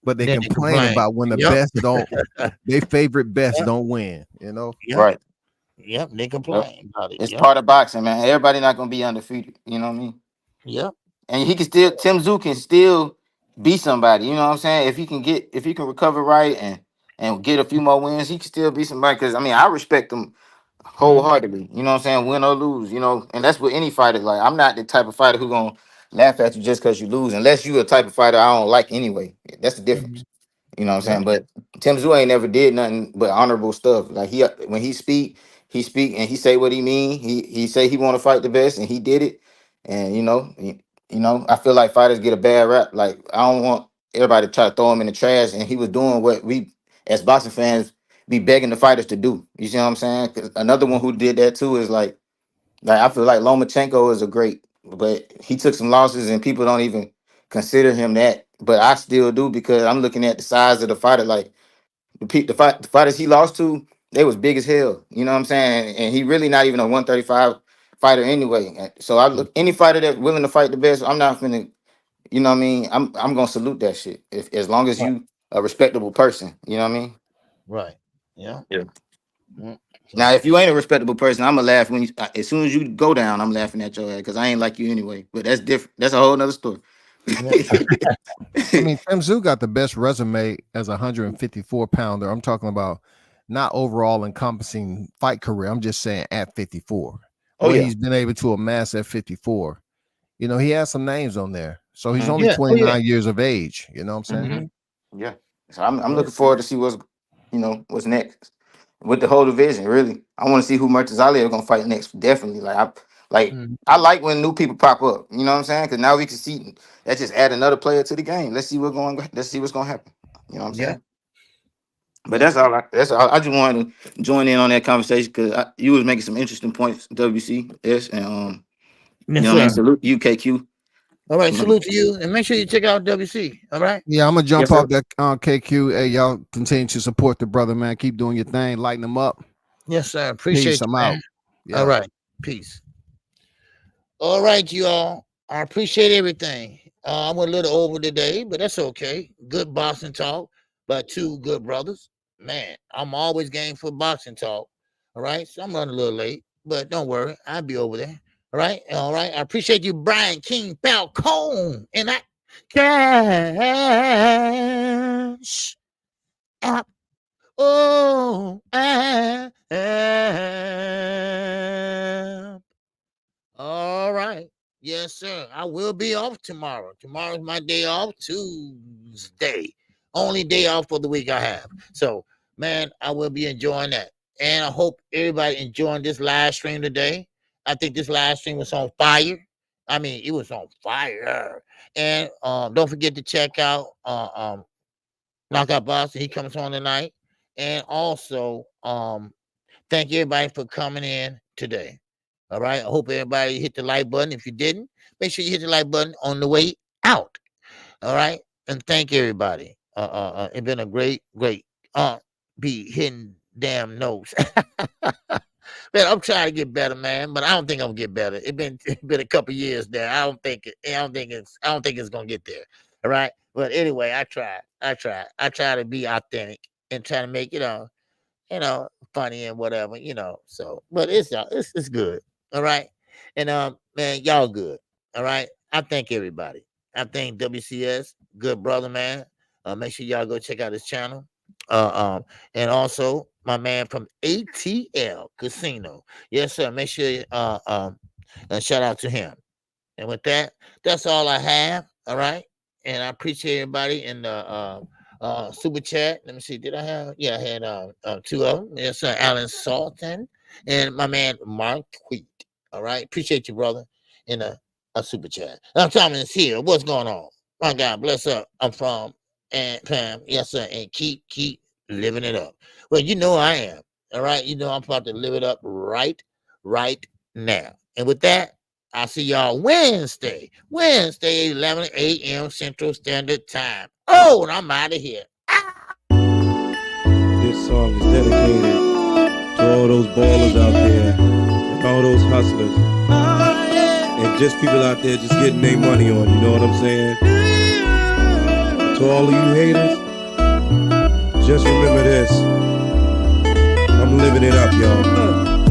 but they Then complain about when the Yep, best don't, their favorite best don't win. You know? yep, Right. yep. They Yep. complain about it. It's Yep, part of boxing, man. Everybody not gonna be undefeated. You know what I mean? yep. And he can still Tszyu can still be somebody. You know what I'm saying? If he can recover right and get a few more wins, he can still be somebody. Because I mean, I respect him wholeheartedly. You know what I'm saying? Win or lose, you know, and that's what any fighter like. I'm not the type of fighter who gonna laugh at you just because you lose, unless you a type of fighter I don't like anyway. That's the difference. You know what I'm Yep. saying? But Tszyu ain't never did nothing but honorable stuff. Like when he speak and he say what he mean. He say he want to fight the best and he did it. And you know, I feel like fighters get a bad rap. Like I don't want everybody to try to throw him in the trash. And he was doing what we as boxing fans be begging the fighters to do. You see what I'm saying? 'Cause another one who did that too is like I feel like Lomachenko is a great, but he took some losses and people don't even consider him that. But I still do because I'm looking at the size of the fighter. Like the fighters he lost to, they was big as hell. You know what I'm saying? And he really not even a 135 fighter anyway. So I look any fighter that's willing to fight the best. I'm not finna, you know what I mean? I'm gonna salute that shit. If as long as Right. you a respectable person, you know what I mean? Right. Yeah. Yeah. Mm. Now, So if you ain't a respectable person, I'm gonna laugh when as soon as you go down, I'm laughing at your ass because I ain't like you anyway. But that's different. That's a whole nother story. yeah. I mean, Tszyu got the best resume as a 154 pounder. I'm talking about not overall encompassing fight career. I'm just saying at 54, Oh what yeah, he's been able to amass at 54. You know, he has some names on there. So he's only Yeah. Oh yeah. 29 years of age. You know what I'm saying? yeah. So I'm Yeah. looking forward to see what's next with the whole division. Really, I want to see who Murtazalia is gonna fight next. Definitely, I like when new people pop up. You know what I'm saying? Because now we can see that just add another player to the game. Let's see what's gonna happen. You know what I'm Yeah. saying? But Yeah. that's all. I just wanted to join in on that conversation because you was making some interesting points, WCS, and you Yes, know what I mean. sir. Salute you, KQ. All right. Salute to you, and make sure you check out WC. All right. Yeah, I'm gonna Yes, jump sir. off that KQ. Hey, y'all continue to support the brother, man. Keep doing your thing, lighten them up. Yes, sir. Peace. Appreciate you, I'm out. man. All Yeah. right. Peace. All right, you all. I appreciate everything. I went a little over today, but that's okay. Good boxing talk by two good brothers. Man, I'm always game for boxing talk. All right. So I'm running a little late, but don't worry. I'll be over there. All right. All right. I appreciate you, Brian King Falcone. And I cash app. Oh, all right. Yes, sir. I will be off tomorrow. Tomorrow's my day off. Tuesday. Only day off for the week I have. So, man, I will be enjoying that. And I hope everybody enjoying this live stream today. I think this live stream was on fire. I mean, it was on fire. And don't forget to check out Knockout Boston. He comes on tonight. And also, thank everybody for coming in today. All right. I hope everybody hit the like button. If you didn't, make sure you hit the like button on the way out. All right. And thank everybody. It's been a great be hitting damn notes. Man, I'm trying to get better, man, but I don't think I'll get better. It's been a couple years there. I don't think it's gonna get there. All right. But anyway, I try to be authentic and try to make funny and whatever, So, but it's good. All right. And man, y'all good. All right. I thank everybody. I thank WCS, good brother, man. Make sure y'all go check out his channel. And also my man from ATL Casino. Yes, sir. Make sure shout out to him. And with that, that's all I have. All right. And I appreciate everybody in the super chat. Let me see. Did I have? Yeah, I had 2 of them. Yes, sir. Alan Salton and my man Mark Wheat. All right. Appreciate you, brother, in a super chat. I'm Thomas here. What's going on? My God, bless up. I'm from and Pam. Yes, sir. And keep living it up. Well, you know I am. All right. You know I'm about to live it up right now. And with that, I'll see y'all Wednesday, 11 a.m. Central Standard Time. Oh, and I'm out of here. This song is dedicated to all those ballers out there and all those hustlers and just people out there just getting their money on, you know what I'm saying? To all of you haters, just remember this. I'm living it up, y'all.